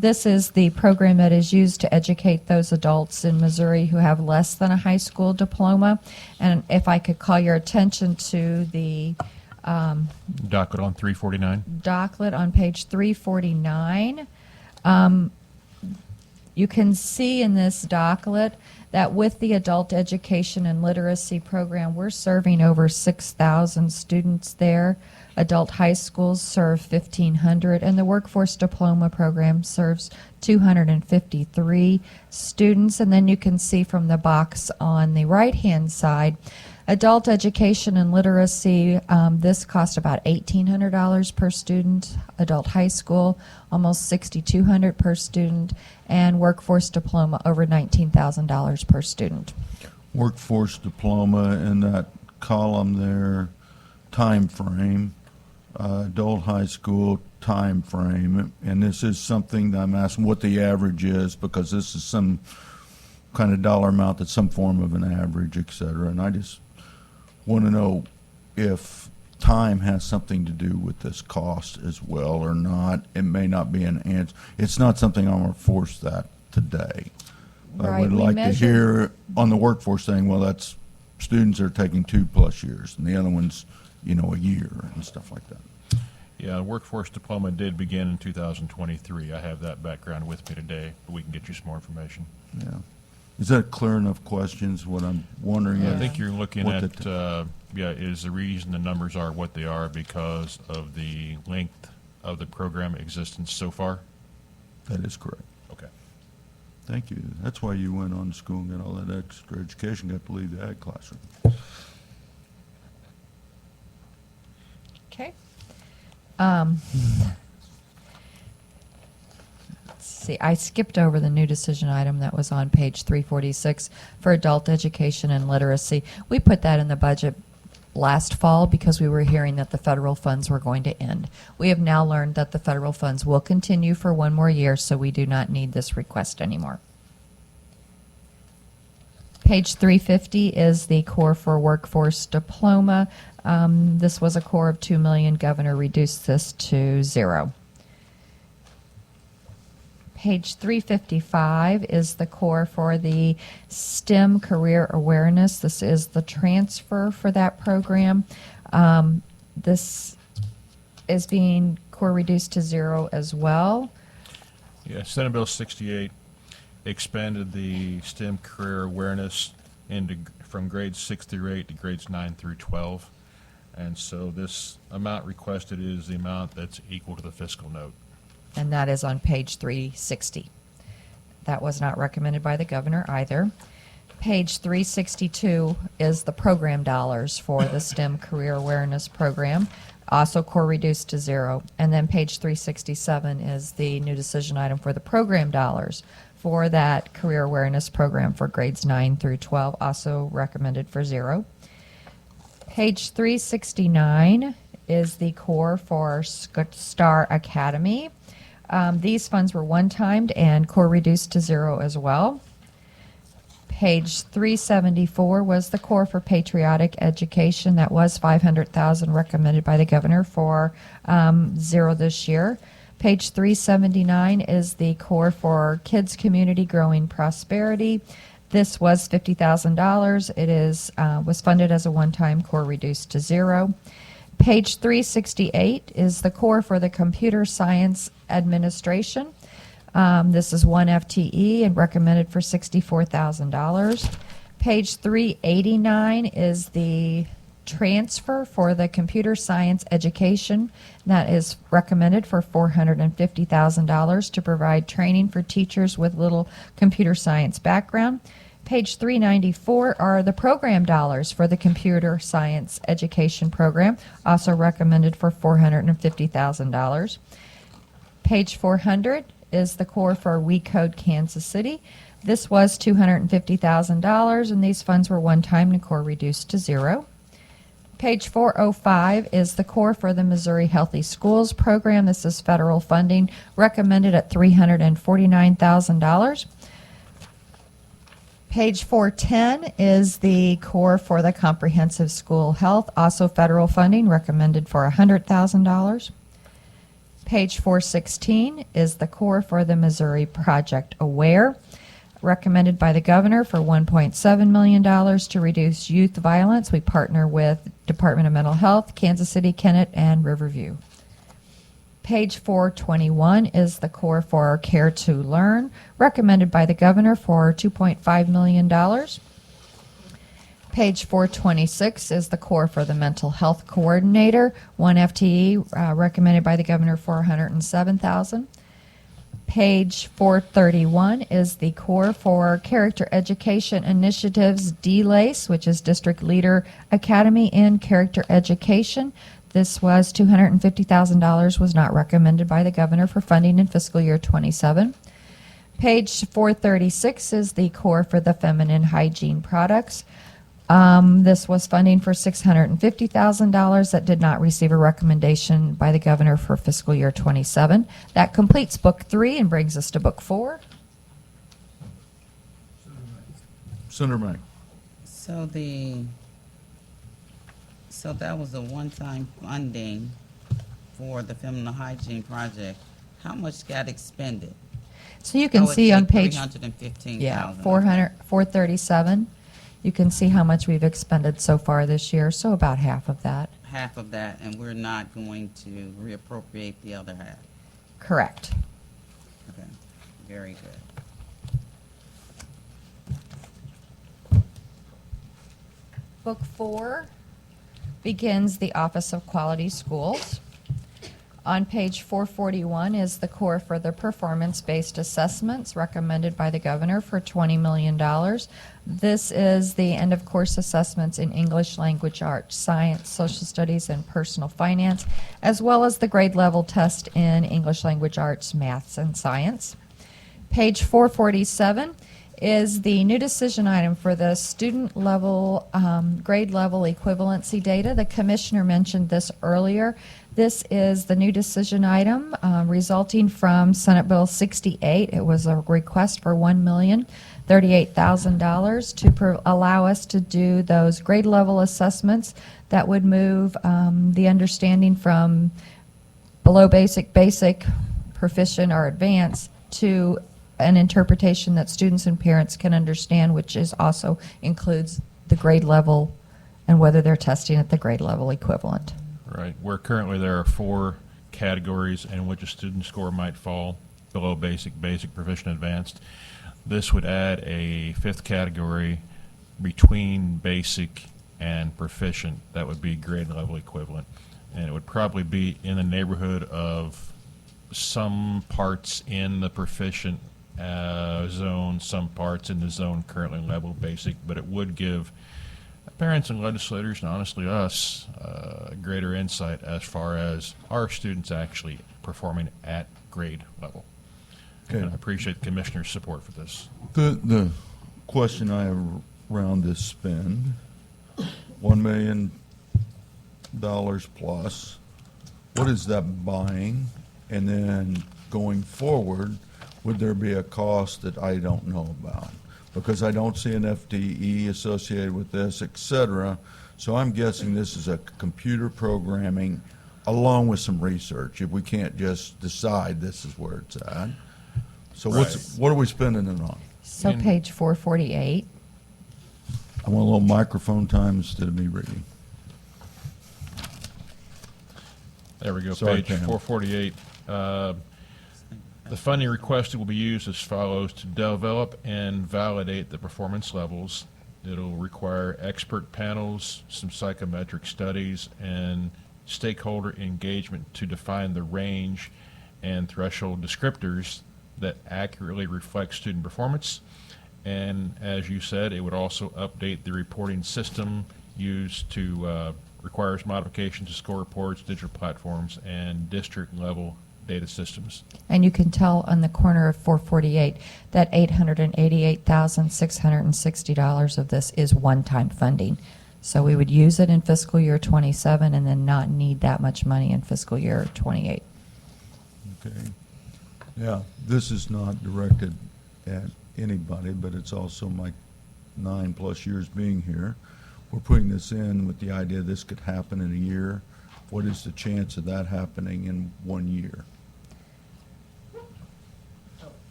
This is the program that is used to educate those adults in Missouri who have less than a high school diploma. And if I could call your attention to the Docket on 349. docket on page 349. You can see in this docket that with the adult education and literacy program, we're serving over 6,000 students there. Adult high schools serve 1,500, and the workforce diploma program serves 253 students. And then you can see from the box on the right-hand side, adult education and literacy, this cost about $1,800 per student. Adult high school, almost $6,200 per student, and workforce diploma, over $19,000 per student. Workforce diploma in that column there, time frame, adult high school time frame, and this is something that I'm asking what the average is, because this is some kind of dollar amount that's some form of an average, et cetera. And I just want to know if time has something to do with this cost as well or not. It may not be an answer. It's not something I'm going to force that today. I Right, would we like measure- to hear on the workforce thing, well, that's students are taking 2+ years, and the other one's, a year and stuff like that. Yeah, workforce diploma did begin in 2023. I have that background with me today, but we can get you some more information. Yeah. Is that clear enough questions? What I'm wondering I is think you're looking what at, the is the reason the numbers are what they are because of the length of the program existence so far? that is correct. Okay. Thank you. That's why you went on to school and got all that extra education, got to leave the ag classroom. Okay. Let's see, I skipped over the new decision item that was on page 346 for adult education and literacy. We put that in the budget last fall because we were hearing that the federal funds were going to end. We have now learned that the federal funds will continue for one more year, so we do not need this request anymore. Page 350 is the core for workforce diploma. This was a core of $2 million. Governor reduced this to zero. Page 355 is the core for the STEM career awareness. This is the transfer for that program. This is being core reduced to zero as well. Yeah, Senate Bill 68 expanded the STEM career awareness from grades 6 through 8 to grades 9 through 12. And so this amount requested is the amount that's equal to the fiscal note. And that is on page 360. That was not recommended by the governor either. Page 362 is the program dollars for the STEM Career Awareness Program, also core reduced to zero. And then page 367 is the new decision item for the program dollars for that Career Awareness Program for grades 9 through 12, also recommended for zero. Page 369 is the core for Star Academy. These funds were one-timed and core reduced to zero as well. Page 374 was the core for patriotic education. That was $500,000 recommended by the governor for zero this year. Page 379 is the core for kids community growing prosperity. This was $50,000. It is was funded as a one-time core reduced to zero. Page 368 is the core for the computer science administration. This is one FTE and recommended for $64,000. Page 389 is the transfer for the computer science education. That is recommended for $450,000 to provide training for teachers with little computer science background. Page 394 are the program dollars for the computer science education program, also recommended for $450,000. Page 400 is the core for We Code Kansas City. This was $250,000, and these funds were one-time and core reduced to zero. Page 405 is the core for the Missouri Healthy Schools program. This is federal funding recommended at $349,000. Page 410 is the core for the Comprehensive School Health, also federal funding recommended for $100,000. Page 416 is the core for the Missouri Project Aware, recommended by the governor for $1.7 million to reduce youth violence. We partner with Department of Mental Health, Kansas City, Kennett, and Riverview. Page 421 is the core for Care to Learn, recommended by the governor for $2.5 million. Page 426 is the core for the Mental Health Coordinator, 1 FTE, recommended by the governor for $107,000. Page 431 is the core for Character Education Initiatives DLACE, which is District Leader Academy in Character Education. This was $250,000, was not recommended by the governor for funding in fiscal year 27. Page 436 is the core for the Feminine Hygiene Products. This was funding for $650,000 that did not receive a recommendation by the governor for fiscal year 27. That completes Book 3 and brings us to Book 4. Senator May. So that was a one-time funding for the Feminine Hygiene Project. How much got expended? So you can see on page 315,000. Yeah, 437. You can see how much we've expended so far this year, so about half of that. Half of that, and we're not going to reappropriate the other half. Correct. Okay, very good. Book 4 begins the Office of Quality Schools. On page 441 is the core for the performance-based assessments recommended by the governor for $20 million. This is the end-of-course assessments in English, language arts, science, social studies, and personal finance, as well as the grade level test in English, language arts, maths, and science. Page 447 is the new decision item for the student level, grade level equivalency data. The commissioner mentioned this earlier. This is the new decision item resulting from Senate Bill 68. It was a request for $1,038,000 to allow us to do those grade level assessments that would move the understanding from below basic, proficient, or advanced to an interpretation that students and parents can understand, which is also includes the grade level and whether they're testing at the grade level equivalent. Right, where currently there are 4 categories in which a student score might fall: below basic, proficient, advanced. This would add a 5th category between basic and proficient. That would be grade level equivalent. And it would probably be in the neighborhood of some parts in the proficient zone, some parts in the zone currently level basic, but it would give parents and legislators, and honestly us, greater insight as far as are students actually performing at grade level. Okay. And I appreciate the commissioner's support for this. The question I have around this spend, $1 million plus, what is that buying? And then going forward, would there be a cost that I don't know about? Because I don't see an FTE associated with this, et cetera. So I'm guessing this is a computer programming along with some research, if we can't just decide this is where it's at. So what are we spending it on? So page 448. I want a little microphone time instead of me reading. There we go, Sorry, page Pam. 448. The funding requested will be used as follows: to develop and validate the performance levels, It'll require expert panels, some psychometric studies, and stakeholder engagement to define the range and threshold descriptors that accurately reflect student performance. And as you said, it would also update the reporting system used to requires modifications to score reports, digital platforms, and district-level data systems. And you can tell on the corner of 448 that $888,660 of this is one-time funding. So we would use it in fiscal year 27 and then not need that much money in fiscal year 28. Okay. Yeah, this is not directed at anybody, but it's also my 9+ years being here. We're putting this in with the idea this could happen in a year. What is the chance of that happening in 1 year?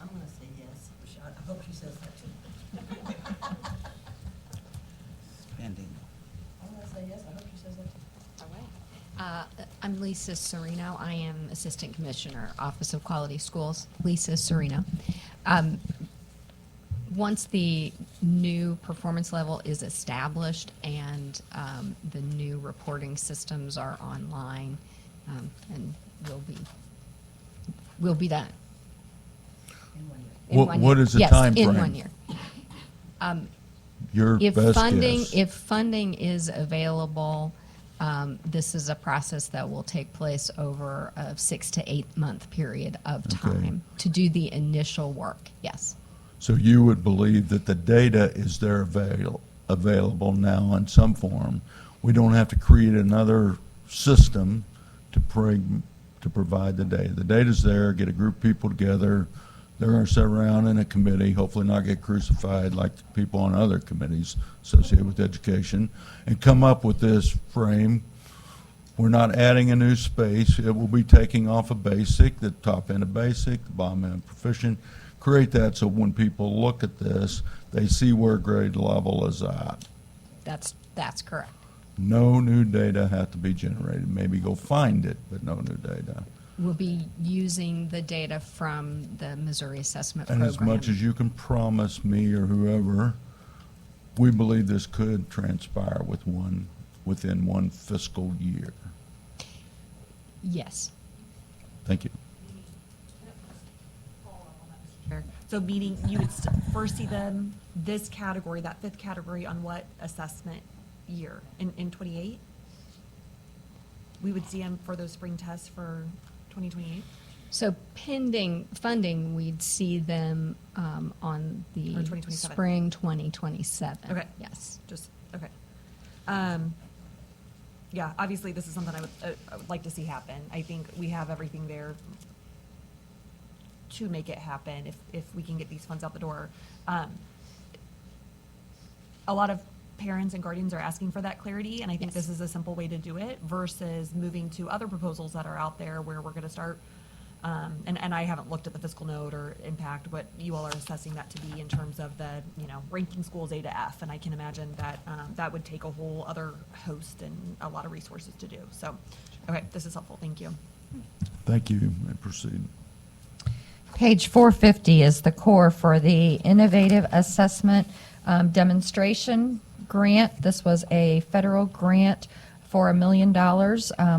I'm going to say yes. I hope she says that too. Spending. I'm going to say yes. I hope she says that too. All right. I'm Lisa Serino. I am Assistant Commissioner, Office of Quality Schools. Lisa Serino. Once the new performance level is established and the new reporting systems are online, and we'll be done. In 1 year. What is the Yes, time in frame? 1 year. Your best guess. If funding is available, this is a process that will take place over a 6 to 8 month period of time to do the initial work. Yes. So you would believe that the data is there available now in some form. We don't have to create another system to provide the data. The data's there, get a group of people together. They're going to sit around in a committee, hopefully not get crucified like people on other committees associated with education, and come up with this frame. We're not adding a new space. It will be taking off a basic, the top end of basic, the bottom end of proficient. Create that so when people look at this, they see where grade level is at. That's correct. No new data have to be generated. Maybe go find it, but no new data. We'll be using the data from the Missouri Assessment And Program. as much as you can promise me or whoever, we believe this could transpire within 1 fiscal year. Yes. Thank you. So meaning you would first see them, this category, that fifth category, on what assessment year? In 28? We would see them for those spring tests for 2028? So pending funding, we'd see them on the Or 2027. spring 2027. Okay. Yes. Just, okay. Yeah, obviously, this is something I would like to see happen. I think we have everything there to make it happen if we can get these funds out the door. A lot of parents and guardians are asking for that clarity, and I think this is a simple way to do it versus moving to other proposals that are out there where we're going to start. And I haven't looked at the fiscal note or impact, what you all are assessing that to be in terms of the, ranking schools A to F. And I can imagine that that would take a whole other host and a lot of resources to do. So, okay, this is helpful. Thank you. Thank you. May proceed. Page 450 is the core for the Innovative Assessment Demonstration Grant. This was a federal grant for $1 million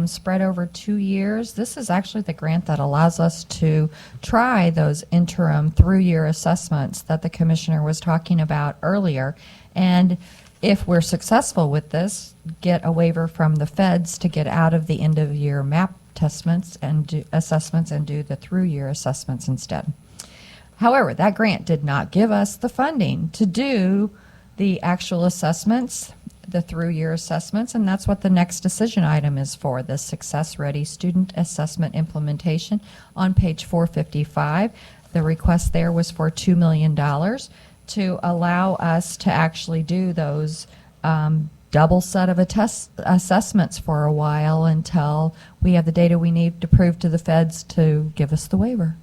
spread over 2 years. This is actually the grant that allows us to try those interim through-year assessments that the commissioner was talking about earlier. And if we're successful with this, get a waiver from the feds to get out of the end-of-year MAP assessments and do the through-year assessments instead. However, that grant did not give us the funding to do the actual assessments, the through-year assessments, and that's what the next decision item is for, the Success Ready Student Assessment Implementation on page 455. The request there was for $2 million to allow us to actually do those double set of assessments for a while until we have the data we need to prove to the feds to give us the waiver.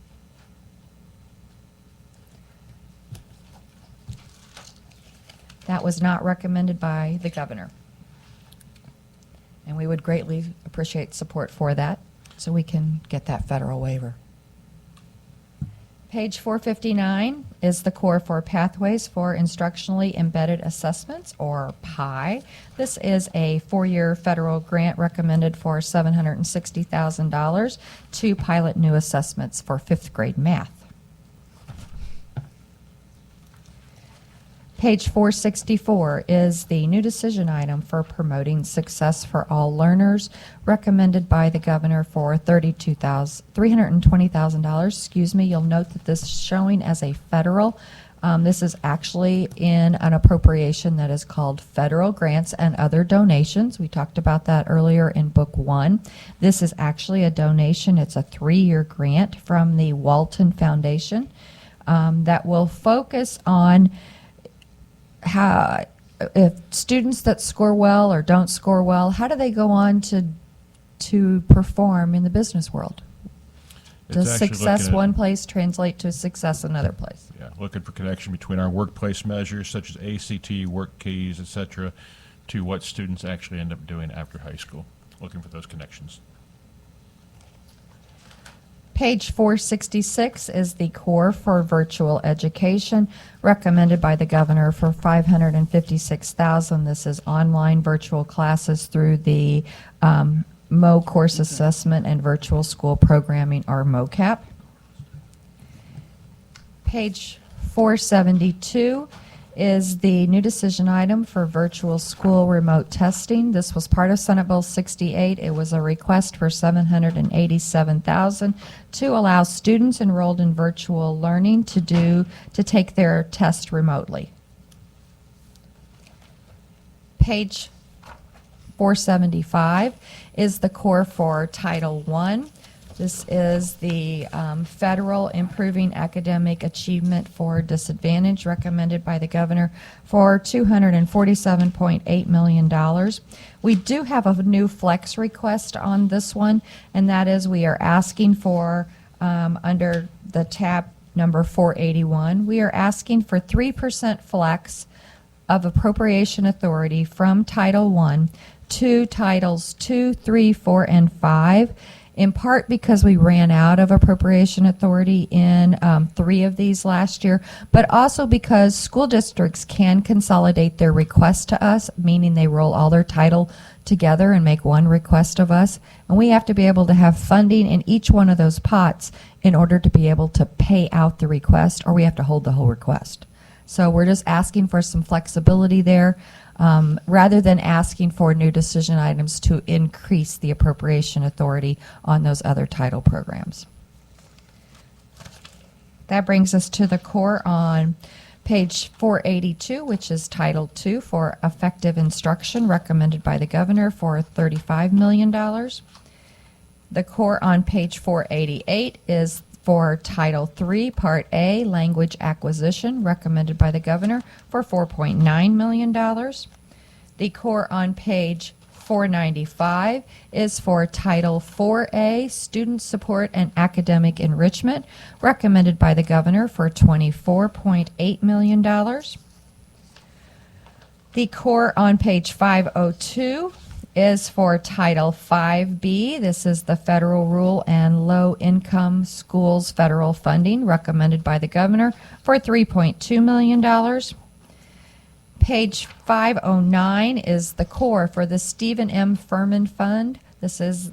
That was not recommended by the governor. And we would greatly appreciate support for that so we can get that federal waiver. Page 459 is the core for Pathways for Instructionally Embedded Assessments, or PI. This is a 4-year federal grant recommended for $760,000 to pilot new assessments for 5th grade math. Page 464 is the new decision item for promoting success for all learners, recommended by the governor for $320,000. Excuse me. You'll note that this is showing as a federal. This is actually in an appropriation that is called Federal Grants and Other Donations. We talked about that earlier in Book 1. This is actually a donation. It's a 3-year grant from the Walton Foundation that will focus on how, if students that score well or don't score well, how do they go on to perform in the business world? Does success one place translate to success another place? Yeah, looking for connection between our workplace measures such as ACT, work keys, etc., to what students actually end up doing after high school. Looking for those connections. Page 466 is the core for virtual education, recommended by the governor for $556,000. This is online virtual classes through the MO Course Assessment and Virtual School Programming, or MOCAP. Page 472 is the new decision item for virtual school remote testing. This was part of Senate Bill 68. It was a request for $787,000 to allow students enrolled in virtual learning to take their test remotely. Page 475 is the core for Title I. This is the federal Improving Academic Achievement for Disadvantage, recommended by the governor for $247.8 million. We do have a new flex request on this one, and that is we are asking for, under the tab number 481, we are asking for 3% flex of appropriation authority from Title I to Titles 2, 3, 4, and 5. In part because we ran out of appropriation authority in 3 of these last year, but also because school districts can consolidate their request to us, meaning they roll all their title together and make one request of us. And we have to be able to have funding in each one of those pots in order to be able to pay out the request, or we have to hold the whole request. So we're just asking for some flexibility there. Rather than asking for new decision items to increase the appropriation authority on those other title programs. That brings us to the core on page 482, which is Title II for Effective Instruction, recommended by the governor for $35 million. The core on page 488 is for Title III, Part A, Language Acquisition, recommended by the governor for $4.9 million. The core on page 495 is for Title IV-A, Student Support and Academic Enrichment, recommended by the governor for $24.8 million. The core on page 502 is for Title V-B. This is the Federal Rural and Low Income Schools Federal Funding, recommended by the governor for $3.2 million. Page 509 is the core for the Stephen M. Furman Fund. This is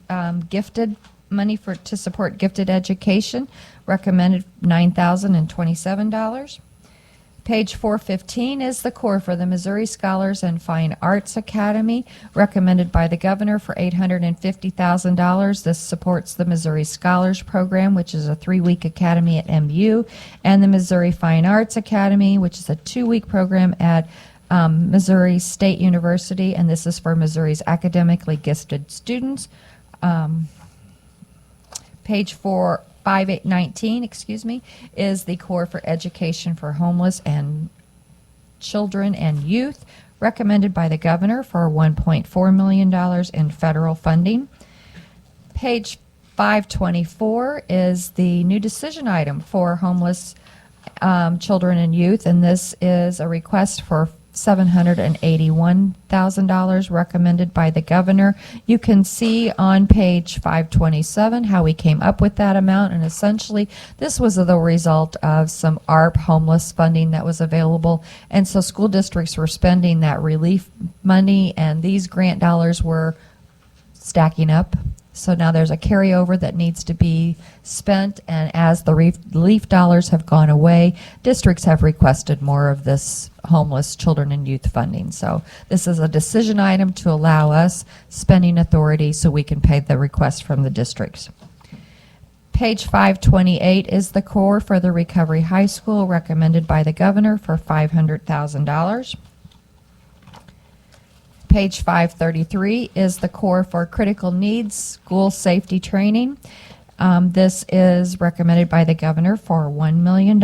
gifted money to support gifted education, recommended $9,027. Page 415 is the core for the Missouri Scholars and Fine Arts Academy, recommended by the governor for $850,000. This supports the Missouri Scholars Program, which is a 3-week academy at MU, and the Missouri Fine Arts Academy, which is a 2-week program at Missouri State University, and this is for Missouri's academically gifted students. Page 5819, is the core for education for homeless and children and youth, recommended by the governor for $1.4 million in federal funding. Page 524 is the new decision item for homeless children and youth, and this is a request for $781,000 recommended by the governor. You can see on page 527 how we came up with that amount, and essentially this was the result of some ARP homeless funding that was available, and so school districts were spending that relief money, and these grant dollars were stacking up. So now there's a carryover that needs to be spent, and as the relief dollars have gone away, districts have requested more of this homeless children and youth funding. So this is a decision item to allow us spending authority so we can pay the request from the districts. Page 528 is the core for the Recovery High School, recommended by the governor for $500,000. Page 533 is the core for critical needs school safety training. This is recommended by the governor for $1 million.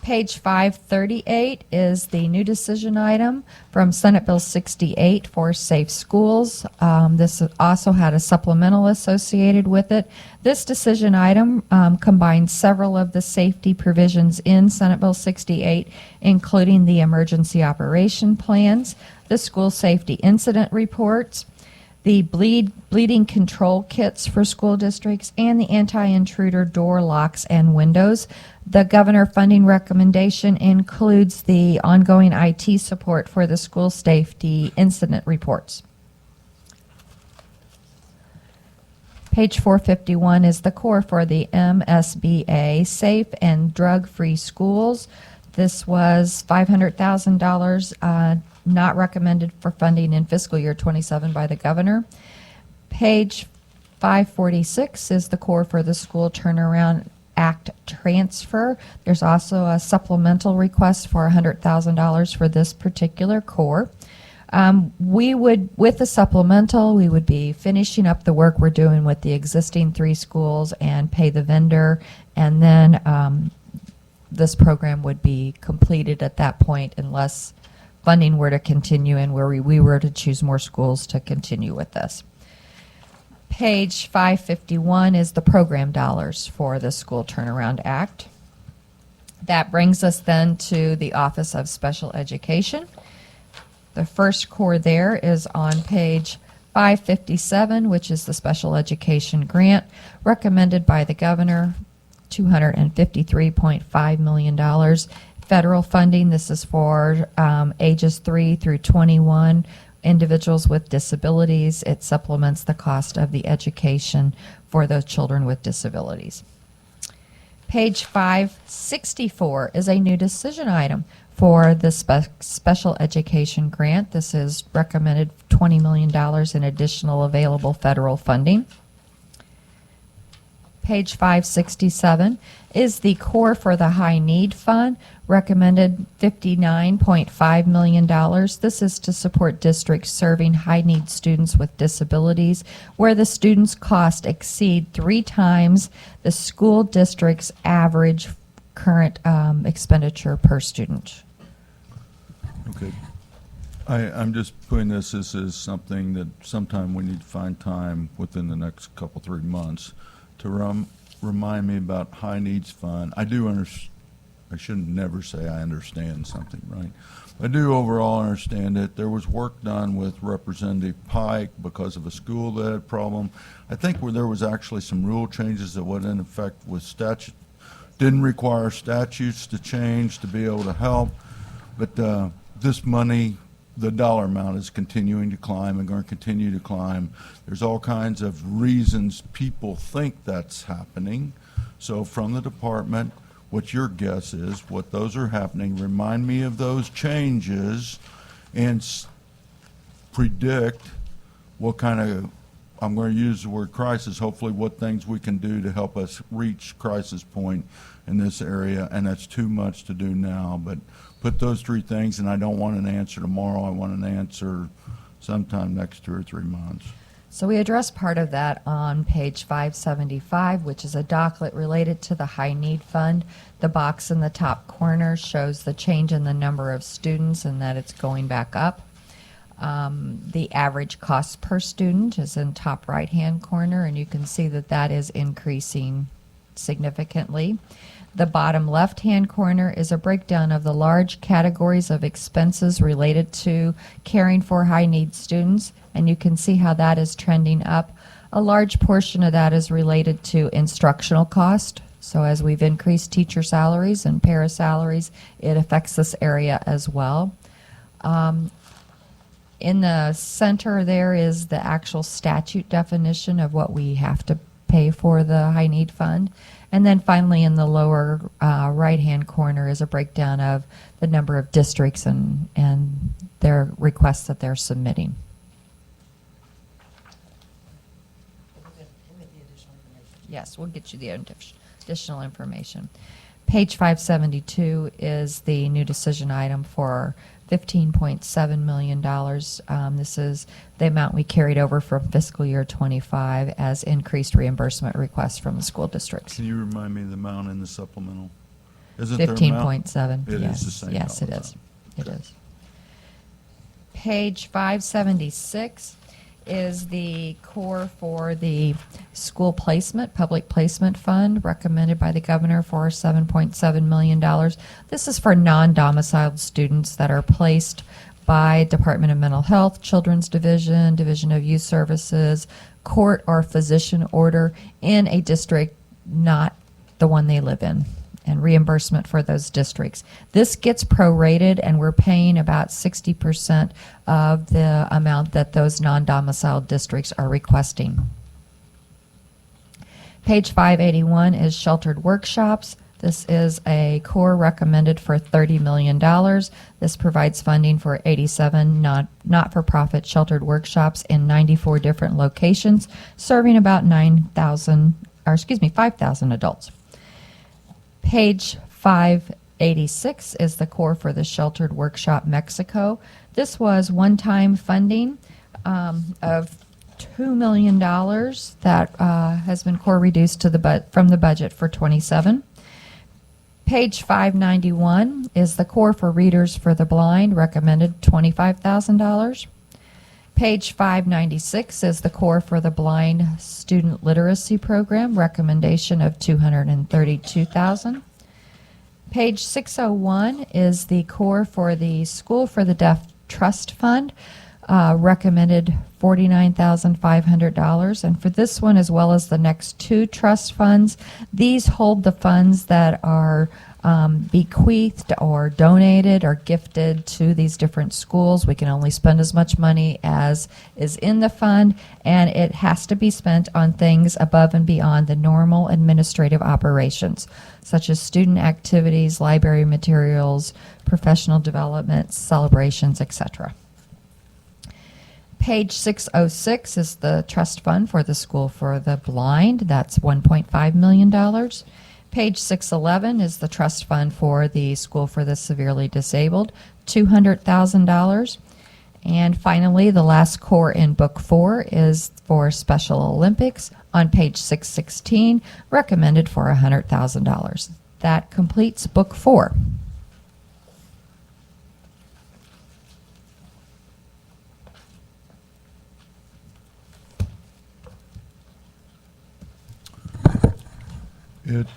Page 538 is the new decision item from Senate Bill 68 for safe schools. This also had a supplemental associated with it. This decision item combines several of the safety provisions in Senate Bill 68, including the emergency operation plans, the school safety incident reports, the bleeding control kits for school districts, and the anti-intruder door locks and windows. The governor funding recommendation includes the ongoing IT support for the school safety incident reports. Page 451 is the core for the MSBA, Safe and Drug-Free Schools. This was $500,000, not recommended for funding in fiscal year 27 by the governor. Page 546 is the core for the School Turnaround Act transfer. There's also a supplemental request for $100,000 for this particular core. With the supplemental, we would be finishing up the work we're doing with the existing 3 schools and pay the vendor, and then this program would be completed at that point unless funding were to continue and where we were to choose more schools to continue with this. Page 551 is the program dollars for the School Turnaround Act. That brings us then to the Office of Special Education. The first core there is on page 557, which is the Special Education Grant, recommended by the governor, $253.5 million. Federal funding, this is for ages 3 through 21, individuals with disabilities. It supplements the cost of the education for those children with disabilities. Page 564 is a new decision item for the special education grant. This is recommended $20 million in additional available federal funding. Page 567 is the core for the high need fund, recommended $59.5 million. This is to support districts serving high need students with disabilities where the students' cost exceed 3 times the school district's average current expenditure per student. Okay. I'm just putting this as something that sometime we need to find time within the next couple, 3 months to remind me about high needs fund. I shouldn't never say I understand something, right? I do overall understand it. There was work done with Representative Pike because of a school that had a problem. I think where there was actually some rule changes that went in effect with statute, didn't require statutes to change to be able to help. But this money, the dollar amount is continuing to climb and going to continue to climb. There's all kinds of reasons people think that's happening. So from the department, what your guess is, what those are happening, remind me of those changes and predict what kind of, I'm going to use the word crisis, hopefully what things we can do to help us reach crisis point in this area. And that's too much to do now, but put those 3 things, and I don't want an answer tomorrow. I want an answer sometime next 2 or 3 months. So we addressed part of that on page 575, which is a docket related to the high need fund. The box in the top corner shows the change in the number of students and that it's going back up. The average cost per student is in top right-hand corner, and you can see that that is increasing significantly. The bottom left-hand corner is a breakdown of the large categories of expenses related to caring for high-need students, and you can see how that is trending up. A large portion of that is related to instructional cost. So as we've increased teacher salaries and para salaries, it affects this area as well. In the center there is the actual statute definition of what we have to pay for the high need fund. And then finally in the lower right-hand corner is a breakdown of the number of districts and their requests that they're submitting. Yes, we'll get you the additional information. Page 572 is the new decision item for $15.7 million. This is the amount we carried over from fiscal year 25 as increased reimbursement requests from the school districts. Can you remind me of the amount in the supplemental? Isn't there an amount? 15.7. It yes. is the same Yes, all it the is. time. It is. Page 576 is the core for the school placement, public placement fund recommended by the governor for $7.7 million. This is for non-domiciled students that are placed by Department of Mental Health, Children's Division, Division of Youth Services, court or physician order in a district not the one they live in, and reimbursement for those districts. This gets prorated, and we're paying about 60% of the amount that those non-domiciled districts are requesting. Page 581 is sheltered workshops. This is a core recommended for $30 million. This provides funding for 87 not-for-profit sheltered workshops in 94 different locations, serving about 5,000 adults. Page 586 is the core for the Sheltered Workshop Mexico. This was one-time funding of $2 million that has been core reduced to from the budget for 27. Page 591 is the core for Readers for the Blind, recommended $25,000. Page 596 is the core for the Blind Student Literacy Program, recommendation of $232,000. Page 601 is the core for the School for the Deaf Trust Fund, recommended $49,500. And for this one, as well as the next two trust funds, these hold the funds that are bequeathed or donated or gifted to these different schools. We can only spend as much money as is in the fund, and it has to be spent on things above and beyond the normal administrative operations, such as student activities, library materials, professional development, celebrations, etc. Page 606 is the trust fund for the School for the Blind. That's $1.5 million. Page 611 is the trust fund for the School for the Severely Disabled, $200,000. And finally, the last core in Book 4 is for Special Olympics on page 616, recommended for $100,000. That completes Book 4.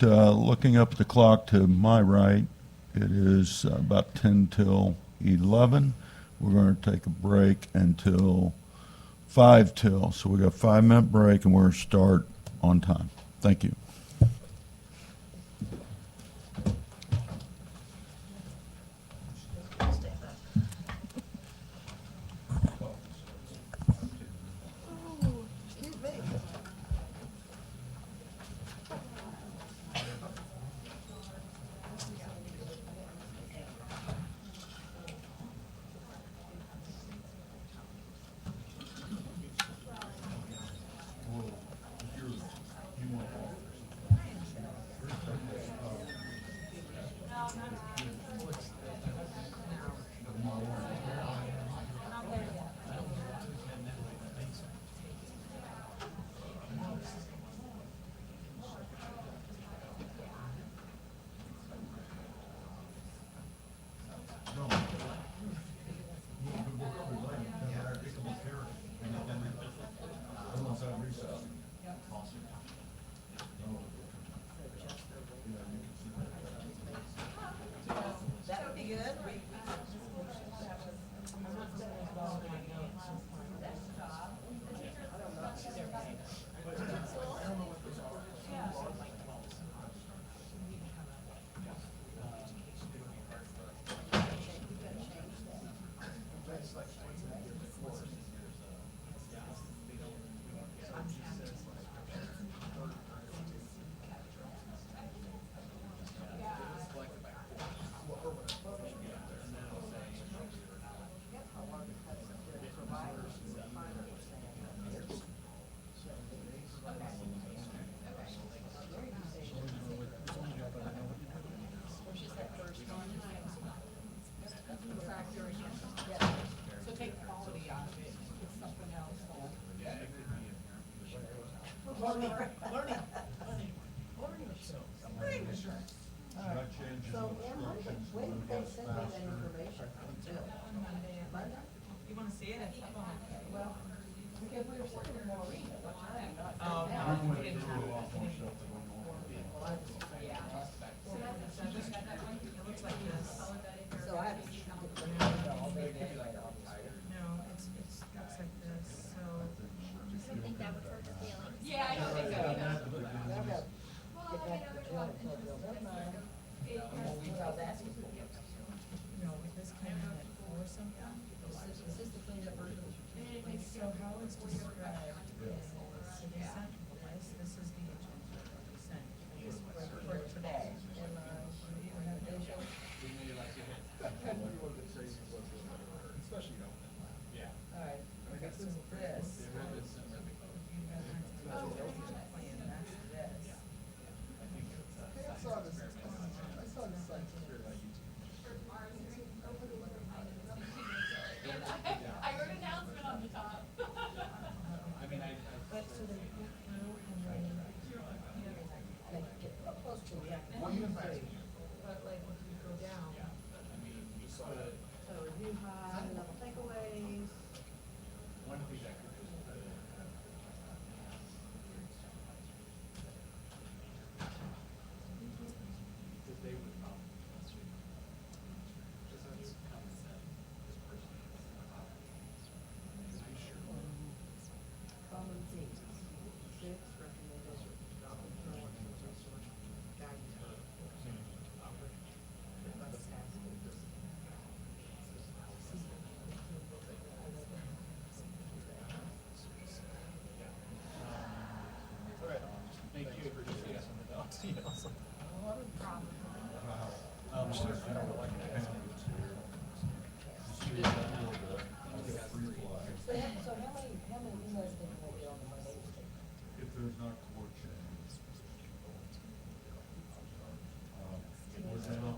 Looking up the clock to my right, it is about 10 till 11. We're going to take a break until 5 till. So we got a 5-minute break, and we're going to start on time. Thank you. You want to see it? So I have. No, it's looks like this, so. I think that would hurt your feelings. Yeah, I don't think so either. No, this came in at 4 something. Is this the cleaned up version? So how it's described is, so they sent this, this is the agenda that they sent. This was for today. Alright, okay, so this. I heard an announcement on the top. But so they go through and then, like, get close to the but like, if you go down. So review high, level takeaways. Common themes. 6 recommendations. So how many emails did you get on the Monday? If there's not court changes. We're down.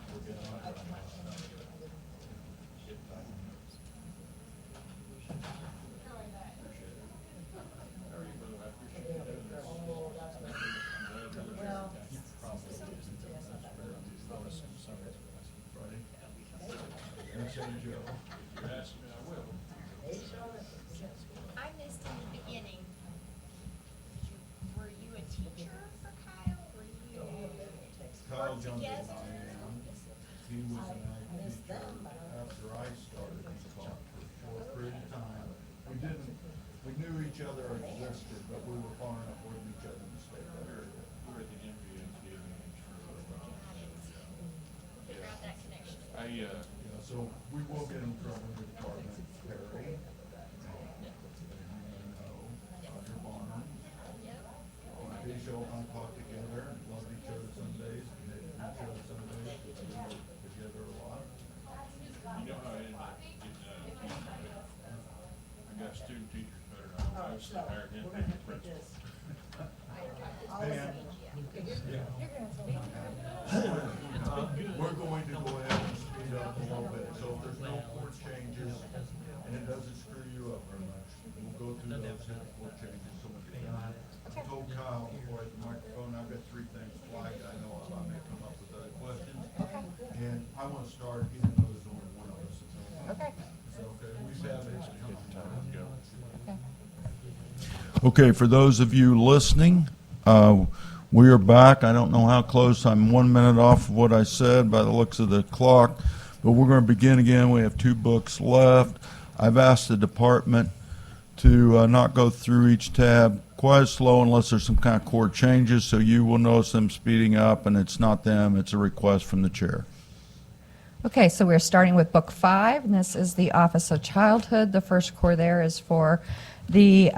I missed in the beginning. Were you a teacher for Kyle? Were you Kyle work Jones and together? I am. He was an IT teacher after I started, he taught for a short period of time. We knew each other existed, but we were far enough away from each other to stay there. Figure out that connection. Yeah, so we will get in trouble with the department. Perry. Roger Bonner. Bishop and I talk together, love each other some days, hate each other some days, but we work together a lot. You know how I got student teachers better now. I was hired him to be principal. We're going to go ahead and speed up a little bit, so if there's no court changes, and it doesn't screw you up very much, we'll go through those court changes. So I told Kyle before at the microphone, I've got 3 things flagged, I know I may come up with other questions. And I want to start, even though there's only one of us. Okay. So, okay, for those of you listening, we are back. I don't know how close, I'm 1 minute off of what I said by the looks of the clock, But we're going to begin again. We have 2 books left. I've asked the department to not go through each tab quite as slow unless there's some kind of core changes, so you will notice them speeding up, and it's not them, it's a request from the chair. Okay, so we're starting with Book 5, and this is the Office of Childhood. The first core there is for the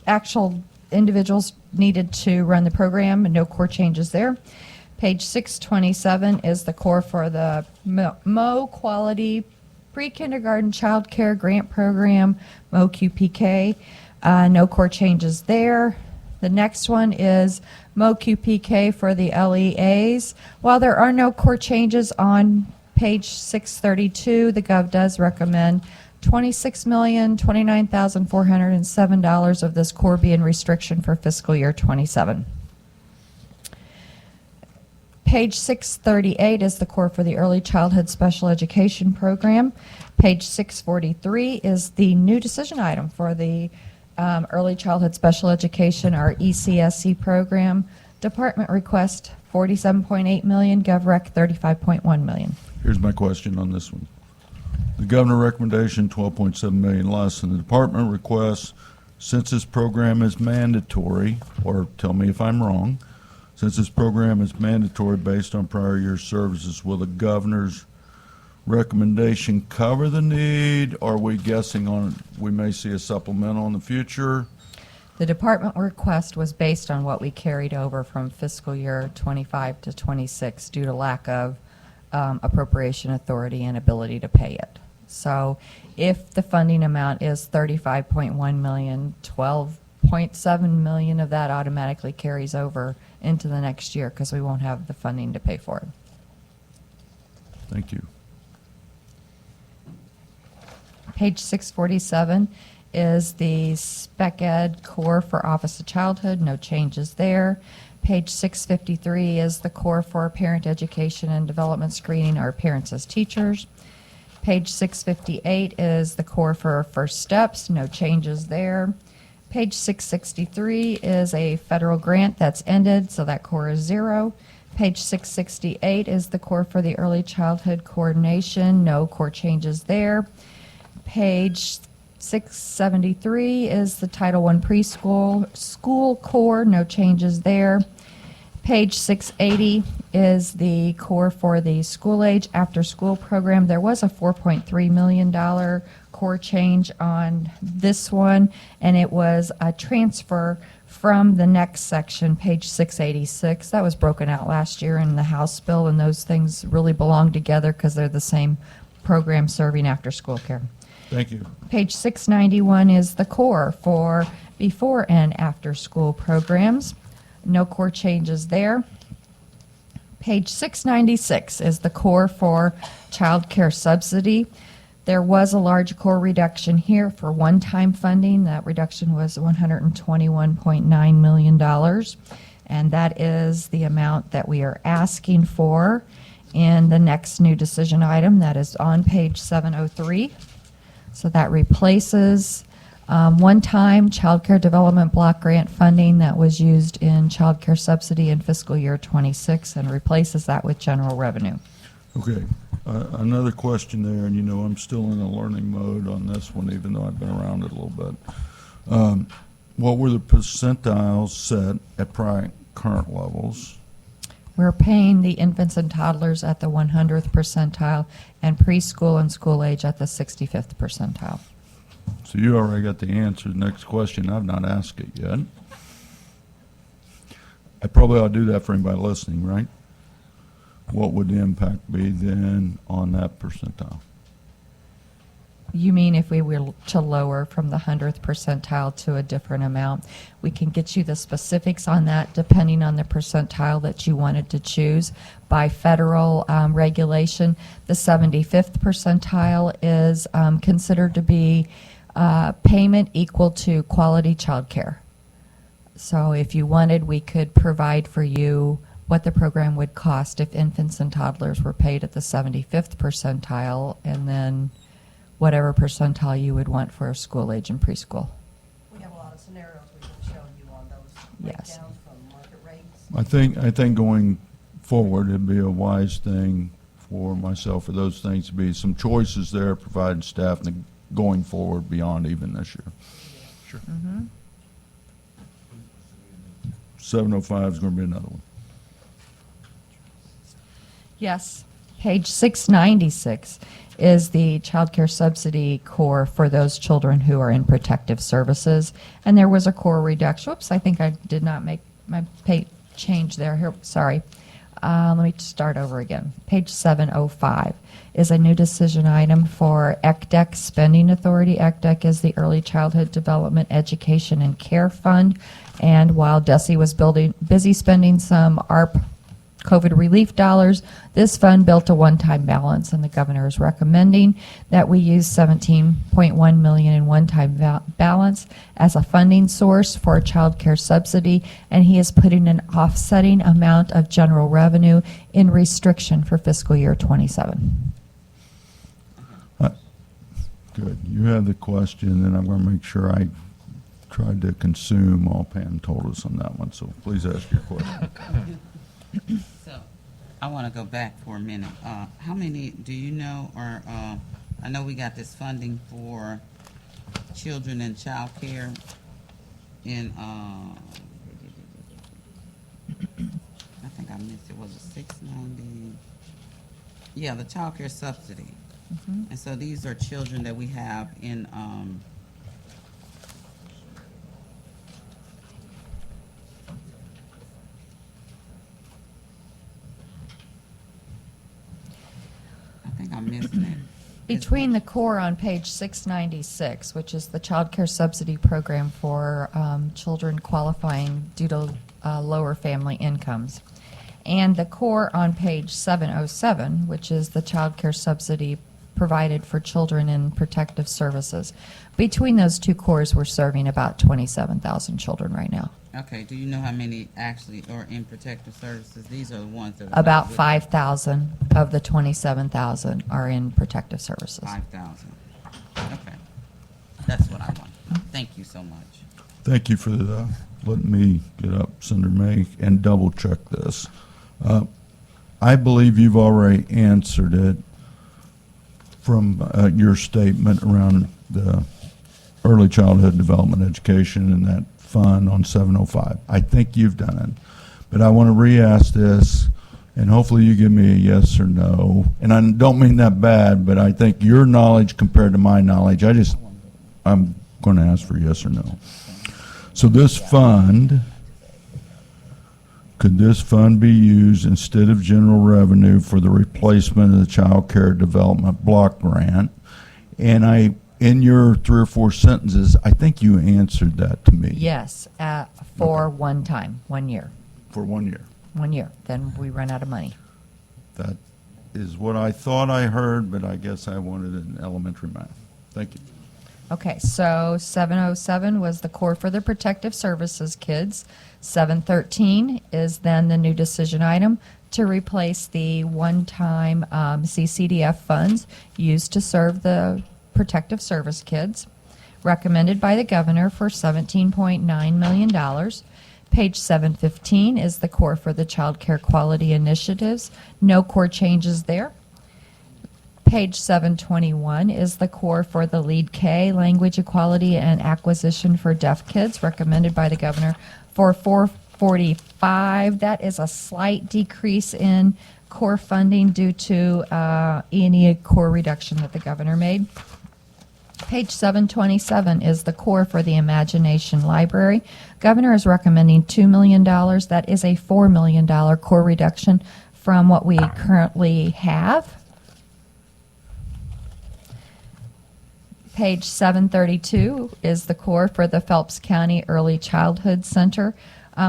actual individuals needed to run the program, and no core changes there. Page 627 is the core for the Mo Quality Pre-Kindergarten Child Care Grant Program, Mo QPK. No core changes there. The next one is Mo QPK for the LEAs. While there are no core changes on page 632, the Gov does recommend $26,029,407 of this core be in restriction for fiscal year 27. Page 638 is the core for the Early Childhood Special Education Program. Page 643 is the new decision item for the Early Childhood Special Education, our ECSC program. Department request $47.8 million, GovRec $35.1 million. Here's my question on this one. The governor recommendation, $12.7 million less, and the department requests, since this program is mandatory, or tell me if I'm wrong, since this program is mandatory based on prior year services, will the governor's recommendation cover the need? Or are we guessing on, we may see a supplemental in the future? The department request was based on what we carried over from fiscal year 25 to 26 due to lack of appropriation authority and ability to pay it. So if the funding amount is $35.1 million, $12.7 million of that automatically carries over into the next year because we won't have the funding to pay for it. Thank you. Page 647 is the Spec Ed core for Office of Childhood. No changes there. Page 653 is the core for Parent Education and Development Screening, our parents as teachers. Page 658 is the core for First Steps. No changes there. Page 663 is a federal grant that's ended, so that core is 0. Page 668 is the core for the Early Childhood Coordination. No core changes there. Page 673 is the Title I Preschool School Core. No changes there. Page 680 is the core for the school age after school program. There was a $4.3 million core change on this one, and it was a transfer from the next section, page 686. That was broken out last year in the House bill, and those things really belong together because they're the same program serving after school care. Thank you. Page 691 is the core for before and after school programs. No core changes there. Page 696 is the core for child care subsidy. There was a large core reduction here for one-time funding. That reduction was $121.9 million, and that is the amount that we are asking for in the next new decision item that is on page 703. So that replaces one-time child care development block grant funding that was used in child care subsidy in fiscal year 26 and replaces that with general revenue. Okay. Another question there, and you know I'm still in a learning mode on this one, even though I've been around it a little bit. What were the percentiles set at current levels? We're paying the infants and toddlers at the 100th percentile and preschool and school age at the 65th percentile. So you already got the answer. Next question, I've not asked it yet. I probably ought to do that for anybody listening, right? What would the impact be then on that percentile? You mean if we were to lower from the 100th percentile to a different amount? We can get you the specifics on that depending on the percentile that you wanted to choose. By federal regulation, the 75th percentile is considered to be payment equal to quality child care. So if you wanted, we could provide for you what the program would cost if infants and toddlers were paid at the 75th percentile, and then whatever percentile you would want for school age and preschool. We have a lot of scenarios we can show you on those Yes. breakdowns from market rates. I think going forward, it'd be a wise thing for myself, for those things to be some choices there, providing staff and going forward beyond even this year. Sure. 705 is going to be another one. Yes. Page 696 is the child care subsidy core for those children who are in protective services. And there was a core reduction. Whoops, I think I did not make my change there. Here, sorry. Let me start over again. Page 705 is a new decision item for ECDEC Spending Authority. ECDEC is the Early Childhood Development Education and Care Fund. And while DESE was busy spending some ARP COVID relief dollars, this fund built a one-time balance, and the governor is recommending that we use $17.1 million in one-time balance as a funding source for a child care subsidy, and he is putting an offsetting amount of general revenue in restriction for fiscal year 27. Good. You have the question, and I'm going to make sure I tried to consume all Pam told us on that one, so please ask your question. So, I want to go back for a minute. How many, do you know, or, I know we got this funding for children and child care in, I think I missed it, was it 690? Yeah, the child care subsidy. And so these are children that we have in, I think I'm missing it. Between the core on page 696, which is the child care subsidy program for children qualifying due to lower family incomes, and the core on page 707, which is the child care subsidy provided for children in protective services. Between those two cores, we're serving about 27,000 children right now. Okay, do you know how many actually are in protective services? These are the ones that are. About 5,000 of the 27,000 are in protective services. 5,000. Okay. That's what I want. Thank you so much. Thank you for letting me get up, Senator May, and double check this. I believe you've already answered it from your statement around the early childhood development education and that fund on 705. I think you've done it. But I want to re-ask this, and hopefully you give me a yes or no. And I don't mean that bad, but I think your knowledge compared to my knowledge, I'm going to ask for yes or no. So this fund, could this fund be used instead of general revenue for the replacement of the child care development block grant? And in your 3 or 4 sentences, I think you answered that to me. Yes, for one time, 1 year. For 1 year. 1 year. Then we run out of money. That is what I thought I heard, but I guess I wanted it in elementary math. Thank you. Okay, so 707 was the core for the protective services kids. 713 is then the new decision item to replace the one-time CCDF funds used to serve the protective service kids, recommended by the governor for $17.9 million. Page 715 is the core for the child care quality initiatives. No core changes there. Page 721 is the core for the Lead K, language equality and acquisition for deaf kids, recommended by the governor for $445. That is a slight decrease in core funding due to E&E core reduction that the governor made. Page 727 is the core for the Imagination Library. Governor is recommending $2 million. That is a $4 million core reduction from what we currently have. Page 732 is the core for the Phelps County Early Childhood Center.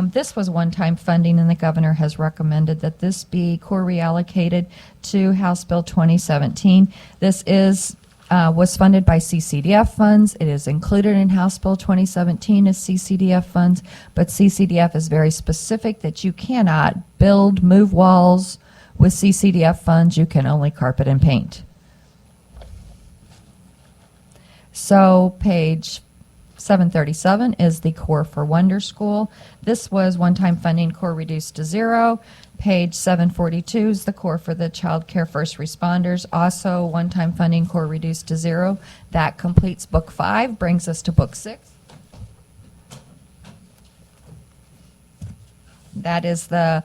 This was one-time funding, and the governor has recommended that this be core reallocated to House Bill 2017. This was funded by CCDF funds. It is included in House Bill 2017 as CCDF funds, but CCDF is very specific that you cannot move walls with CCDF funds. You can only carpet and paint. So page 737 is the core for Wonder School. This was one-time funding, core reduced to 0. Page 742 is the core for the child care first responders. Also, one-time funding core reduced to zero. That completes Book 5, brings us to Book 6. That is the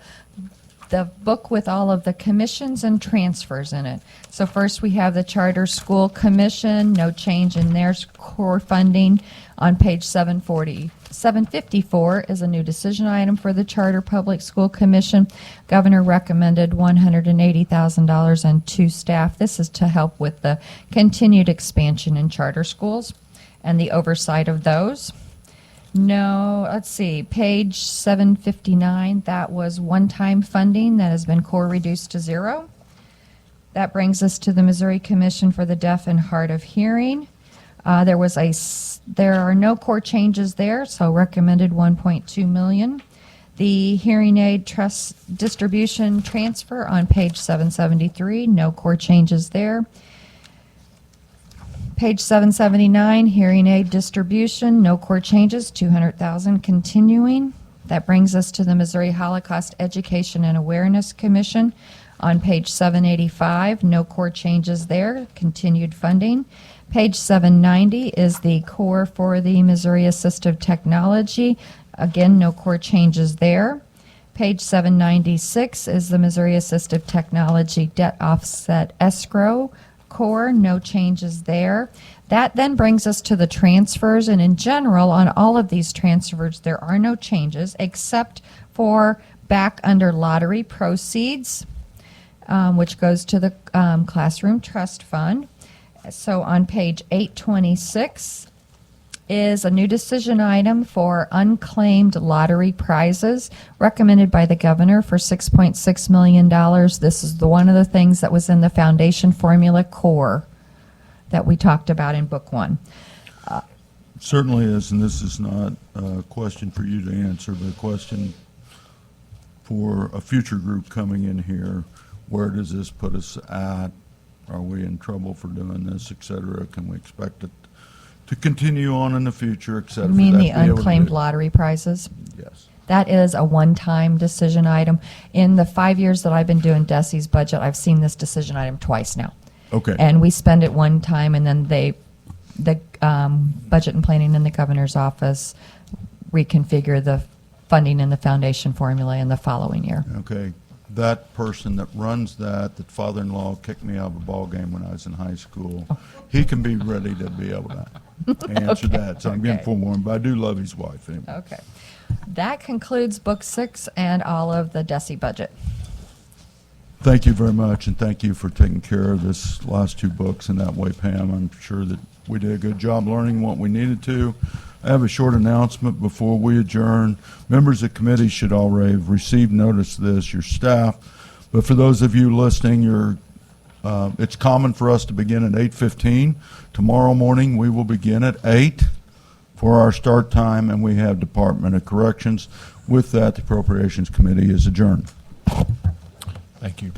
book with all of the commissions and transfers in it. So first we have the Charter School Commission, no change in their core funding. On page 754 is a new decision item for the Charter Public School Commission. Governor recommended $180,000 and 2 staff. This is to help with the continued expansion in charter schools and the oversight of those. No, let's see, page 759, that was one-time funding that has been core reduced to zero. That brings us to the Missouri Commission for the Deaf and Hard of Hearing. There are no core changes there, so recommended 1.2 million. The hearing aid trust distribution transfer on page 773, no core changes there. Page 779, hearing aid distribution, no core changes, 200,000 continuing. That brings us to the Missouri Holocaust Education and Awareness Commission. On page 785, no core changes there, continued funding. Page 790 is the core for the Missouri Assistive Technology. Again, no core changes there. Page 796 is the Missouri Assistive Technology Debt Offset Escrow core, no changes there. That then brings us to the transfers, and in general, on all of these transfers, there are no changes except for back under lottery proceeds, which goes to the Classroom Trust Fund. So on page 826 is a new decision item for unclaimed lottery prizes recommended by the governor for $6.6 million. This is one of the things that was in the foundation formula core that we talked about in Book 1. Certainly is, and this is not a question for you to answer, but a question for a future group coming in here. Where does this put us at? Are we in trouble for doing this, et cetera? Can we expect it to continue on in the future, et cetera? You mean for that the to be able to unclaimed do- lottery prizes? Yes. That is a one-time decision item. In the 5 years that I've been doing DESI's budget, I've seen this decision item twice now. Okay. And we spend it one time, and then the budget and planning in the governor's office reconfigure the funding in the foundation formula in the following year. Okay. That person that runs that father-in-law kicked me out of a ball game when I was in high school, he can be ready to be able to answer Okay. that. So I'm getting Okay. forewarned, but I do love his wife anyway. Okay. That concludes Book 6 and all of the DESI budget. Thank you very much, and thank you for taking care of this last 2 books in that way, Pam. I'm sure that we did a good job learning what we needed to. I have a short announcement before we adjourn. Members of the committee should already have received notice of this, your staff. But for those of you listening, it's common for us to begin at 8:15. Tomorrow morning, we will begin at 8 for our start time, and we have Department of Corrections. With that, the Appropriations Committee is adjourned. Thank you.